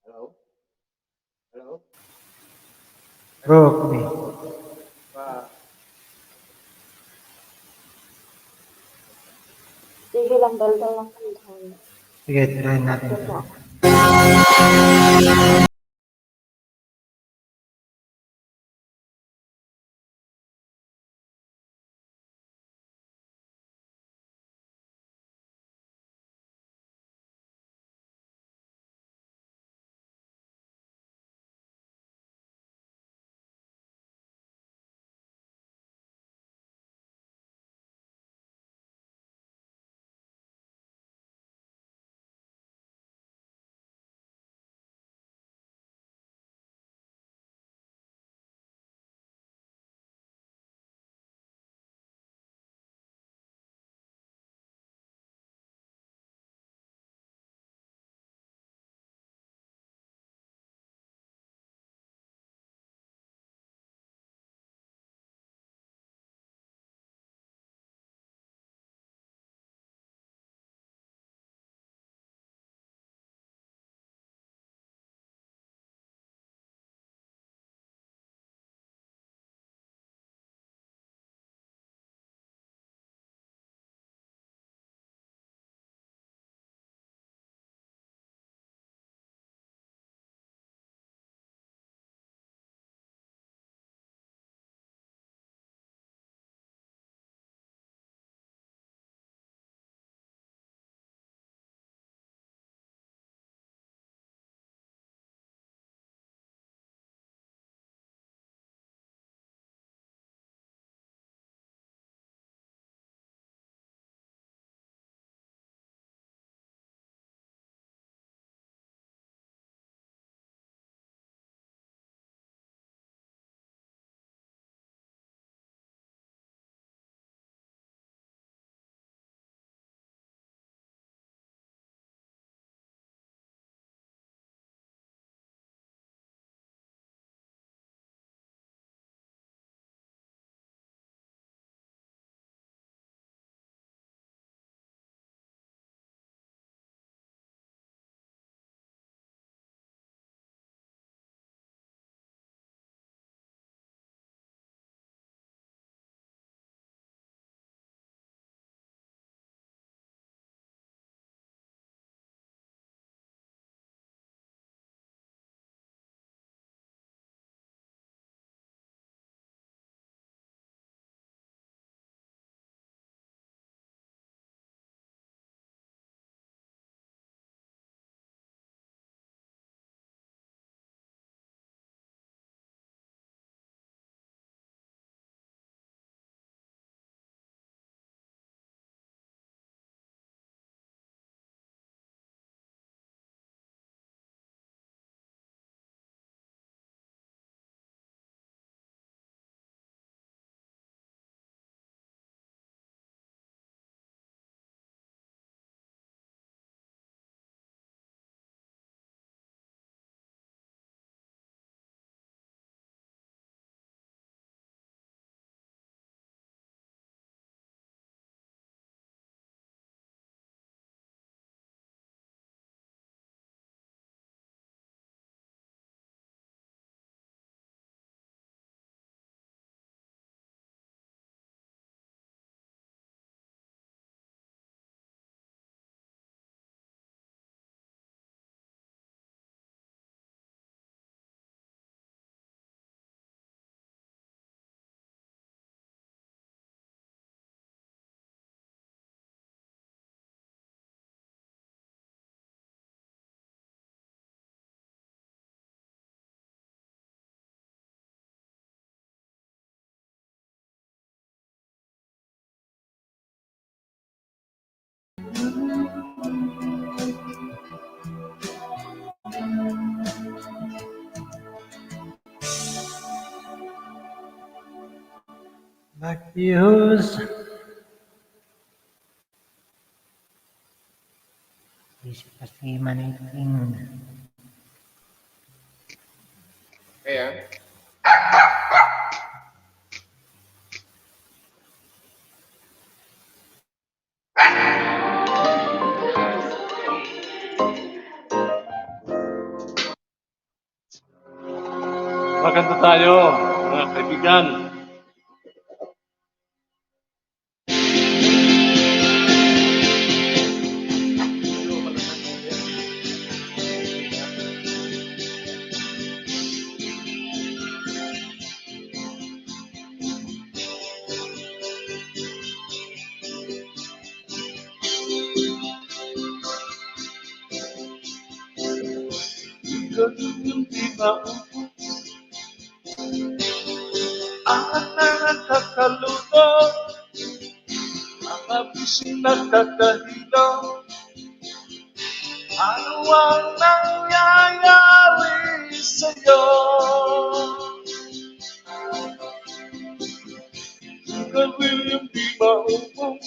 Speaker 5: Hello? Hello?
Speaker 13: Bro, Kubi.
Speaker 2: Sige lang, daldal lang tayo.
Speaker 13: Sige, tirahin natin. Back to use. Isip pasti maniting.
Speaker 5: Kaya,
Speaker 9: Maganda tayo, mga kaibigan. Hindi maubos ang nakakalunod, mga bising nakakahilo. Ano ang nangyayari sa'yo? Gawin hindi maubos,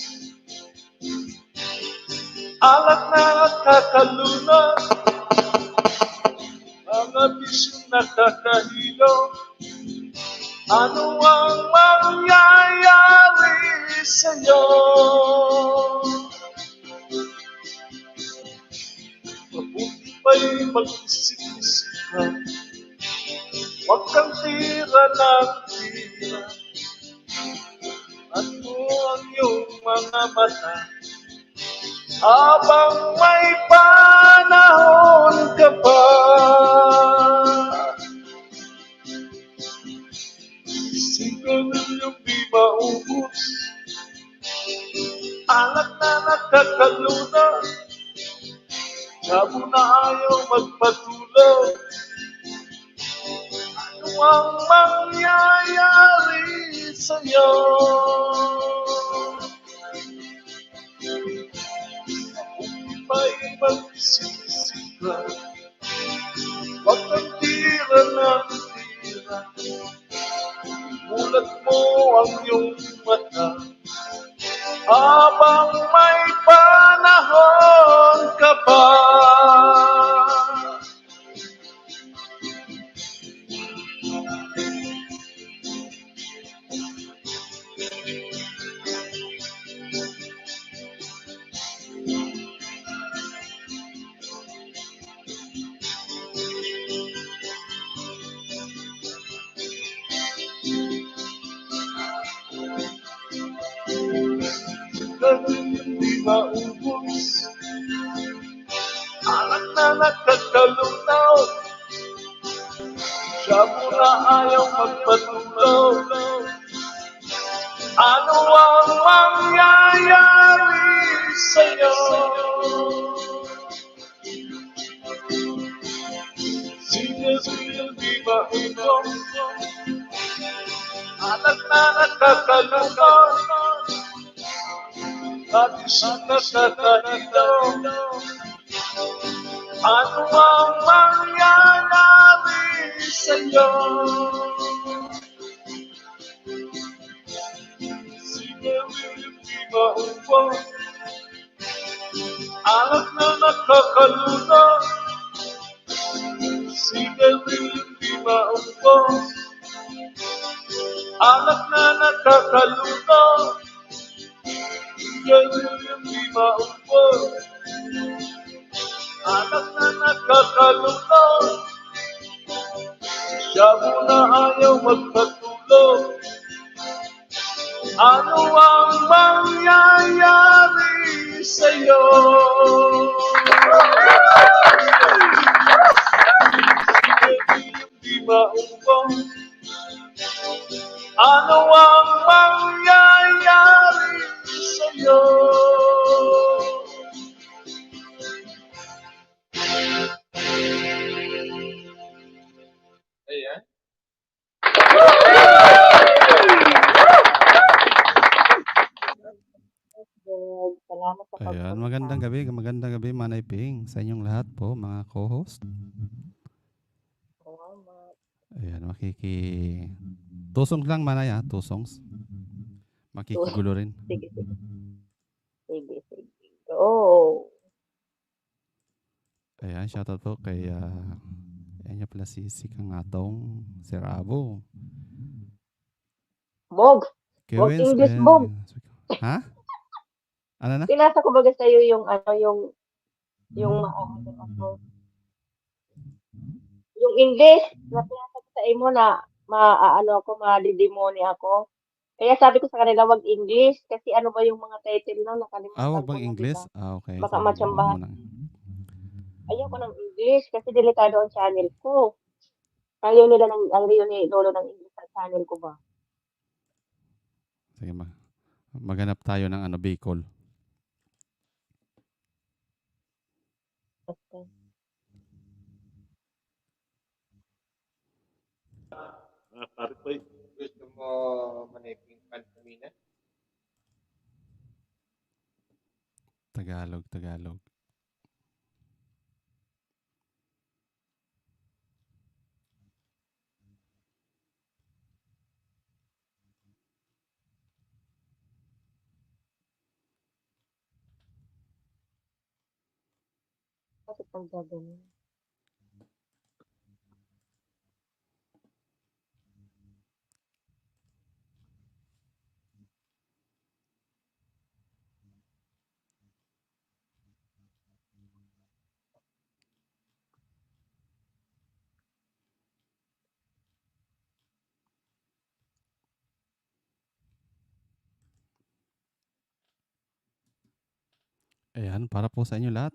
Speaker 9: alak na nakakalunod, mga bising nakakahilo. Ano ang mangyayari sa'yo? Mabuti pa'y mag-isip-isip ka, huwag kang tira ng tira. At mo ang iyong mga mata, habang may panahon ka pa. Siguro yung di maubos, alak na nakakaluna, sabo na ayaw magpatulog. Ano ang mangyayari sa'yo? Mabuti pa'y mag-isip-isip ka, huwag kang tira ng tira. Mulat mo ang iyong mata, habang may panahon ka pa. Gawin hindi maubos, alak na nakakalutaw, sabo na ayaw magpatulog. Ano ang mangyayari sa'yo? Sige hindi maubos, alak na nakakalutaw, at isang nakakahilo. Ano ang mangyayari sa'yo? Sige, hindi maubos, alak na nakakaluna. Sige, hindi maubos, alak na nakakaluna. Hindi maubos, anak na nakakalunod, sabo na ayaw magpatulog. Ano ang mangyayari sa'yo? Hindi maubos, ano ang mangyayari sa'yo? Ayan.
Speaker 2: Salamat sa
Speaker 14: Ayan, maganda. magandang gabi, Manay Ping, sa inyong lahat po, mga co-host.
Speaker 2: Salamat.
Speaker 14: Ayan, tusong lang, Manay, two songs. Makikigulo rin.
Speaker 2: Sige, sige. Sige, sige. Go.
Speaker 14: Ayan, shoutout po kay, ayan niya pala si Sikang Atong, si Rabo.
Speaker 2: Bog. Bog
Speaker 14: Kewins
Speaker 2: English,
Speaker 14: and...
Speaker 2: Bog.
Speaker 14: Ha? Ano na?
Speaker 2: Pinasa ko baga sa'yo yung maaano ako. Yung English, na pinasa ko sa imo na madidemoni ako. Kaya sabi ko sa kanila, wag English. Kasi ano ba yung mga title na nakalimutan
Speaker 14: Wag
Speaker 2: ko
Speaker 14: bang
Speaker 2: na,
Speaker 14: English?
Speaker 2: diba?
Speaker 14: Okay.
Speaker 2: Baka
Speaker 14: Sige, wag
Speaker 2: matsambahan.
Speaker 14: mo nang.
Speaker 2: Ayoko ng English kasi delikado ang channel ko. Ayaw ni Lolo ng English sa channel ko ba?
Speaker 14: Sige, maghanap tayo ng Bicol.
Speaker 2: Okay.
Speaker 5: Pare po, gusto mo maniping pantomina?
Speaker 14: Tagalog.
Speaker 2: Bakit ang gagawin?
Speaker 14: Ayan, para po sa inyo lahat.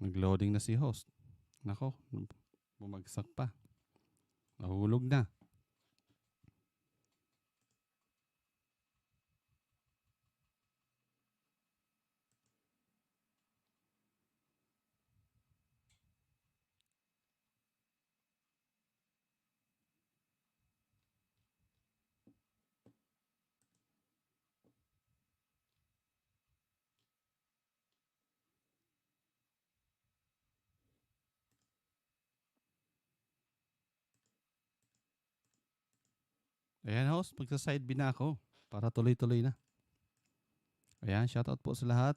Speaker 14: Nag-loading na si host. Nako, bumagsak pa. Nahulog na. Ayan host, magsa-side B na ako para tuloy-tuloy na. Ayan, shoutout po sa lahat.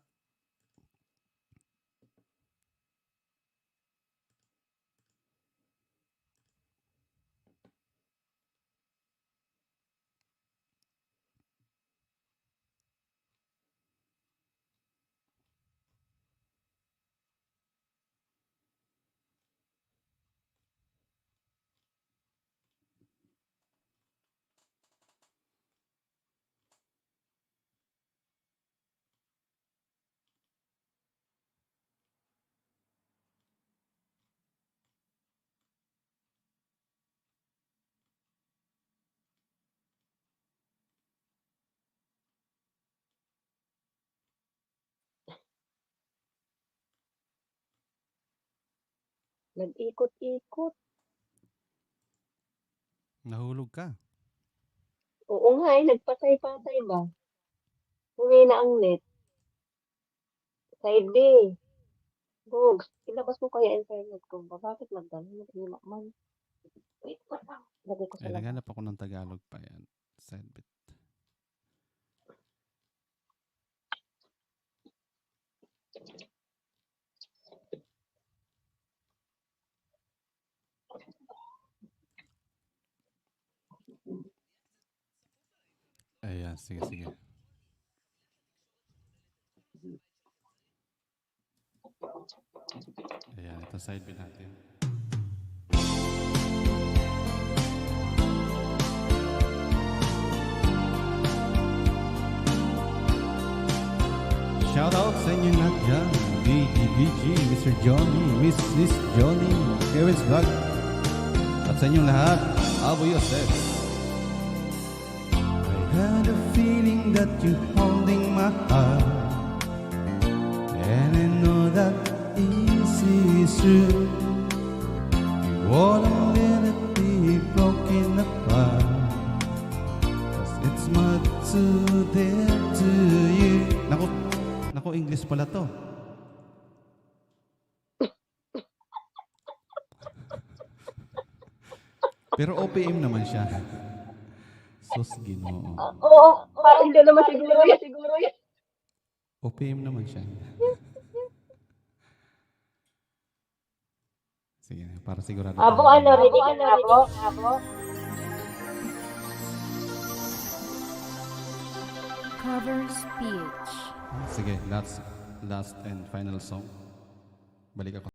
Speaker 2: Nag-ikot-ikot.
Speaker 14: Nahulog ka.
Speaker 2: Oo nga nagpatay-patay ba? Humina ang net. Side B. Bog, ilabas mo kaya internet ko ba? Bakit nagdala man? Wait pa lang. Lagay ko sa
Speaker 14: Ay,
Speaker 2: labas.
Speaker 14: naghanap ako ng Tagalog pa yan. Side bit. Ayan, sige. Ayan, ito side bit natin. Shoutout sa inyo lahat dyan. BG, Mr. Johnny, Mrs. Johnny, Kevin's Vlog. At sa inyong lahat, Abu Yosef. I had a feeling that you're holding my heart. And I know that this is true. You won't let it be broken apart. 'Cause it's much too dear to you. Naku, English pala to. Pero OPM naman siya. Sus, Ginoo.
Speaker 2: Oo, parang hindi naman siguro yan.
Speaker 14: OPM naman siya. Sige, para sigurado.
Speaker 2: Abo, ready ka na, Abo?
Speaker 8: Cover speech.
Speaker 14: Sige, last and final song. Balik ako.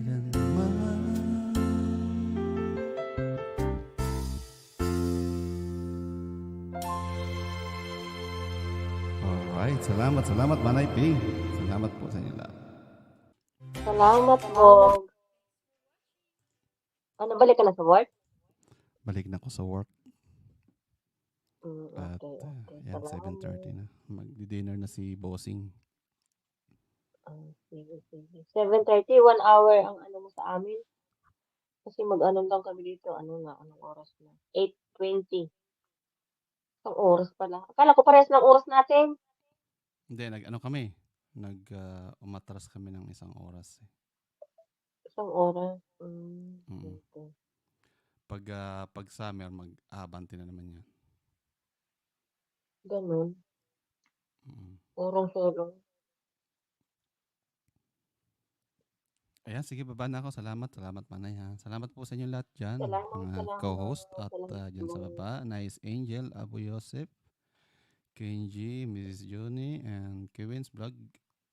Speaker 14: kailanman. Alright, salamat Manay Ping. Salamat po sa inyo lahat.
Speaker 2: Salamat po. Ano, balik ka na sa work?
Speaker 14: Balik na ako sa work at
Speaker 2: Okay.
Speaker 14: yan,
Speaker 2: Salamat.
Speaker 14: 7:30 na. Magdi-dinner na si Bossing.
Speaker 2: Sige. 7:30, 1 hour ang ano mo sa amin. Kasi mag-ano lang kami dito. Anong oras na? 8:20. Isang oras pala. Akala ko parehas ng oras natin.
Speaker 14: Hindi, umatras kami ng isang oras.
Speaker 2: Isang oras. Okay.
Speaker 14: Pag summer, mag-abanti na naman yan.
Speaker 2: Ganun. Urong-surong.
Speaker 14: Ayan, sige, baba na ako. Salamat Manay ha. Salamat po sa inyo lahat dyan. Mga co-host at dyan sa baba. Nice Angel, Abu Yosef, Kenji, Mrs. Juni, and Kevin's Vlog.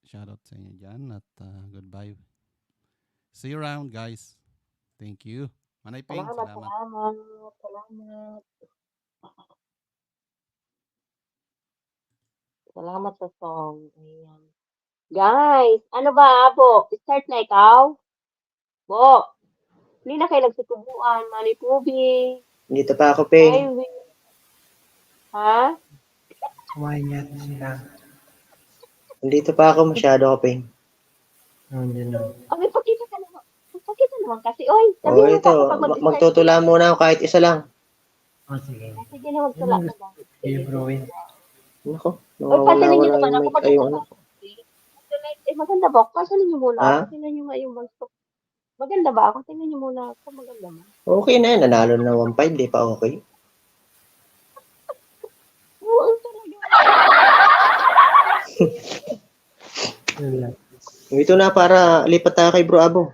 Speaker 14: Shoutout sa inyo dyan at goodbye. See you around, guys. Thank you. Manay Ping, salamat.
Speaker 2: Salamat sa song. Ayan. Guys, ano ba, Bo? Start na ikaw? Bo, hindi na kayo nagsutubuan. Manny Pubi.
Speaker 15: Dito pa ako, Ping.
Speaker 2: Ivy. Ha?
Speaker 13: Kumain niya sila.
Speaker 15: Dito pa ako, masyado ako, Ping.
Speaker 13: Nandiyan na.
Speaker 2: May pakita ka naman. Pakita naman kasi. Oy, sabi
Speaker 15: Oo,
Speaker 2: mo
Speaker 15: ito.
Speaker 2: pa kapag mag-start.
Speaker 15: Magtutula muna ako kahit isa lang.
Speaker 13: Sige.
Speaker 2: Sige na, magtula ka ba?
Speaker 13: Sige, bro.
Speaker 15: Nako,
Speaker 2: Oy, pasalin niyo
Speaker 15: nawawala
Speaker 2: naman ako.
Speaker 15: yung mic. Ayun, ano.
Speaker 2: Maganda ba ako? Pasalin niyo muna
Speaker 15: Ha?
Speaker 2: ako. Tingnan niyo nga yung gusto. Maganda ba ako? Tingnan niyo muna ako. Maganda ba?
Speaker 15: Okay na yan. Nanalo na 1-5. Di pa okay.
Speaker 2: Oo, talaga.
Speaker 15: Ito na para lipat tayo kay Bro Abo.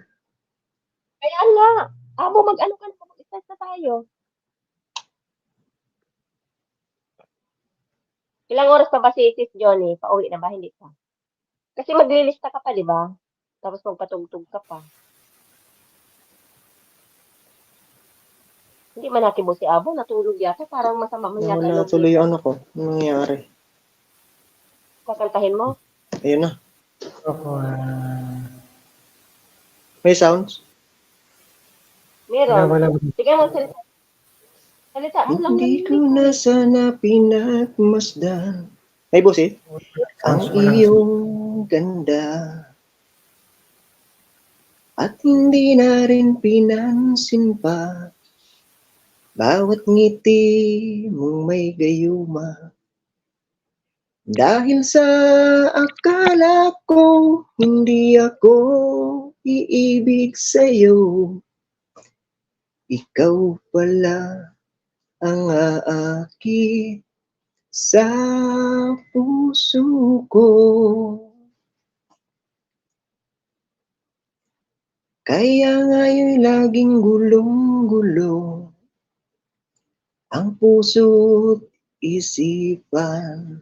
Speaker 2: Kaya nga. Abo, mag-ano ka na. Mag-start na tayo. Ilang oras pa ba si Sis Johnny? Pauwi na ba? Hindi pa. Kasi maglilista ka pa, di ba? Tapos magpatugtog ka pa. Hindi man nakibo si Abo. Natulog yata. Parang masama man yata.
Speaker 15: Nawala tuloy yung ano ko. Ano nangyari?
Speaker 2: Kakantahin mo?
Speaker 15: Ayun na.
Speaker 13: Ako,
Speaker 15: May sounds?
Speaker 2: Meron.
Speaker 13: wala.
Speaker 2: Sige mo, salita. Salita mo lang.
Speaker 15: Hindi ko na sana pinagmasdan. Ay, boss eh. Ang iyong ganda. At hindi na rin pinansin pa. Bawat ngiti mong may gayuma. Dahil sa akala ko hindi ako iibig sa'yo. Ikaw pala ang aakit sa puso ko. Kaya nga'y laging gulong-gulo ang puso't isipan.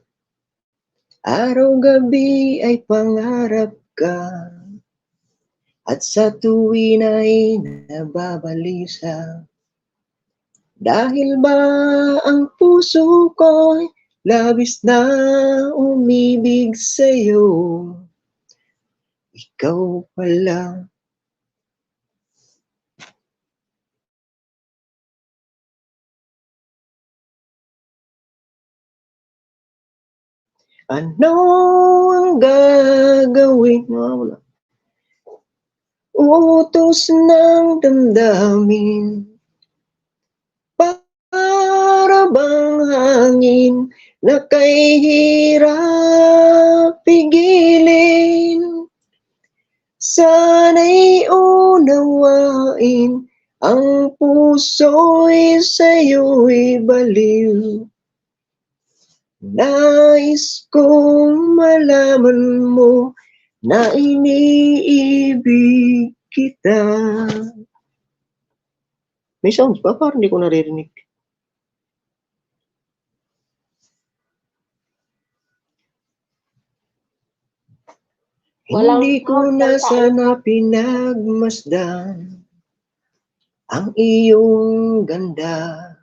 Speaker 15: Araw-gabi ay pangarap ka at sa tuwin ay nababalisa. Dahil ba ang puso ko'y labis na umibig sa'yo. Ikaw pala. Ano ang gagawin mo? Utos ng damdamin. Para bang hangin na kay hirap pigilin. Sana'y unawain ang puso'y sa'yo'y baliw. Nais kong malaman mo na iniibig kita. May sounds ba? Parang hindi ko naririnig. Hindi ko na sana pinagmasdan ang iyong ganda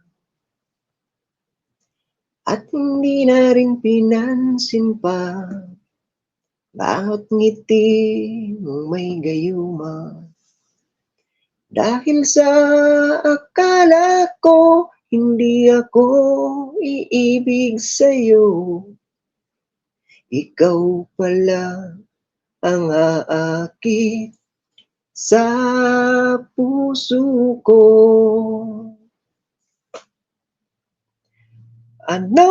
Speaker 15: at hindi na rin pinansin pa bawat ngiti mong may gayuma. Dahil sa akala ko hindi ako iibig sa'yo, ikaw pala ang aakit sa puso ko. Ano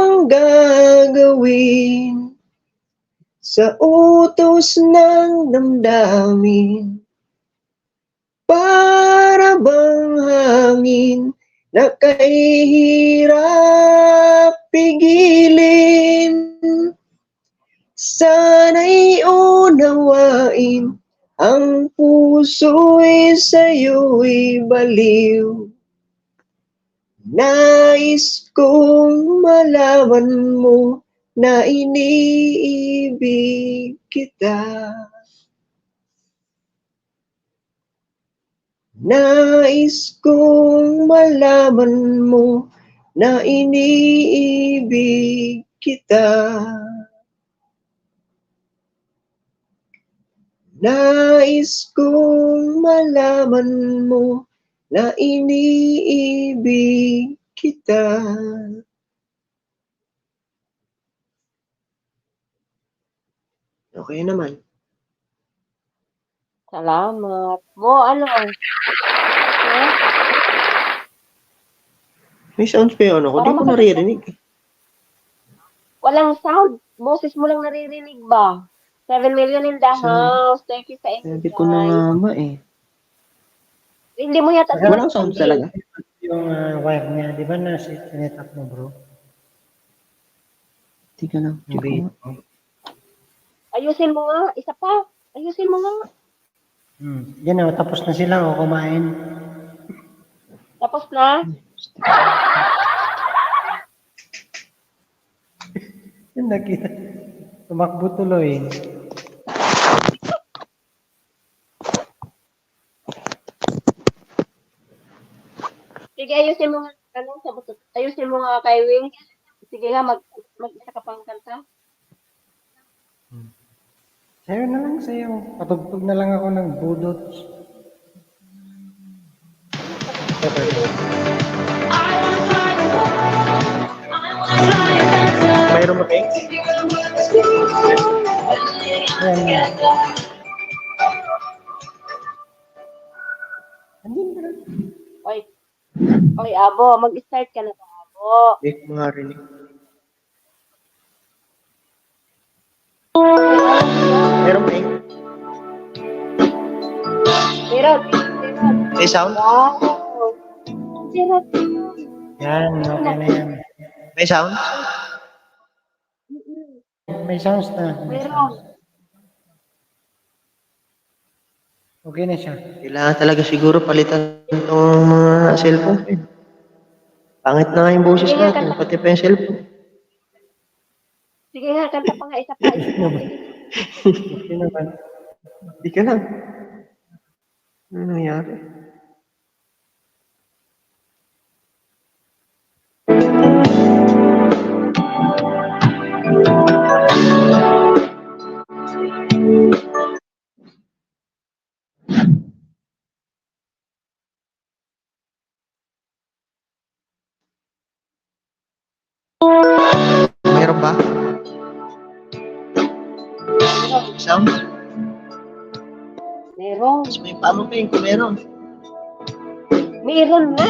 Speaker 15: ang gagawin sa utos ng damdamin? Para bang hangin na kahirap pigilin? Sana'y unawain ang puso'y sa'yo'y baliw. Nais kong malaman mo na iniibig kita. Nais kong malaman mo na iniibig kita. Nais kong malaman mo na iniibig kita. Okay naman.
Speaker 2: Salamat. Mo, ano?
Speaker 15: May sounds pa yun ako. Di ko naririnig.
Speaker 2: Walang sound. Boses mo lang naririnig ba? 7 million in the house. Thank you sa inyo,
Speaker 15: Sabi ko na nga ba eh.
Speaker 2: Hindi mo yata
Speaker 15: Walang sounds talaga.
Speaker 13: Yung wire niya, di ba sinet up mo, bro?
Speaker 15: Tika lang.
Speaker 2: Ayusin mo nga. Isa pa. Ayusin mo nga.
Speaker 13: Yan o, tapos na sila o kumain.
Speaker 2: Tapos na?
Speaker 13: Yan nakita. Tumakbo tuloy.
Speaker 2: Sige, ayusin mo nga. Ayusin mo nga kay Wing. Sige nga, mag-isa ka pang kanta.
Speaker 13: Sayo na lang sa'yo. Patugtog na lang ako ng budot.
Speaker 15: Mayroon ba kayo?
Speaker 13: Ayan.
Speaker 2: Oy. Oy, Abo. Mag-start ka na ba, Abo?
Speaker 15: Hindi ko marinig. Meron ba kayo?
Speaker 2: Meron.
Speaker 15: May sound?
Speaker 2: Wow. Meron.
Speaker 13: Yan, okay na yan.
Speaker 15: May sound?
Speaker 13: May sounds na.
Speaker 2: Meron.
Speaker 13: Okay na siya.
Speaker 15: Kailangan talaga siguro palitan itong mga cellphone. Pangit na nga yung boses natin, pati pa yung cellphone.
Speaker 2: Sige nga, kanta pa nga. Isa pa.
Speaker 13: Okay naman.
Speaker 15: Hindi ka lang. Ano nangyari? Meron ba? Sound?
Speaker 2: Meron.
Speaker 15: Mas may paano pa yung kung meron?
Speaker 2: Meron na.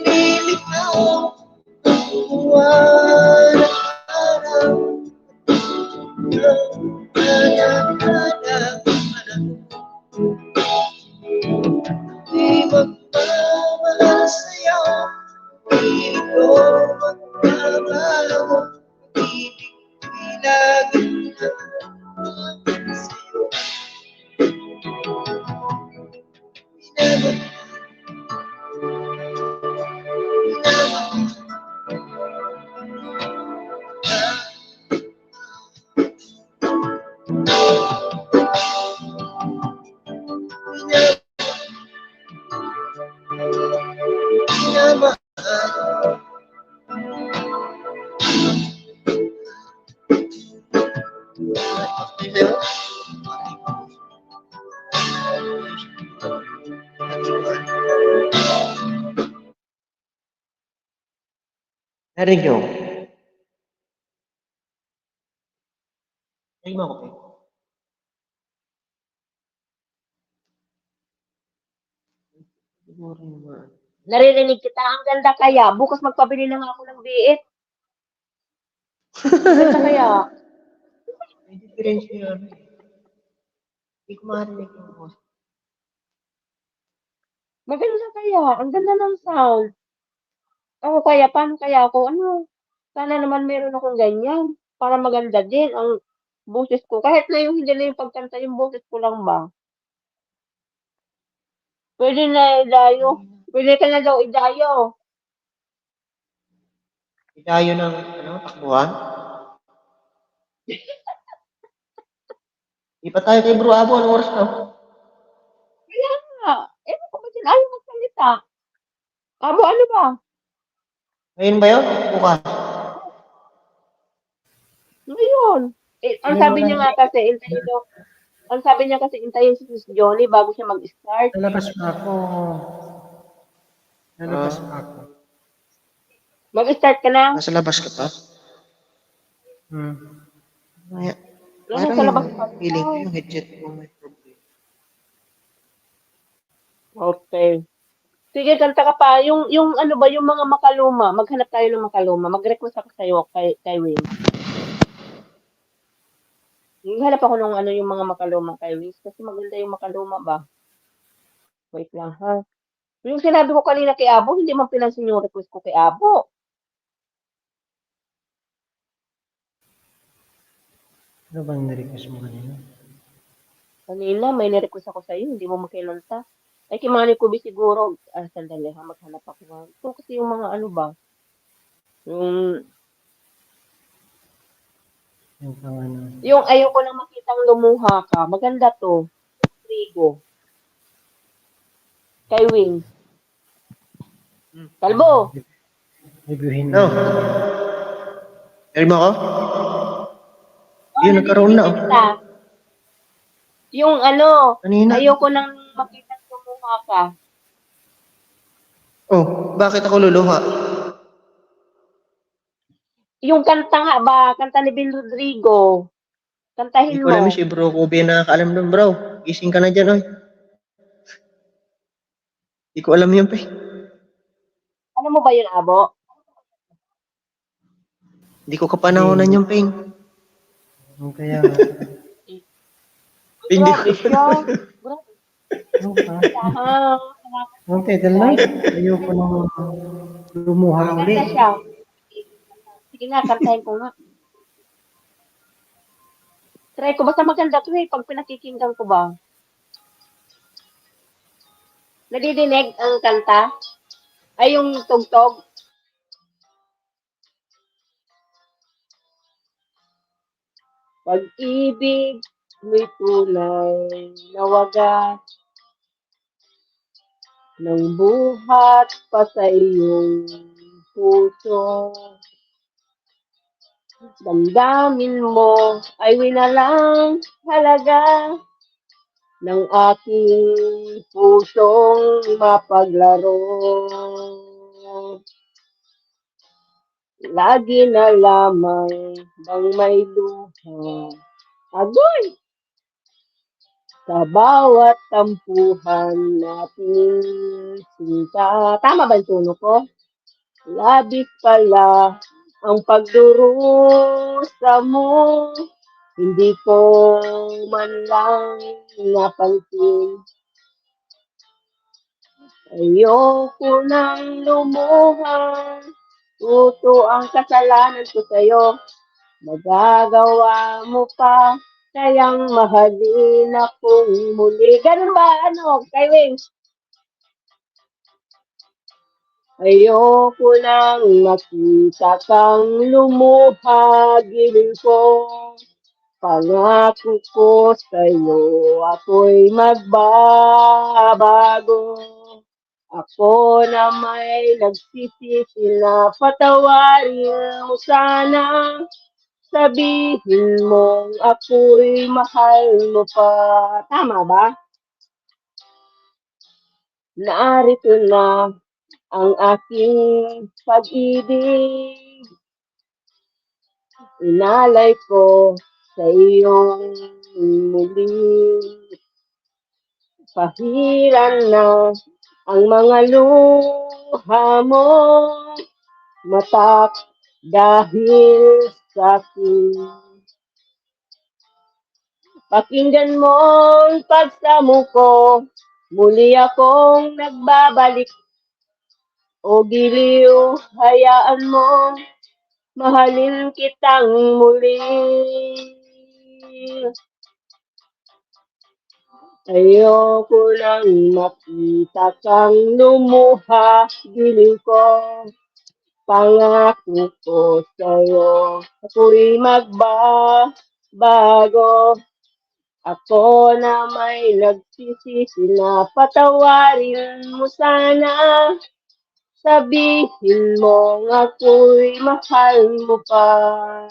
Speaker 15: Lilitaw ang buwan at araw. Di magmamahal sa'yo, di ko magbabago. Pag-ibig ko'y laging nagmamahal sa'yo. Narinig niyo? Narinig mo ako, Peng? Siguro naman.
Speaker 2: Naririnig kita. Ang ganda kaya. Bukas magpabili na nga ako ng biit. Ang ganda kaya.
Speaker 15: May difference yun. Hindi ko marinig yung boss.
Speaker 2: Maganda kaya. Ang ganda ng sound. Ako kaya, paano kaya ako? Ano? Sana naman meron akong ganyan. Para maganda din ang boses ko. Kahit na yung hindi na yung pagkanta, yung boses ko lang ba? Pwede na idayo. Pwede ka na daw idayo.
Speaker 15: Idayo ng, takbuhan? Di pa tayo kay Bro Abo. Anong oras na?
Speaker 2: Kaya nga. Ewan ko ba din ayaw magsalita? Abo, ano ba?
Speaker 15: Ngayon ba yun? Bukas.
Speaker 2: Ngayon. Ang sabi niya nga kasi, intayin daw. Ang sabi niya kasi, intayin si Miss Johnny bago siya mag-start.
Speaker 13: Lalabas pa ako. Lalabas pa ako.
Speaker 2: Mag-start ka na?
Speaker 15: Nasa labas ka pa? Maya.
Speaker 2: Nasa
Speaker 15: Parang
Speaker 2: labas pa.
Speaker 15: feeling ko yung headset ko may problem.
Speaker 2: Okay. Sige, kanta ka pa. Yung ano ba, yung mga makaluma. Maghanap tayo ng makaluma. Mag-request ako sa'yo kay Wing. Maghanap ako ng yung mga makaluma kay Wing. Kasi maganda yung makaluma ba? Wait lang, ha? Yung sinabi ko kanina kay Abo, hindi man pinansin yung request ko kay Abo.
Speaker 13: Ano bang na-request mo kanina?
Speaker 2: Kanina, may nirequest ako sa'yo. Hindi mo makinanta. Ay, kay Manny Kubi siguro. Sandali ha, maghanap ako. Ito kasi yung mga ano ba? Yung ayaw ko lang makitang lumuha ka. Maganda to. Trigo. Kay Wing. Kalbo!
Speaker 15: No. Hear mo ako? Yun, nagkaroon na.
Speaker 2: Yung
Speaker 15: Kanina.
Speaker 2: ayaw ko nang makitang lumuha ka.
Speaker 15: Oh, bakit ako luluha?
Speaker 2: Yung kanta nga ba? Kanta ni Bill Rodrigo. Kantahin
Speaker 15: Hindi
Speaker 2: mo.
Speaker 15: ko alam si Bro Kobe na nakakaalam doon, bro. Gising ka na dyan, oy. Hindi ko alam yun, pe.
Speaker 2: Ano mo ba yun, Abo?
Speaker 15: Hindi ko kapanahonan yung peng.
Speaker 13: Kaya
Speaker 15: Hindi ko.
Speaker 13: ang pedal na. Ayoko nang lumuha ulit.
Speaker 2: Kanta siya. Sige nga, kantahin ko nga. Try ko. Basta maganda to pag pinakikinggan ko ba. Nadidinig ang kanta? Ay, yung tugtog? Pag-ibig may tunay na wagas ng buhat pa sa iyong puso. Damdamin mo ay winalang halaga ng aking pusong mapaglaro. Lagi na lamang bang may luha. Agoy! sa bawat tampuhan nating sinta. Tama ba yung tono ko? Labis pala ang pagdurusa mo. Hindi ko man lang napansin. Ayoko nang lumuha. Tuto ang kasalanan ko sa'yo. Magagawa mo pa. Kayang mahalin akong muli. Ganun ba? Ano? Kay Wings? Ayoko nang makita kang lumuha. Gilid ko. Pangako ko sa'yo. Ako'y magbabago. Ako na may nagsisisi na patawarin mo sana. Sabihin mong ako'y mahal mo pa. Tama ba? Narito na ang aking pag-ibig. Inalay ko sa iyong muli. Pahiran na ang mga luha mo. Matak dahil sa akin. Pakinggan mo ang pagsamo ko. Muli akong nagbabalik. O giliw, hayaan mo. Mahalin kitang muli. Ayoko lang makita kang lumuha. Giliw ko. Pangako ko sa'yo, ako'y magbabago. Ako na may nagsisisi na patawarin mo sana. Sabihin mo ako'y mahal mo pa.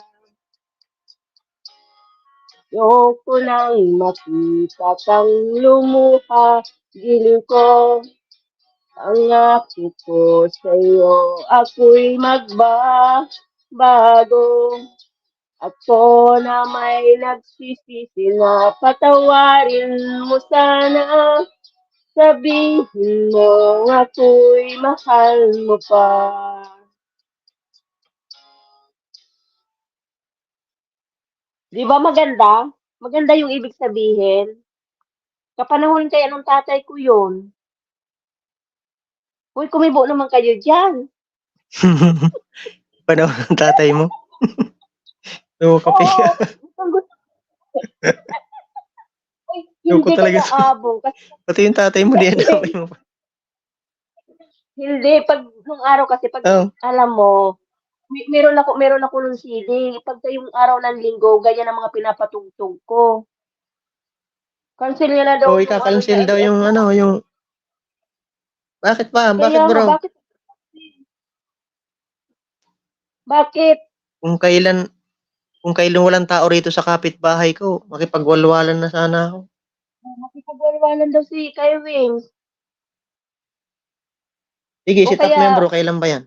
Speaker 2: Ayoko lang makita kang lumuha. Giliw ko. Pangako ko sa'yo, ako'y magbabago. Ako na may nagsisisi na patawarin mo sana. Sabihin mo ako'y mahal mo pa. Di ba maganda? Maganda yung ibig sabihin. Kapanahon kaya ng tatay ko yun. Uy, kumibo naman kayo dyan.
Speaker 15: Panahon ng tatay mo? Oo, kape ka.
Speaker 2: Uy,
Speaker 15: Loko
Speaker 2: hindi ka
Speaker 15: talaga.
Speaker 2: naabong.
Speaker 15: Pati yung tatay mo, di namin mo.
Speaker 2: Hindi, pag nung araw kasi, pag alam mo, meron ako nung CD. Pagka yung araw ng linggo, ganyan ang mga pinapatugtog ko. Cancel nyo na daw
Speaker 15: Oo,
Speaker 2: yung
Speaker 15: ika-cancel daw
Speaker 2: SS
Speaker 15: yung
Speaker 2: ko.
Speaker 15: yung... Bakit ba? Bakit
Speaker 2: Kaya nga,
Speaker 15: bro?
Speaker 2: Bakit?
Speaker 15: Kung kailan walang tao rito sa kapitbahay ko, makipagwalwalan na sana ako.
Speaker 2: Makipagwalwalan daw si Kai Wings.
Speaker 15: Sige,
Speaker 2: O
Speaker 15: sit up mo yan
Speaker 2: kaya,
Speaker 15: bro, kailan ba yan?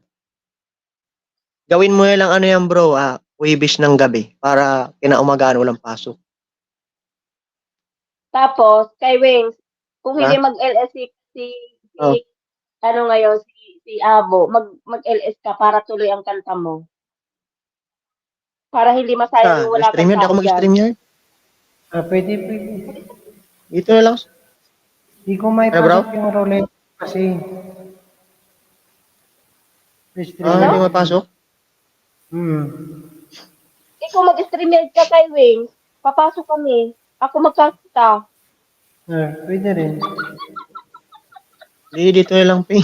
Speaker 15: Gawin mo lang ano yan bro, Webis ng gabi para kinaumagaan walang pasok.
Speaker 2: tapos, Kai Wings, kung hindi
Speaker 15: Ha?
Speaker 2: mag-LS
Speaker 15: Oh.
Speaker 2: ano ngayon, si Abo, mag-LS ka para tuloy ang kanta mo. Para hindi masayang yung wala
Speaker 15: Stream
Speaker 2: kang
Speaker 15: yard, di ako
Speaker 2: tao
Speaker 15: mag-stream
Speaker 2: dyan.
Speaker 15: yard.
Speaker 13: Pwede.
Speaker 15: Dito na lang.
Speaker 13: Hindi ko may
Speaker 15: Ano, bro?
Speaker 13: pasok yung roulette kasi.
Speaker 15: Hindi mo pasok?
Speaker 2: Ikaw mag-stream yard ka, Kai Wings. Papasok kami. Ako magkakita.
Speaker 13: Pwede rin.
Speaker 15: Hindi, dito na lang, Ping.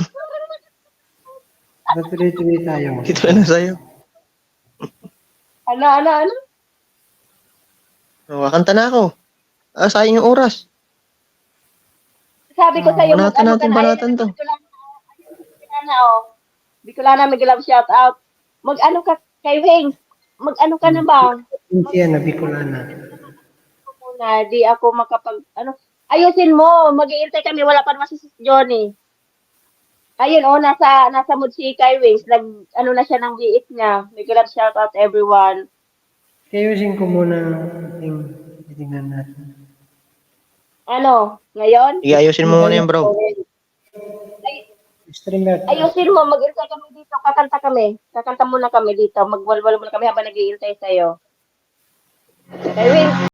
Speaker 13: Tuloy-tuloy tayo.
Speaker 15: Dito na lang sa'yo.
Speaker 2: Ano?
Speaker 15: Kanta na ako. Sayang yung oras.
Speaker 2: Sabi ko sa'yo,
Speaker 15: Banatan natin, banatan to.
Speaker 2: Bicolana, may love shout out. Mag-ano ka, Kai Wings? Mag-ano ka na ba?
Speaker 13: Siya, Bicolana.
Speaker 2: Muna, di ako ayusin mo, mag-iintay kami, wala pa naman si Johnny. Ayun, nasa mood si Kai Wings, na siya ng biit niya. May love shout out everyone.
Speaker 13: Kayusin ko muna yung titignan natin.
Speaker 2: Ano? Ngayon?
Speaker 15: Sige, ayusin mo muna yan, bro.
Speaker 13: Streamer.
Speaker 2: Ayusin mo, mag-intay kami dito, kakanta kami. Kakanta muna kami dito, magwalwal muna kami habang nag-iintay sa'yo. Kay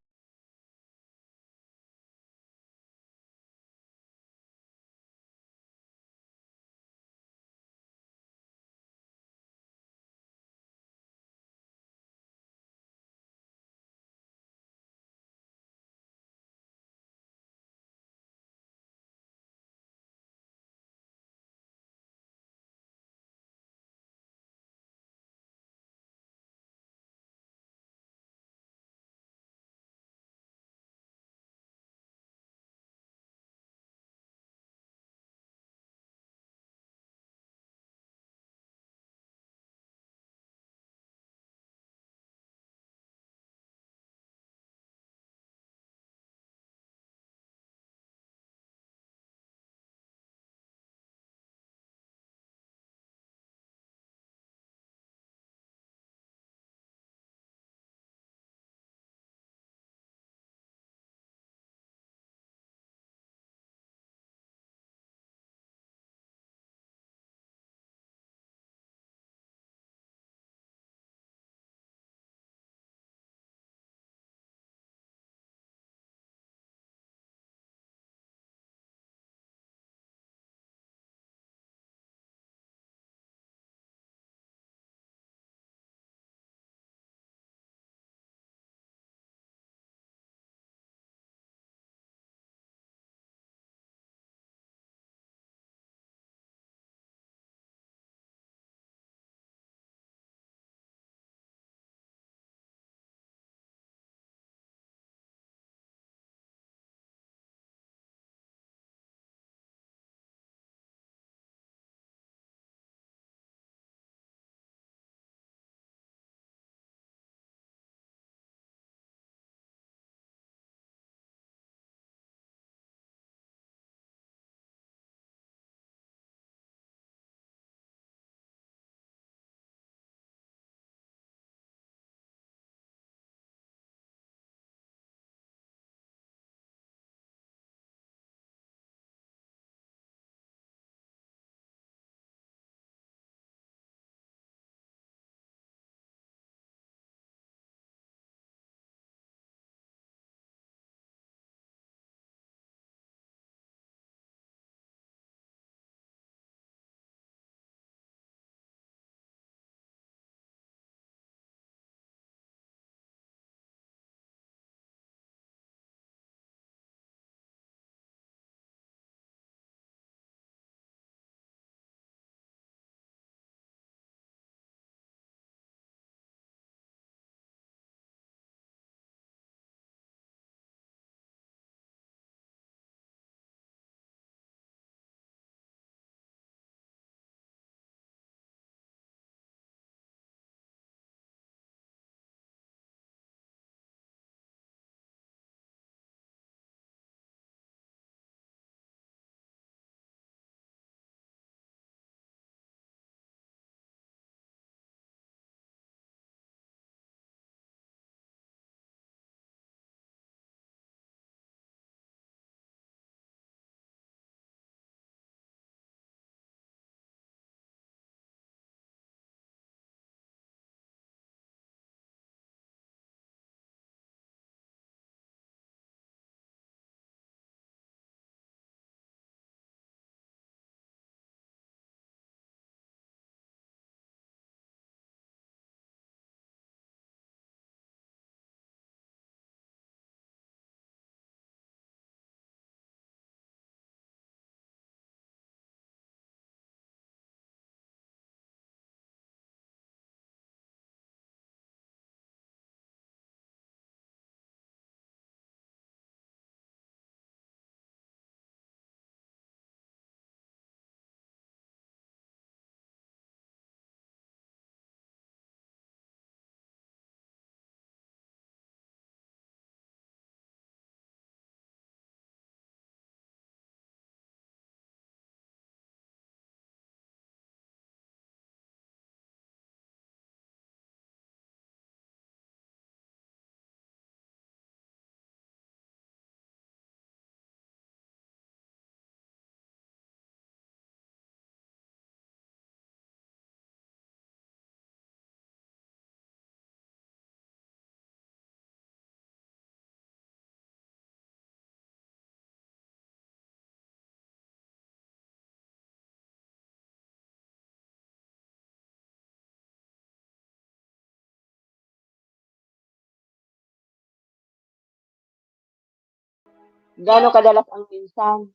Speaker 2: Gaano kadalas ang minsan?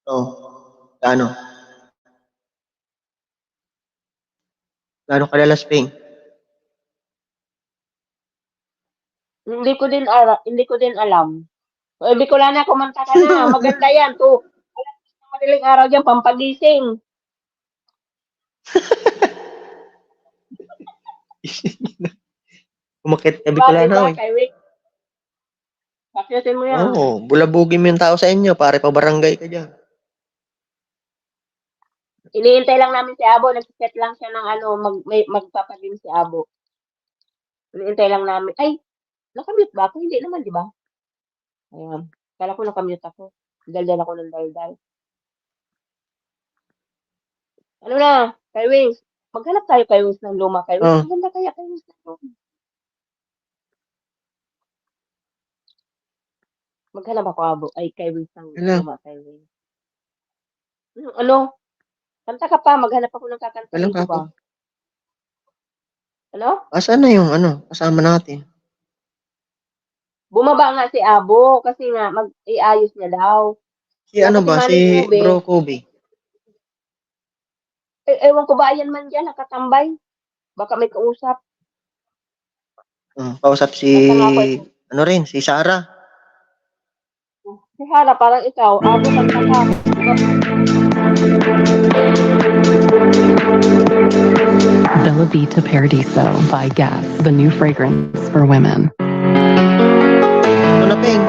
Speaker 15: Oh, gaano? Gaano kadalas, Ping?
Speaker 2: Hindi ko din alam. O, Bicolana, kumanta ka na. Maganda yan. Madaling araw dyan, pampagising.
Speaker 15: Umakit ka
Speaker 2: Diba,
Speaker 15: Bicolana, oy.
Speaker 2: kay Rick? Pakiusin mo yan.
Speaker 15: Oo, bulabugin mo yung tao sa inyo, pare pa barangay ka dyan.
Speaker 2: Iniintay lang namin si Abo. Nagsiset lang siya ng magpapalim si Abo. Iniintay lang namin. Ay, nakamute ba ako? Hindi naman, di ba? Ayan. Kala ko nakamute ako. Daldal ako ng daldal. Ano na, kay Wings. Maghanap tayo kay Wings ng luma. Kay Wings, maganda kaya kay Wings ng luma. Maghanap ako, Abo. Ay, kay Wings ng luma. Kay Wings. Ano? Kanta ka pa. Maghanap ako ng kakantahin ko ba? Ano?
Speaker 15: Asan na yung kasama natin?
Speaker 2: Bumaba nga si Abo kasi nga mag-iayos niya daw.
Speaker 15: Si ano ba? Si Bro Kobe.
Speaker 2: Ewan ko ba ayan man dyan, nakatambay. Baka may kausap.
Speaker 15: Kausap si, si Sarah.
Speaker 2: Si Hara, parang ikaw. Abo, kanta ka.
Speaker 16: Bella Vita Paradiso by Guess, the new fragrance for women.
Speaker 15: Ano na, Ping?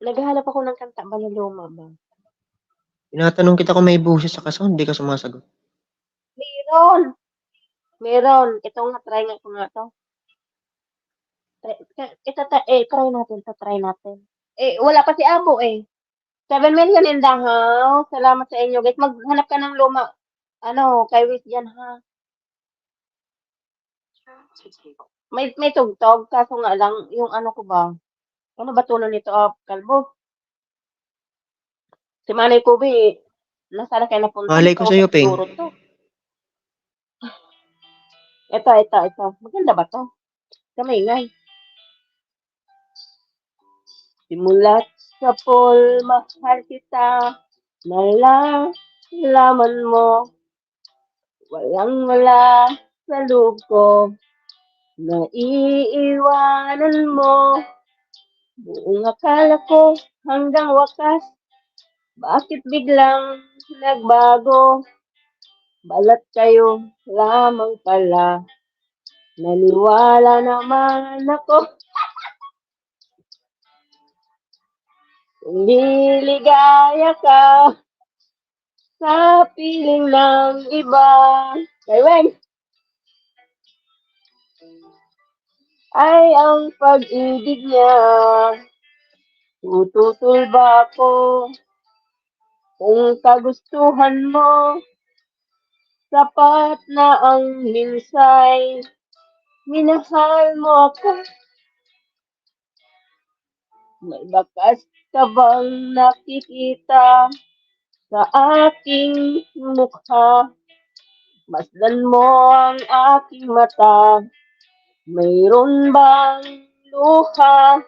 Speaker 2: Naghahanap ako ng kanta ba na luma ba?
Speaker 15: Tinatanong kita kung may boses sa kasound, hindi ka sumasagot.
Speaker 2: Meron! Meron. Ito nga, try nga ko nga to. Try natin. Try natin. Wala pa si Abo eh. 7 million in the house. Salamat sa inyo guys. Maghanap ka ng luma. Kay Wiz yan ha. May tugtog. Kaso nga lang, yung ano ko ba? Ano ba tuno nito? Kalbo? Si Manay Kubi, nasaan kayo napunta?
Speaker 15: Malay ko sa'yo, Peng.
Speaker 2: Siguro to. Ito. Maganda ba to? Kamingay. Simulat sa pool, mahal kita, nalalaman mo, walang-wala sa loob ko, naiiwanan mo, buong akala ko hanggang wakas, bakit biglang nagbago, balat kayo lamang pala, naniwala naman ako. Kung liligaya ka sa piling ng iba, kay Weng, ay ang pag-ibig niya. Tututol ba ako kung kagustuhan mo? Sapat na ang minsay, minahal mo ako. May bakas ka bang nakikita sa aking mukha? Masdan mo ang aking mata. Mayroon bang luha?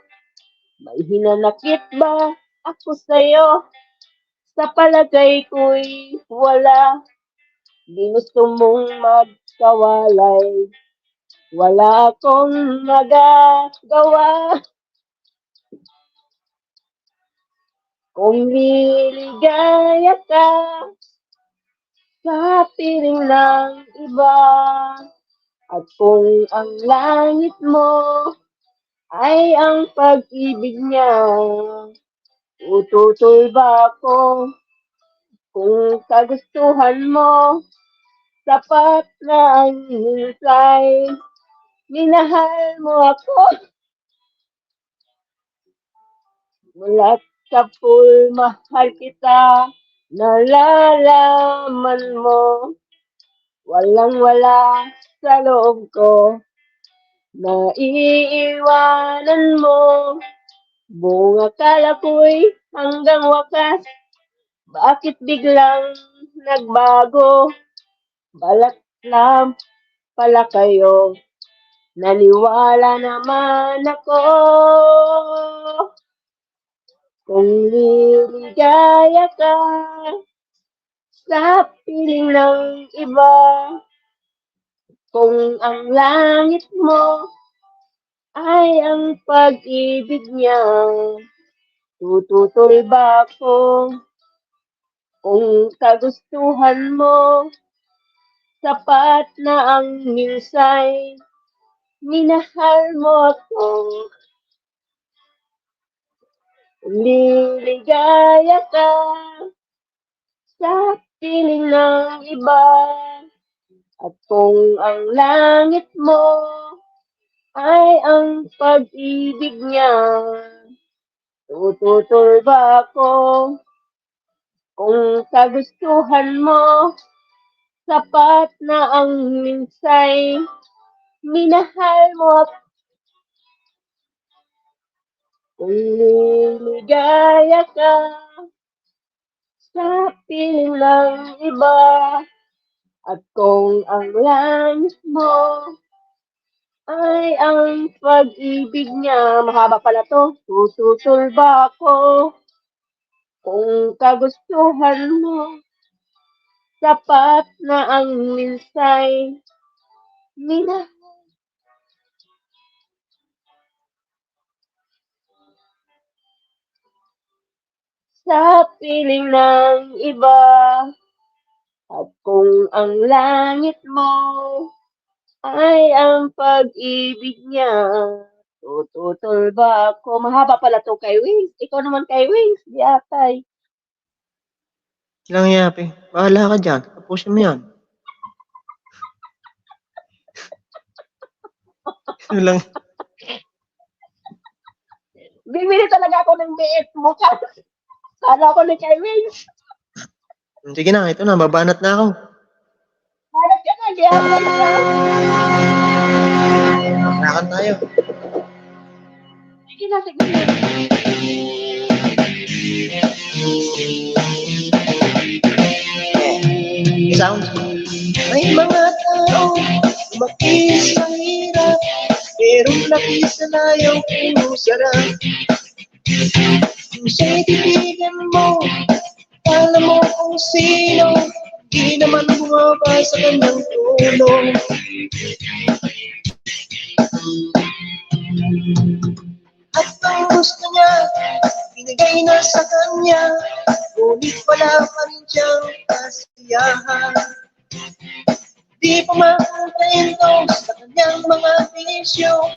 Speaker 2: May hinanakit ba ako sa'yo? Sa palagay ko'y wala. Di gusto mong magkawalay. Wala akong magagawa. Kung liligaya ka sa piling ng iba, at kung ang langit mo ay ang pag-ibig niya, tututol ba ako kung kagustuhan mo? Sapat na ang hinsay, minahal mo ako. Mula sa pool, mahal kita, nalalaman mo, walang-wala sa loob ko, naiiwanan mo, buong akala ko'y hanggang wakas, bakit biglang nagbago, balat lang pala kayo, naniwala naman ako. Kung liligaya ka sa piling ng iba, kung ang langit mo ay ang pag-ibig niya, tututol ba ako kung kagustuhan mo? Sapat na ang minsay, minahal mo ako. Liligaya ka sa piling ng iba, at kung ang langit mo ay ang pag-ibig niya, tututol ba ako kung kagustuhan mo? Sapat na ang minsay, minahal mo ako. Kung liligaya ka sa piling ng iba, at kung ang langit mo ay ang pag-ibig niya, mahaba pala to, tututol ba ako kung kagustuhan mo? Sapat na ang minsay, minahal. Sa piling ng iba, at kung ang langit mo ay ang pag-ibig niya, Tututol ba ako? Mahaba pala to kay Wings. Ikaw naman kay Wings. Di atay.
Speaker 15: Lang yapi. Bahala ka dyan. Tapusin mo yan. Ano lang.
Speaker 2: Bibili talaga ako ng BF mo. Sana ako ni kay Wings.
Speaker 15: Sige na, ito na. Babanat na ako.
Speaker 2: Harap ka na. Di atay ka.
Speaker 15: Nakan tayo.
Speaker 2: Sige na, sige na.
Speaker 15: Sounds. May mga tao lumaki sa hirap, pero laki sa layaw kung sarap. Kung siya'y titigan mo, alam mo kung sino, di naman bumaba sa kanyang tulong. At ang gusto niya, binigay na sa kanya, ngunit wala pa rin siyang kasiyahan. Di pa makontento sa kanyang mga bisyo.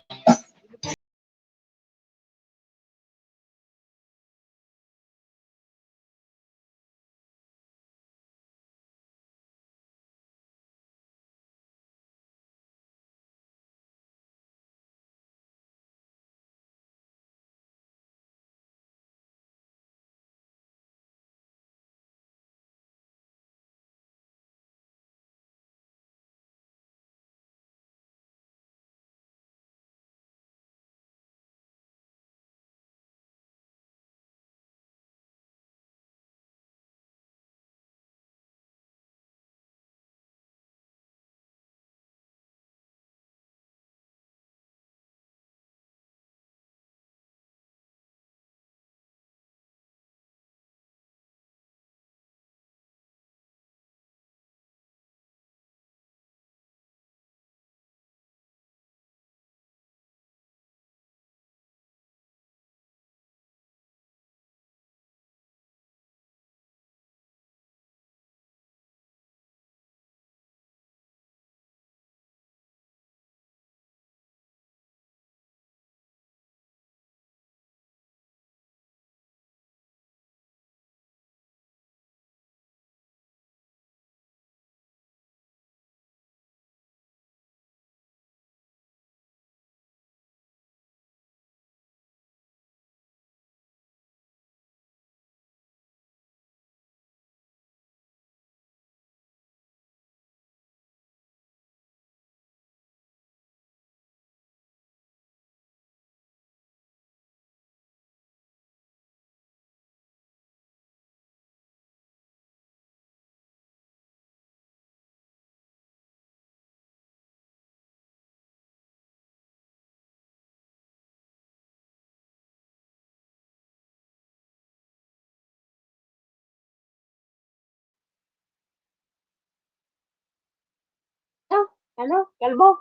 Speaker 2: Ano? Kalbo?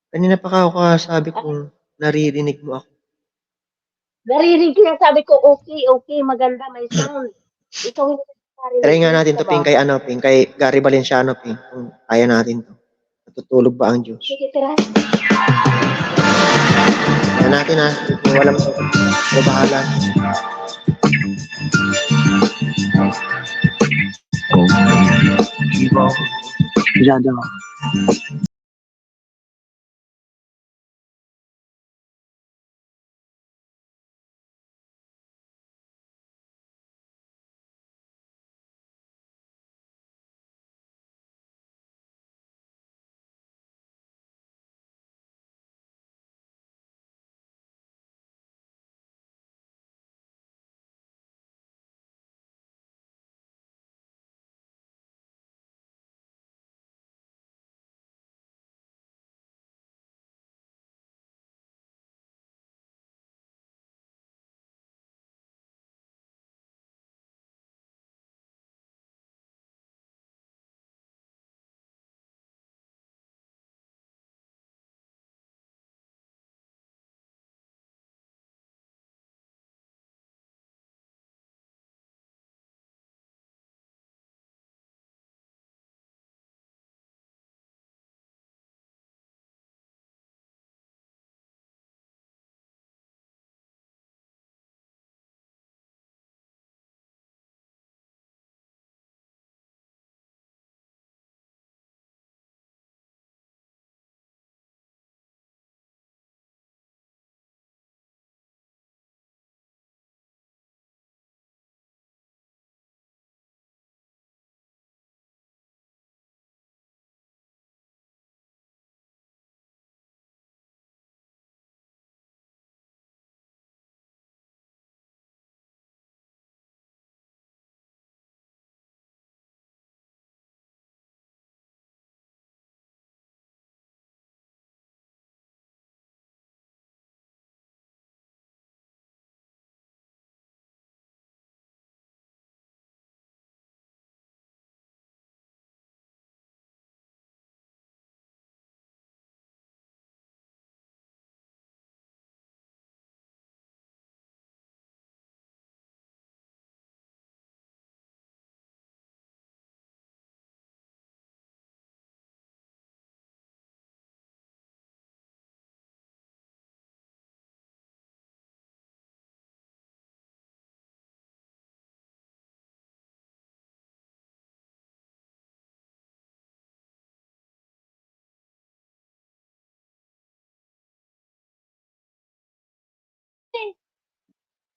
Speaker 15: Kanina pa ako sabi kong naririnig mo ako.
Speaker 2: Naririnig ko yan. Sabi ko, okay, maganda, may sound. Ikaw hindi narinig.
Speaker 15: Try nga natin to, Ping, kay Gary Valenciano, Ping. Kung kaya natin to. Natutulog ba ang Diyos?
Speaker 2: Sige, tira.
Speaker 15: Kaya natin ha. Kung walang to. So, bahala. Masyado.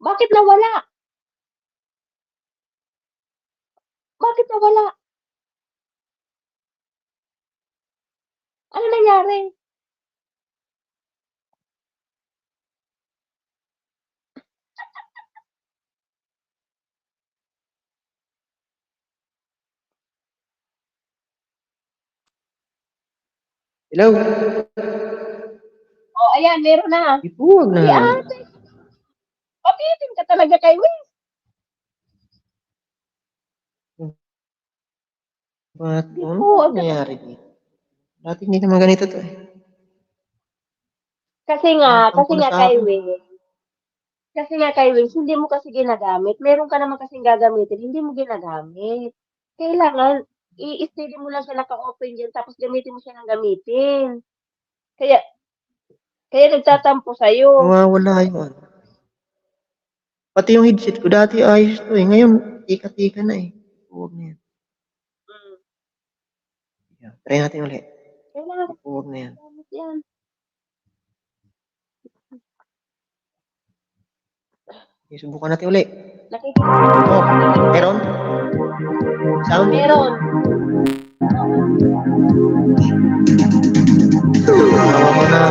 Speaker 2: Bakit nawala? Bakit nawala? Ano nangyari?
Speaker 3: Hello?
Speaker 2: Oh, ayan, meron na.
Speaker 3: Huwag na.
Speaker 2: Si ate. Papitin ka talaga kay Will.
Speaker 3: Ano ba nangyayari dito? Dati hindi naman ganito to eh.
Speaker 2: Kasi nga kay Will. Kasi nga kay Will, hindi mo kasi ginagamit. Meron ka naman kasing gagamitin, hindi mo ginagamit. Kailangan, i-steady mo lang siya naka-open dyan, tapos gamitin mo siya ng gamitin. Kaya, kaya nagtatampo sa'yo.
Speaker 3: Nawawala yung ano. Pati yung headset ko dati ayos to eh. Ngayon, tika-tika na eh. Huwag na yan. Yeah, try natin ulit.
Speaker 2: Kailangan,
Speaker 3: Huwag na yan.
Speaker 2: gamit yan.
Speaker 3: Okay, subukan natin ulit.
Speaker 2: Nakikita
Speaker 3: Oh, meron? Sound?
Speaker 2: Meron.
Speaker 3: Tawa mo na.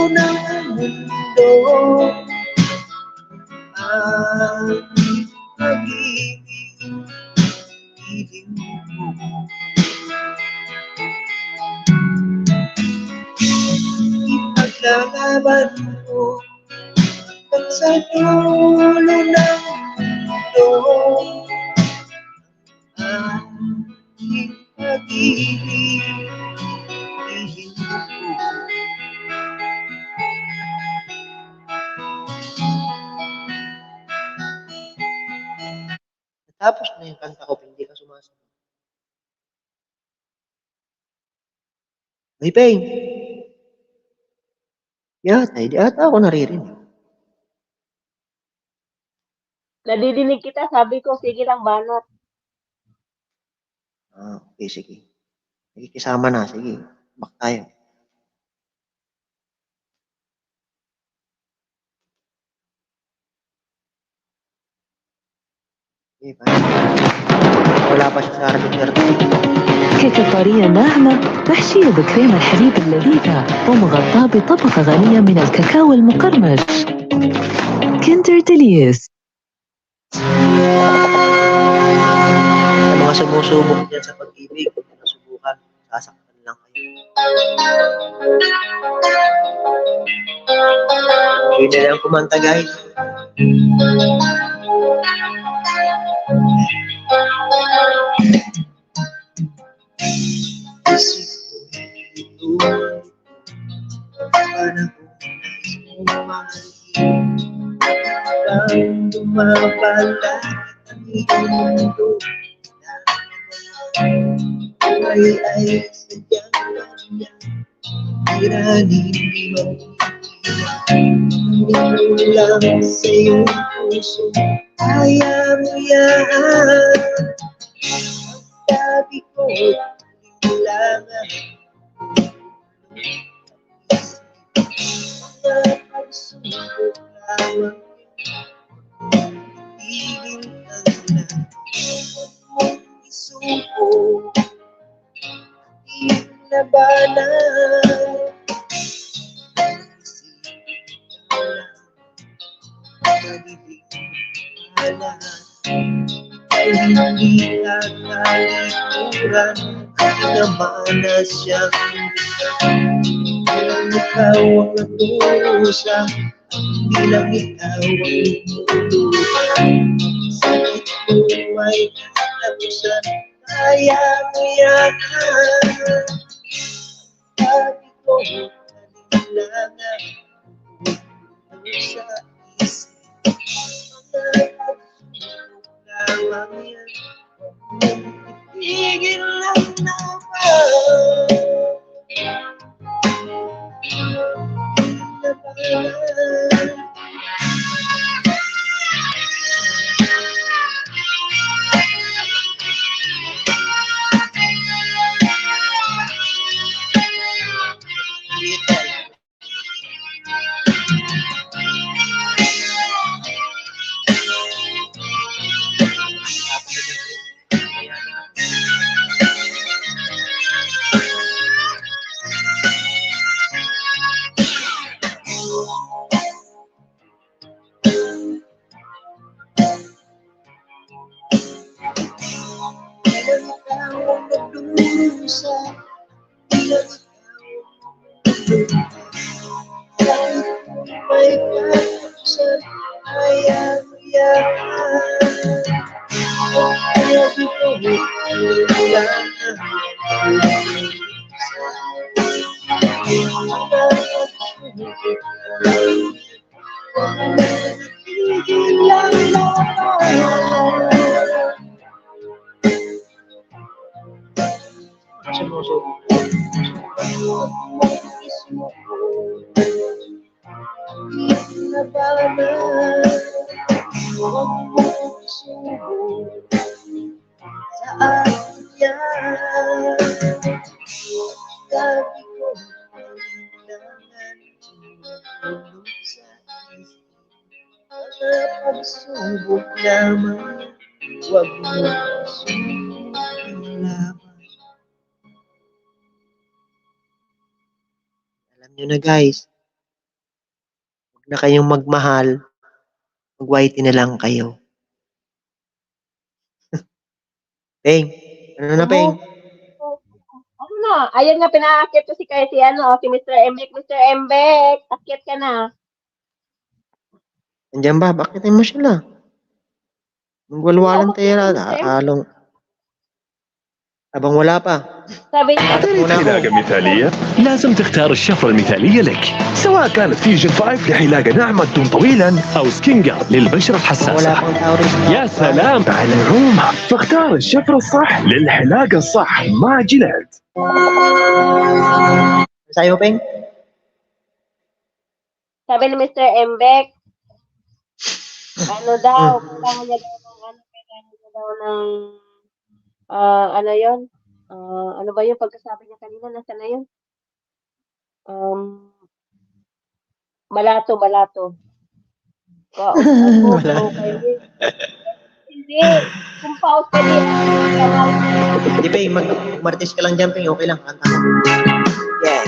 Speaker 15: ng mundo. Ang pag-ibig, piling mo. Ipaglalaban mo hanggang sa dulo ng mundo. Ang pag-ibig, piling mo. Tapos na yung kanta ko, hindi ka sumasagot. Ay, Peng. Yata, hindi ata ako naririnig.
Speaker 2: Nadidinig kita, sabi ko, sige lang, banat.
Speaker 15: Okay, sige. Nakikisama na, sige. Back tayo. ولا بشار
Speaker 16: كيكة طرية ناعمة محشية بكريمة الحليب اللذيذة ومغطاة بطبقة غنية من الكاكاو المقرمش. كيندر ديليس.
Speaker 15: Sa mga sumusubok dyan sa pag-ibig, kung nasubukan, sasaktan lang kayo. Yun na lang kumanta, guys. Ang dumabala ang iyong mundo ay sadyang kanya tiranin di magiging lang sa iyong puso kaya mo yan sabi ko kailangan mga pagsubok lamang tigil ang lahat mong isuko labanan ay hindi kakalikuran at namana siyang bilang ikaw ang natusa bilang ikaw ang lumulutan sakit ko ay katapusan kaya mo yan sabi ko kailangan sa isip mga pagsubok lamang yan itigil lang naman pagsubok lamang huwag mo sumulaban. Alam nyo na guys,
Speaker 3: Huwag na kayong magmahal. Mag-whitey na lang kayo. Peng, ano na, Peng?
Speaker 2: Ano na? Ayan nga, pinaakit ko si Mr. Embek. Mr. Embek, akit ka na.
Speaker 3: Nandiyan ba? Bakit mo sila? Magwalwalan tayo along. Abang wala pa.
Speaker 2: Sabi niya,
Speaker 17: تريد حلاقة مثالية؟ لازم تختار الشفرة المثالية لك، سواء كانت فيوجن 5 لحلاقة ناعمة تدوم طويلا أو سكين جارد للبشرة الحساسة. يا سلام على العوم، فاختار الشفرة الصح للحلاقة الصح مع جيلات.
Speaker 3: Sa'yo, Peng?
Speaker 2: sabi ni Mr. Embek, ano daw, kailangan niya daw ng, ano yun? Ano ba yung pagkasabi niya kanina? Nasaan na yun? Balato. Hindi. Kung pause ka din.
Speaker 3: Hindi, Peng. Martis ka lang dyan, Peng. Okay lang. Kanta mo. Yeah.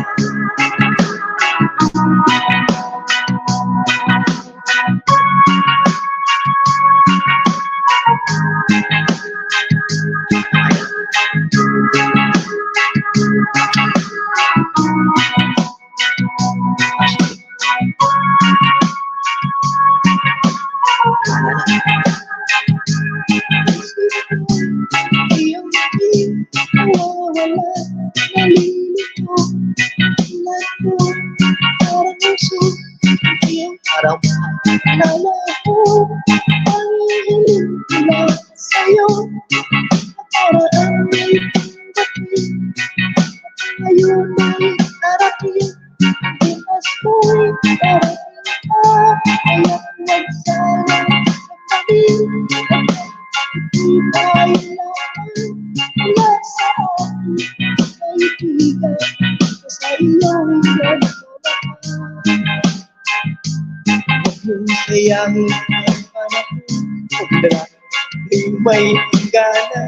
Speaker 3: May hingana,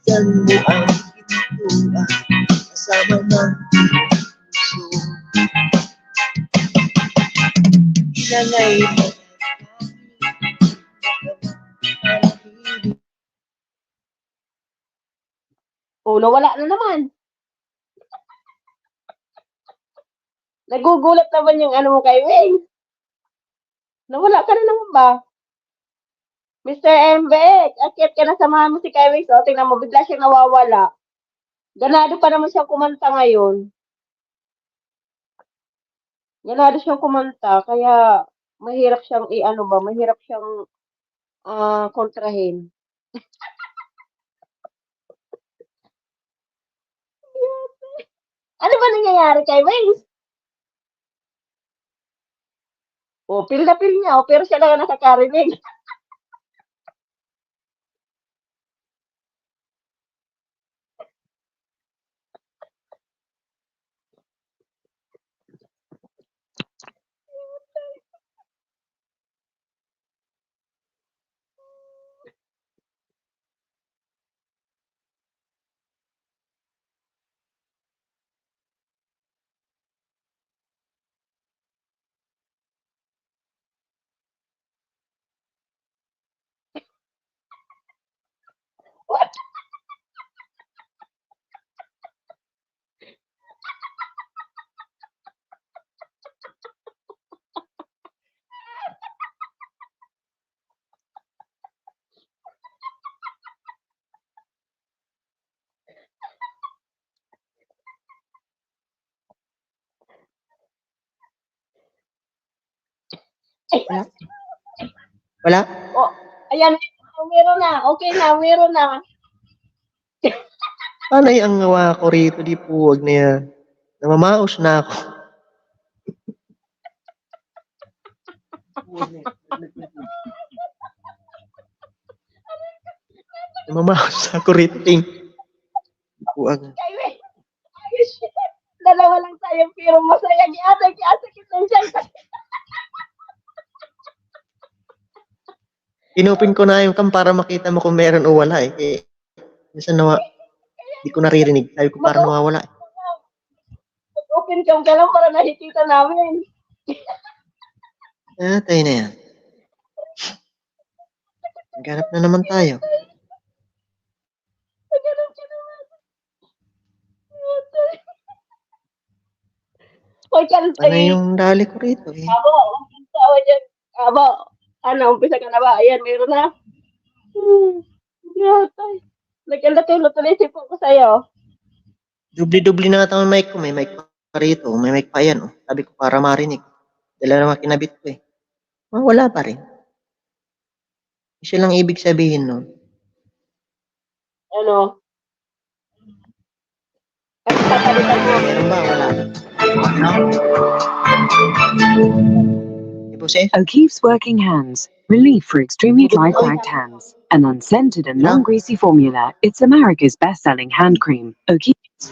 Speaker 3: saan mo ang pintuan, kasama ng puso. Inangay mo.
Speaker 2: Nawala na naman. Nagugulat naman yung ano mo kay Wing. Nawala ka na naman ba? Mr. Embek, akit ka na samahan mo si Kywix. O, tingnan mo, bigla siyang nawawala. Ganado pa naman siyang kumanta ngayon. Ganado siyang kumanta, kaya mahirap siyang mahirap siyang kontrahin. Ano ba nangyayari kay Wings? Pil na pil niya, pero siya lang ang nakakarinig. What?
Speaker 3: Wala?
Speaker 2: Ayan, meron na. Okay na, meron na.
Speaker 3: Panay ang ngawa ko rito, di puwag na yan. Namamaos na ako. Namamaos ako rito, Ping. Puwag.
Speaker 2: Dalawa lang tayo, pero masaya. Giasa kita dyan.
Speaker 3: Inupin ko na yung cam para makita mo kung meron o wala eh. Minsan di ko naririnig. Sabi ko parang nawawala.
Speaker 2: Open cam ka lang para nakikita namin.
Speaker 15: Tayo na yan. Naghanap na naman tayo.
Speaker 2: Naghanap ka naman. Hoy,
Speaker 15: Ano
Speaker 2: Kantay.
Speaker 15: yung dali ko rito eh?
Speaker 2: Abo, ang tawa dyan. Abo, umpisa ka na ba? Ayan, meron na. Yatay. Nagkalatulo tuloy sipon ko sa'yo.
Speaker 15: Dubli-dubli na ata ang mic ko. May mic pa rito. May mic pa yan. Oh. Sabi ko para marinig. Dala naman kinabit ko eh. Wala pa rin. Isa lang ibig sabihin nun.
Speaker 2: Ano? At papalitan mo.
Speaker 15: Meron ba? Wala.
Speaker 16: O'Keeffe's Working Hands. Relief for extremely dry, cracked hands. An unscented and non-greasy formula. It's America's best-selling hand cream. O'Keeffe's.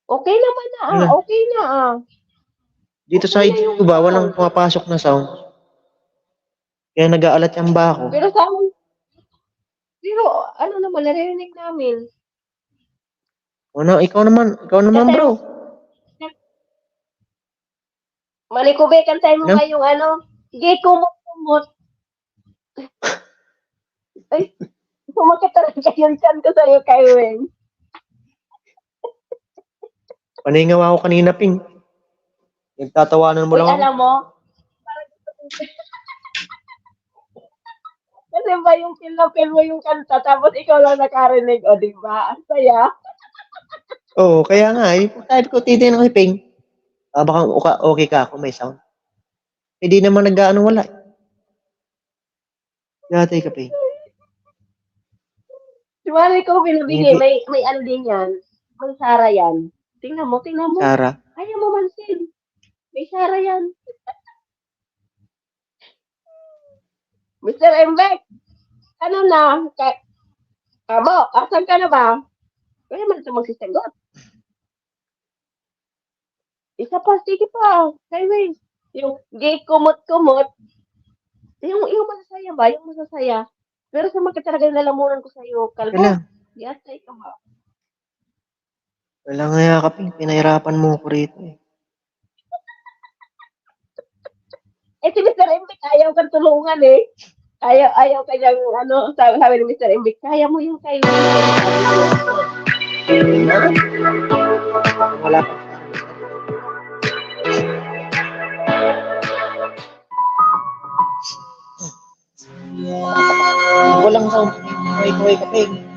Speaker 2: Okay naman na
Speaker 3: Ano?
Speaker 2: okay na
Speaker 3: Dito sa
Speaker 2: Okay na yung
Speaker 3: YouTube ba, walang
Speaker 2: sound.
Speaker 3: pumapasok na sound. Kaya nag-aalat yan ba ako?
Speaker 2: Pero sa amin, ano naman, naririnig namin.
Speaker 3: Ano, ikaw naman
Speaker 2: Kantay
Speaker 3: bro.
Speaker 2: mo, Malikube, kantay mo
Speaker 3: Ano?
Speaker 2: nga yung sige, kumot-kumot. Ay, sumakit talaga yung chan ko sa'yo, Kaiwen.
Speaker 3: Paningaw ako kanina, Ping. Nagtatawanan mo
Speaker 2: Uy,
Speaker 3: lang ako.
Speaker 2: alam mo, parang kasi ba yung feel mo yung kanta, tapos ikaw lang nakarinig, o diba? Ang saya.
Speaker 3: Oo, kaya nga, kahit ko titignan ko, Ping. Baka okay ka kung may sound. Hindi naman nag-ano wala. Dati ka, Ping.
Speaker 2: Si Mari ko binibigay,
Speaker 3: Hindi.
Speaker 2: may ano din yan. May Sara yan. Tingnan mo.
Speaker 3: Sara.
Speaker 2: Kaya mo mansin. May Sara yan. Mr. Mbek, ano na? Abo, asan ka na ba? Kaya man ito magsisagot. Isa pa, sige pa. Kaiway. Yung gay kumot-kumot. Yung masasaya ba? Yung masasaya. Pero sa mga talaga nalamunan ko sa'yo, Kalbo.
Speaker 3: Kailan?
Speaker 2: Yatay ka ba?
Speaker 3: Wala nga yakap, pinahirapan mo ko rito eh.
Speaker 2: Si Mr. Mbek, ayaw kang tulungan eh. Ayaw kanyang sabi ni Mr. Mbek, kaya mo yung kay
Speaker 3: Wala pa. Walang sound. Kuhay ka, Ping.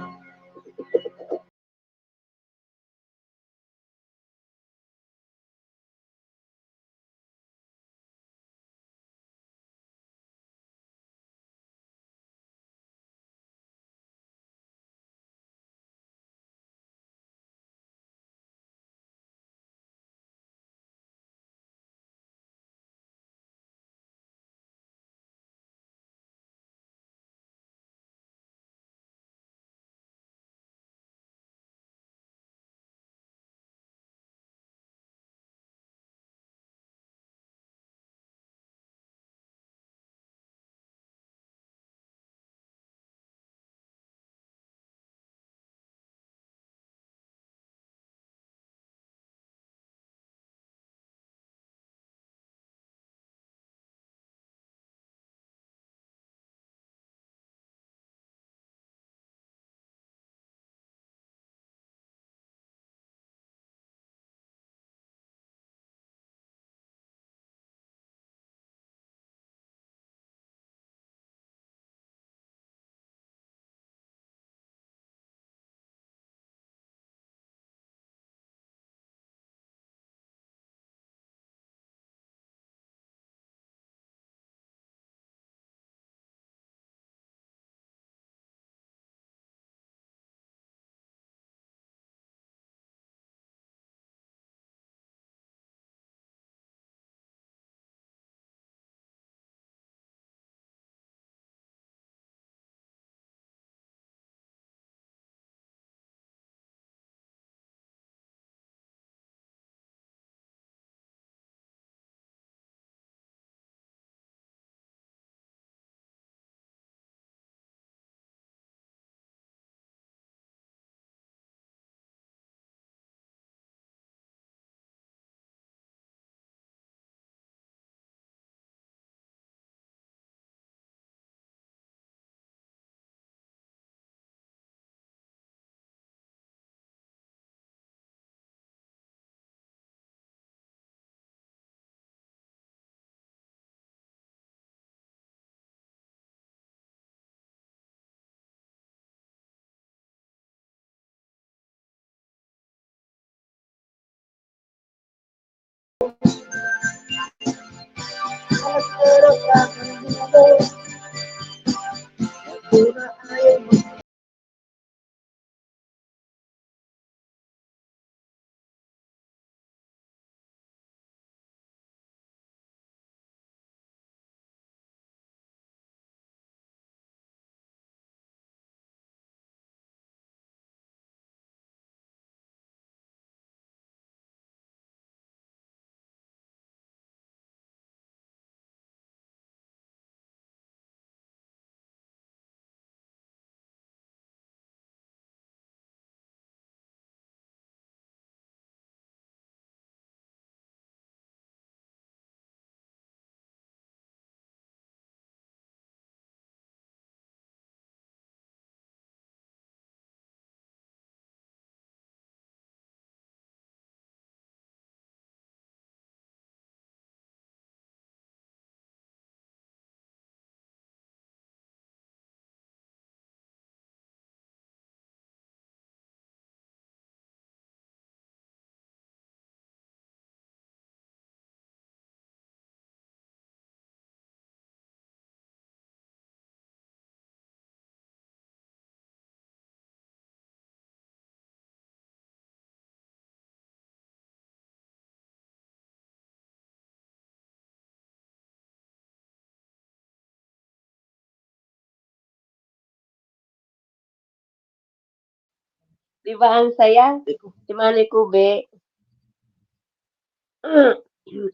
Speaker 2: Diba ang saya? Si Manny Kube.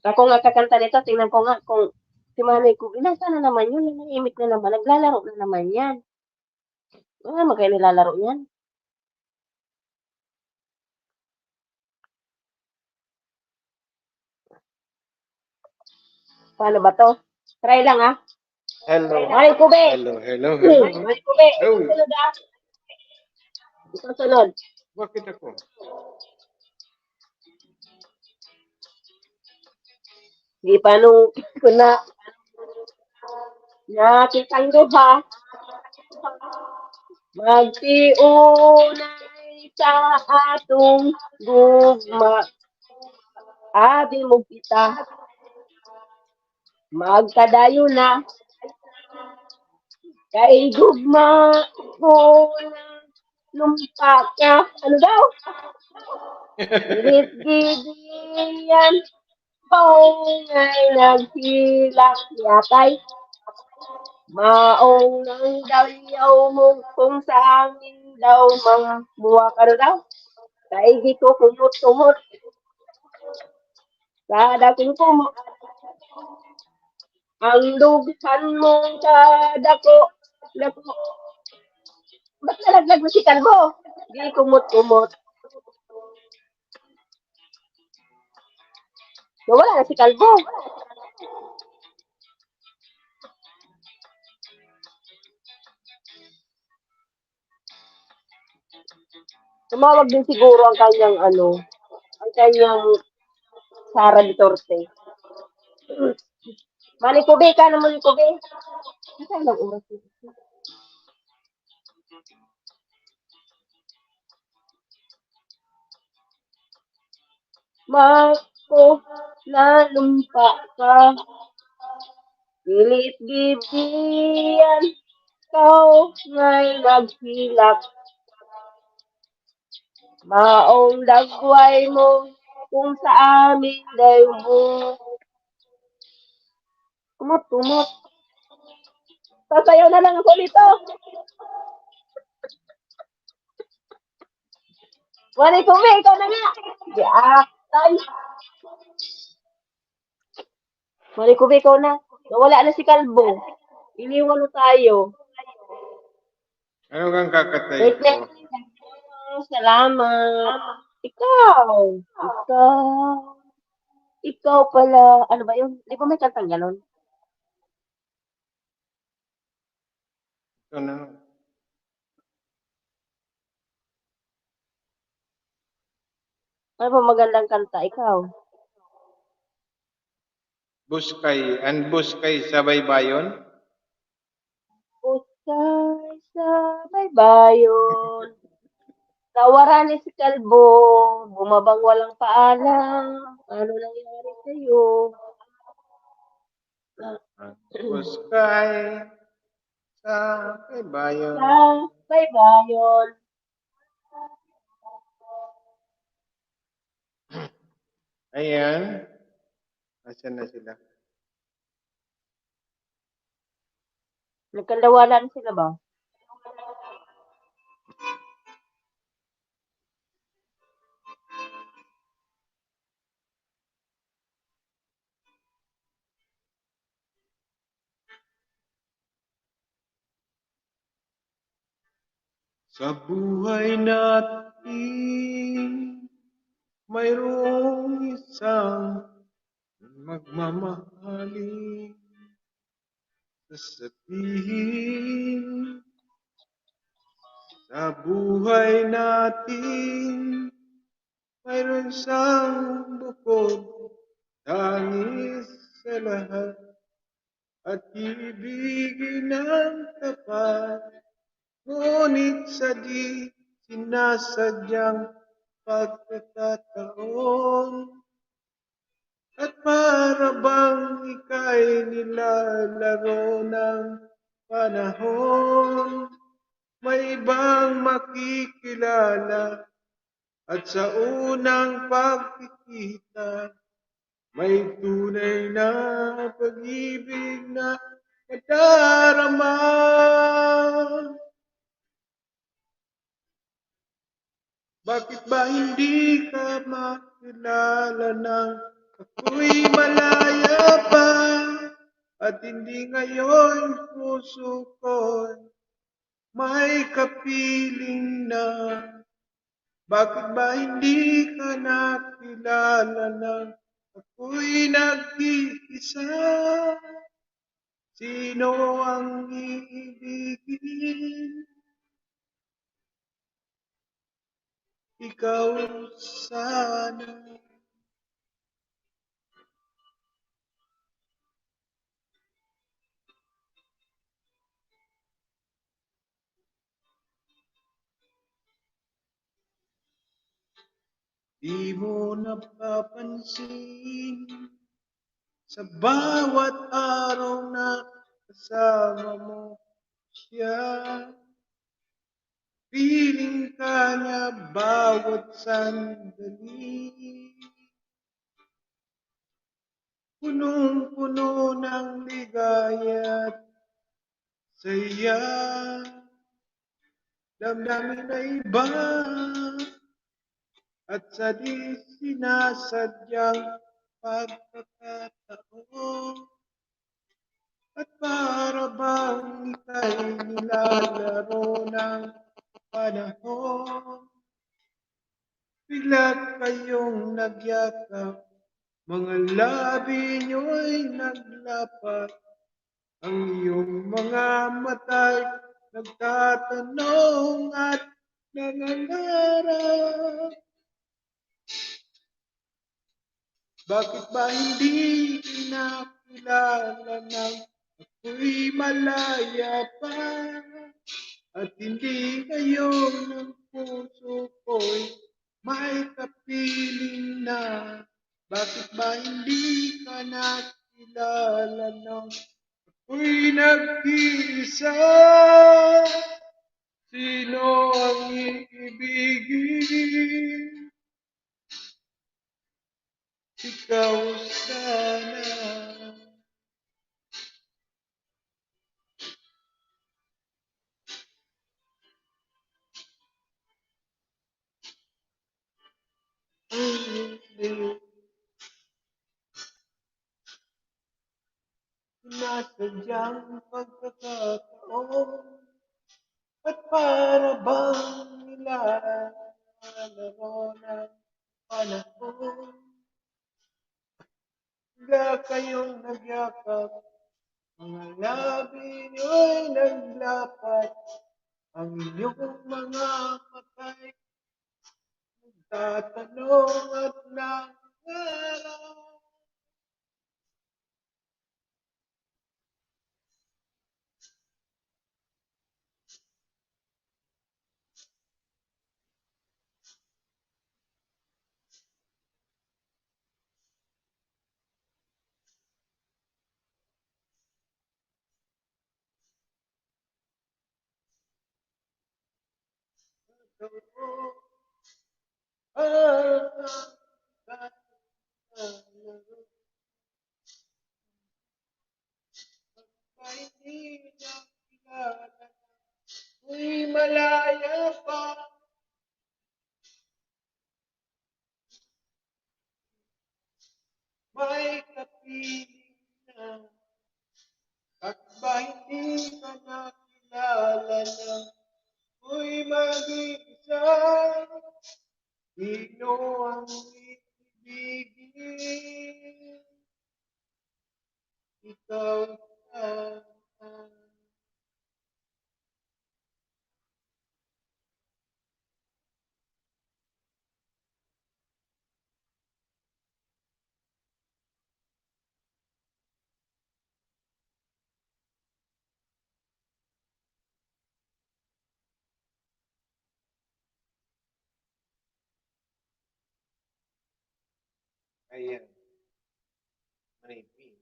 Speaker 2: Ako nga kakanta nito, tingnan ko nga kung si Manny Kube, nasa na naman yun? Nanahimik na naman. Naglalaro na naman yan. Ano naman kayo nilalaro yan? Paano ba to? Try lang ah.
Speaker 5: Hello.
Speaker 2: Manny Kube!
Speaker 5: Hello.
Speaker 2: Manny Kube!
Speaker 5: Hello.
Speaker 2: Isusunod ah. Isusunod.
Speaker 5: Bakit ako?
Speaker 2: Di pa nung ko na nakitang ba? Magtiunay sa atong gugma. Abi mo kita. Magkadayo na. Kay gugma ko na lumpa ka. Ano daw? Gilit-gidiyan. Ngay naghilak yatay. Maong nang dalyaw mo kung sa amin daw mga buwa ka daw. Kaigi ko kumot-kumot. Kada kong kumot. Ang dughan mong kadako. Dako. Ba't nalaglag mo si Kalbo? Di kumot-kumot. Wala na si Kalbo. Tumawag din siguro ang kanyang ang kanyang Sara Duterte. Manny Kube ka na Manny Kube. Nasaan lang oras nito? Mako na lumpa ka. Pilit gibiyan. Kau ngay naghilak. Maong dagway mo kung sa amin dayo mo. Kumot. Sasayaw na lang ako nito. Manny Kube, ikaw na nga. Tay. Manny Kube, ikaw na. Nawala na si Kalbo. Iniwan na tayo.
Speaker 5: Ano kang kakatay ko?
Speaker 2: Salamat. Ikaw pala. Ano ba yun? Di ba may kantang ganon?
Speaker 5: Ito na.
Speaker 2: Ano ba magandang kanta? Ikaw.
Speaker 5: Buskay. Ang buskay sa baybayon?
Speaker 2: Buskay sa baybayon. Tawaran ni si Kalbo. Bumabang walang paalam. Ano nangyari sa'yo?
Speaker 5: Buskay sa baybayon.
Speaker 2: Sa baybayon.
Speaker 5: Ayan. Asan na sila?
Speaker 2: Nagkandawalan sila ba?
Speaker 5: Sa buhay natin, mayroong isang magmamahaling sasabihin. Sa buhay natin, mayroong isang bukod tangis sa lahat at ibigin ng tapat. Ngunit sa di sinasadyang pagkakataon at para bang ika'y nilalaro ng panahon, may ibang makikilala at sa unang pagkikita, may tunay na pag-ibig na madarama. Bakit ba hindi ka makilala nang ako'y malaya pa? At hindi ngayon puso ko'y may kapiling na. Bakit ba hindi ka nakilala nang ako'y nag-iisa? Sino ang iibigin? Ikaw sana. Di mo napapansin sa bawat araw na kasama mo siya. Piling ka niya bawat sandali. Punong-puno ng ligaya at saya. Damdamin na iba at sa di sinasadyang pagkakataon. At para bang ika'y nilalaro ng panahon. Bigla kayong nagyakap, mga labi nyo'y naglapat. Ang iyong mga mata'y nagtatanong at nangangarap. Bakit ba hindi kinakilala ng ako'y malaya pa? At hindi ngayon ang puso ko'y may kapiling na. Bakit ba hindi ka nakilala ng ako'y nag-iisa? Sino ang iibigin? Ikaw sana. Sinasadyang pagkakataon at para bang nilalaro ng panahon. Bigla kayong nagyakap, mga labi nyo'y naglapat. Ang inyong mga mata'y nagtatanong at nangangarap. Uy, malaya pa. May kapiling na. Bakit ba hindi ka nakilala na ako'y mag-iisa? Sino ang iibigin? Ikaw sana. Ayan. Maybe.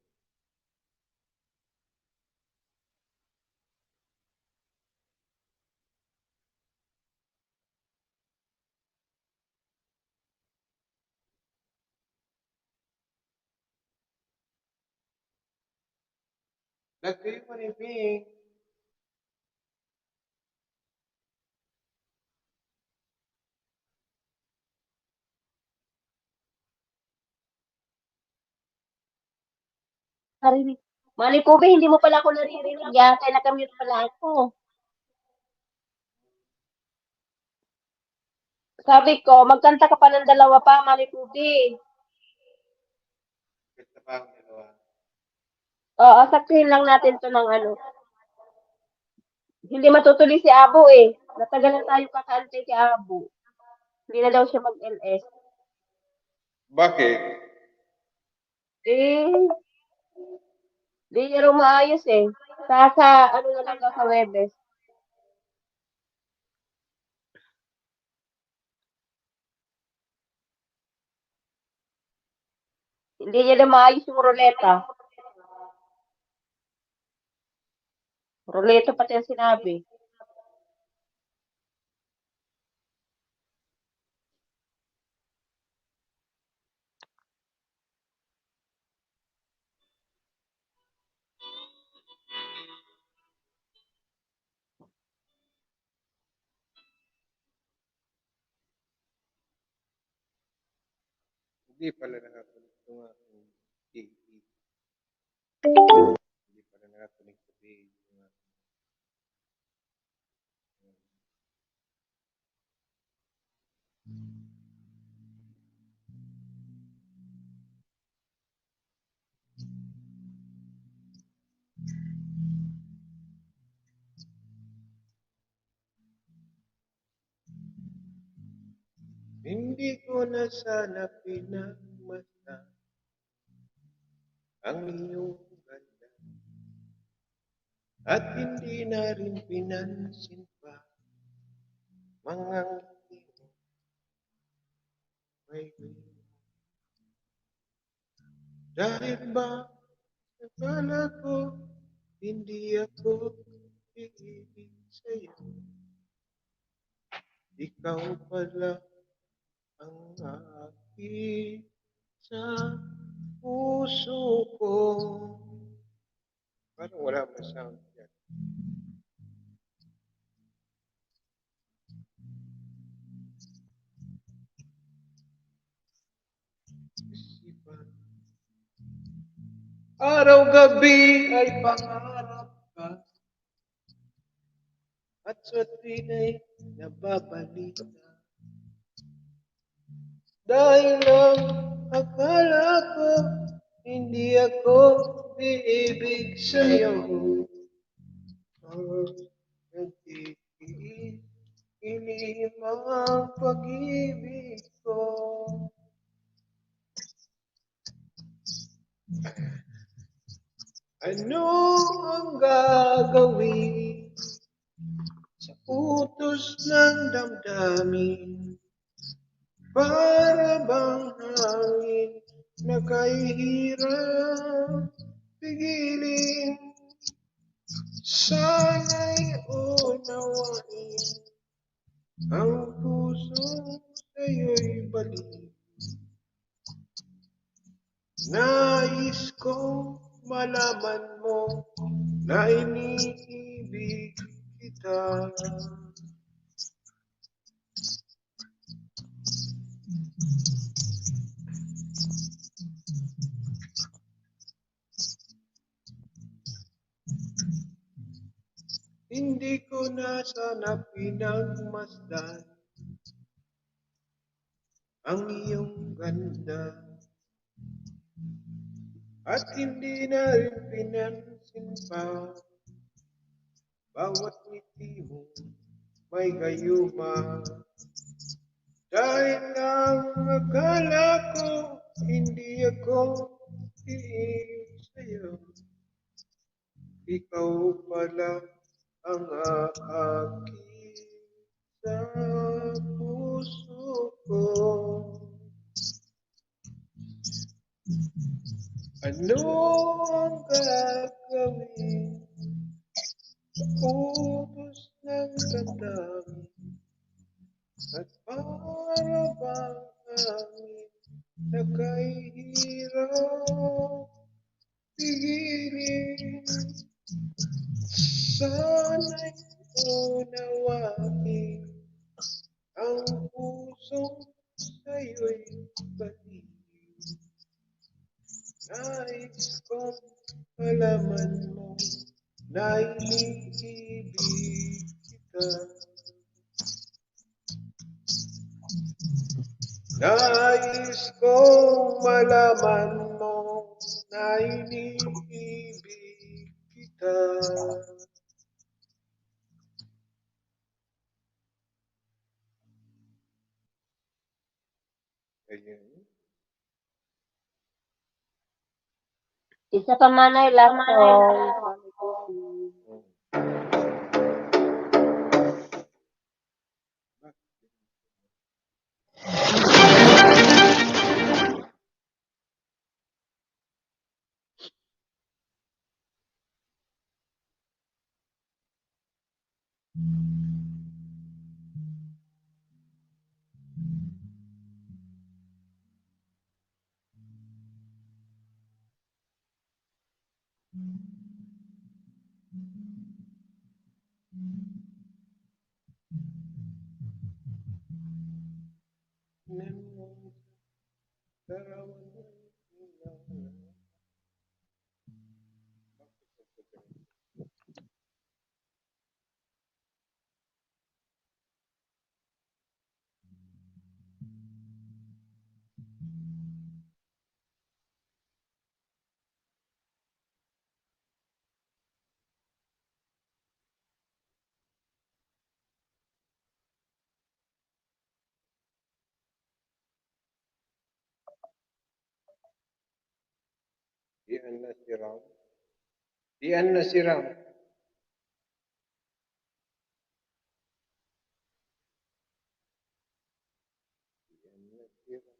Speaker 5: Lagay mo ni Bing.
Speaker 2: nakarinig. Mali po ba, hindi mo pala ako naririnig yata, nakamute pala ako. Sabi ko, magkanta ka pa ng dalawa pa, Mali po ba.
Speaker 5: Kanta pa ang dalawa.
Speaker 2: Oo, saktuhin lang natin to ng ano. Hindi matutuloy si Abo eh. Natagalan tayo kakaantay kay Abo. Hindi na daw siya mag-LS.
Speaker 5: Bakit?
Speaker 2: Eh, di niya raw maayos eh. Ano na lang daw sa Webes. Hindi niya na maayos yung ruleta. Ruleta pati ang sinabi.
Speaker 5: Hindi pala nakakulit yung aking TV. Hindi pala nakakulit sa TV. Hindi ko na sana pinagmasdan ang iyong ganda at hindi na rin pinansin pa mga ngiti mo. May dahil ba akala ko hindi ako iibig sa'yo, ikaw pala ang aking sa puso ko. Parang wala mo sound yan. Isipan. Araw-gabi ay pangarap ka at sa tuwing nababalita. Dahil lang akala ko hindi ako iibig sa'yo. Nagtiilim ang pag-ibig ko. Ano ang gagawin sa utos ng damdamin? Para bang hangin na kahihirap pigilin? Sana'y unawain ang puso sa'yo'y balik. Nais kong malaman mo na iniibig kita. Hindi ko na sana pinagmasdan ang iyong ganda at hindi na rin pinansin pa bawat ngiti mo may gayuma. Dahil lang akala ko hindi ako iibig sa'yo, ikaw pala ang aking sa puso ko. Ano ang gagawin sa utos ng damdamin? At para bang hangin na kahihirap pigilin? Sana'y unawain ang pusong sa'yo'y balik. Nais kong malaman mo na iniibig kita. Nais kong malaman mo na iniibig kita. Ayan.
Speaker 2: Isa pa man ay last song. Mami Cookie.
Speaker 5: Diyan na si Ram. Diyan na si Ram. Diyan na si Ram.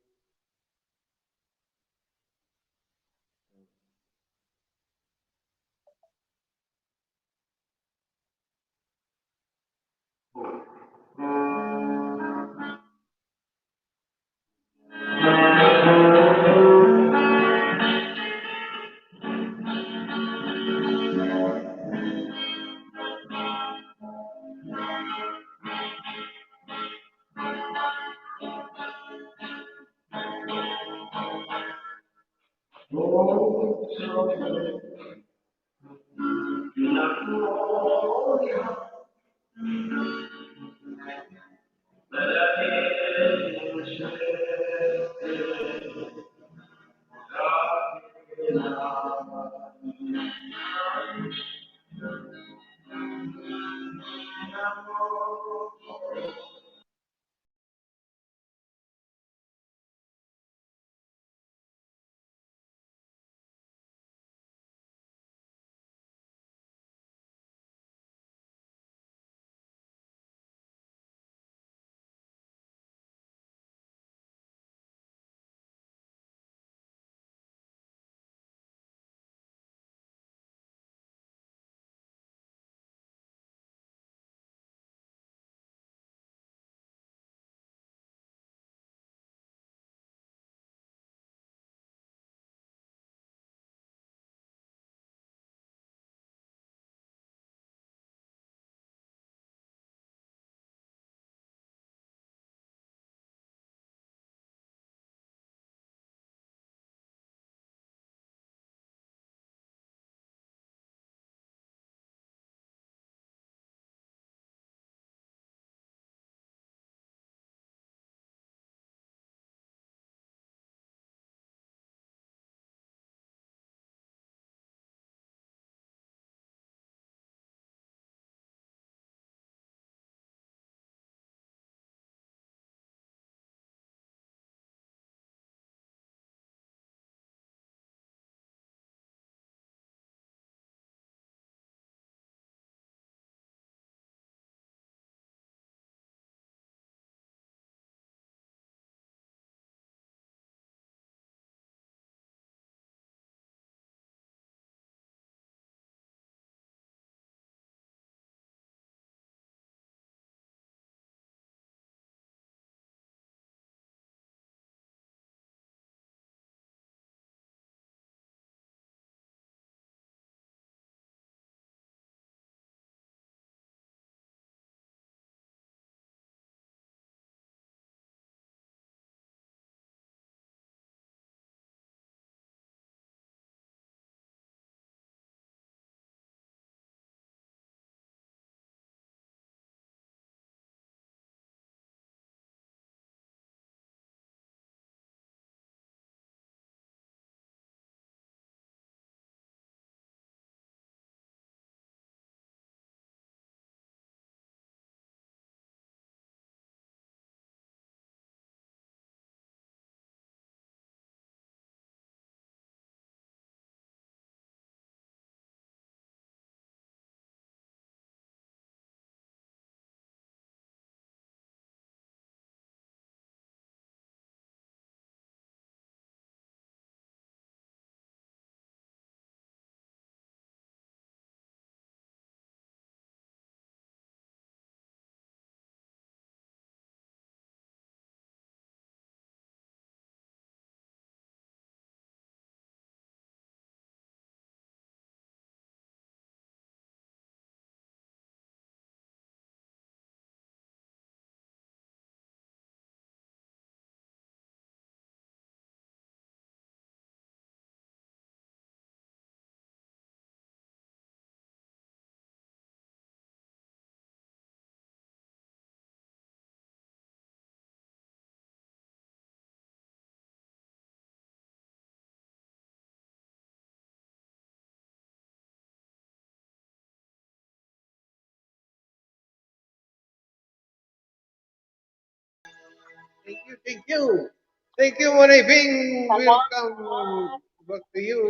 Speaker 5: Thank you. Thank you, Manay Bing.
Speaker 2: Salamat.
Speaker 5: Welcome back to you.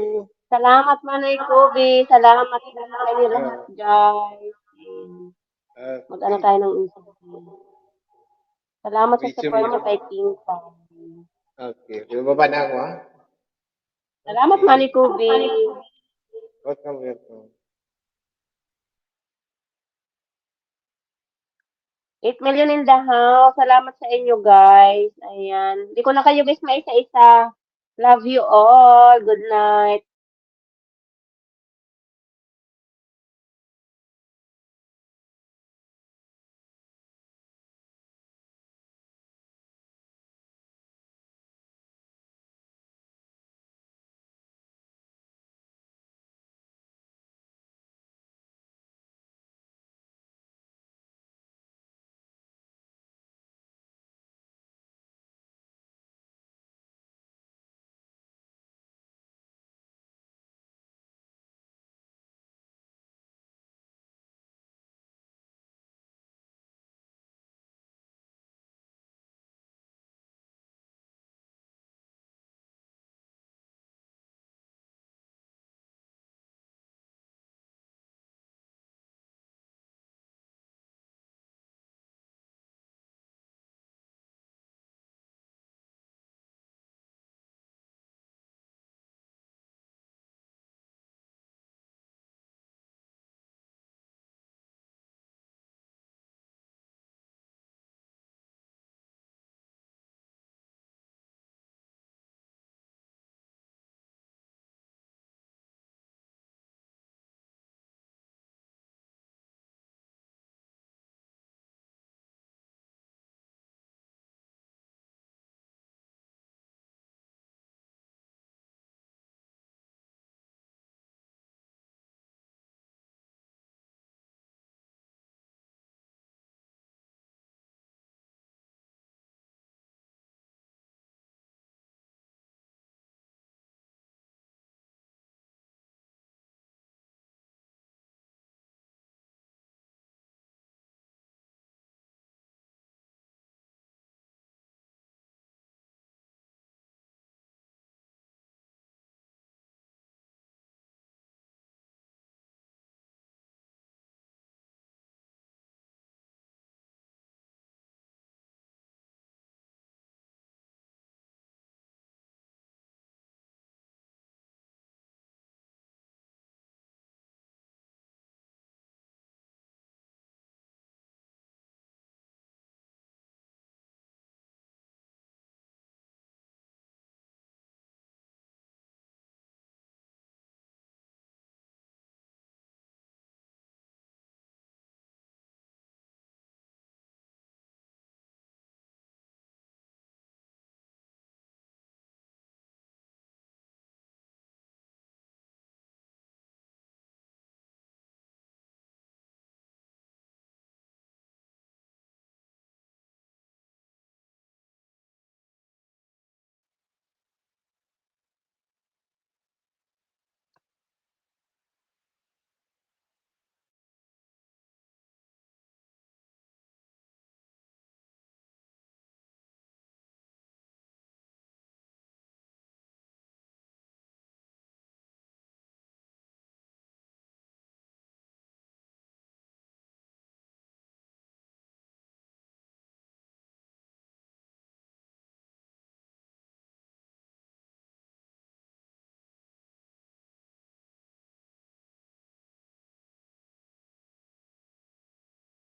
Speaker 2: Salamat, Manay Kobe. Salamat din sa inyo lahat, guys. Mag-ano tayo ng Instagram. Salamat sa support niyo kay King Pao.
Speaker 5: Okay. Baba na ako, ha?
Speaker 2: Salamat, Manay Kobe.
Speaker 5: Welcome, welcome.
Speaker 2: 8 million in the house. Salamat sa inyo, guys. Ayan. Hindi ko na kayo guys maisa-isa. Love you all. Good night.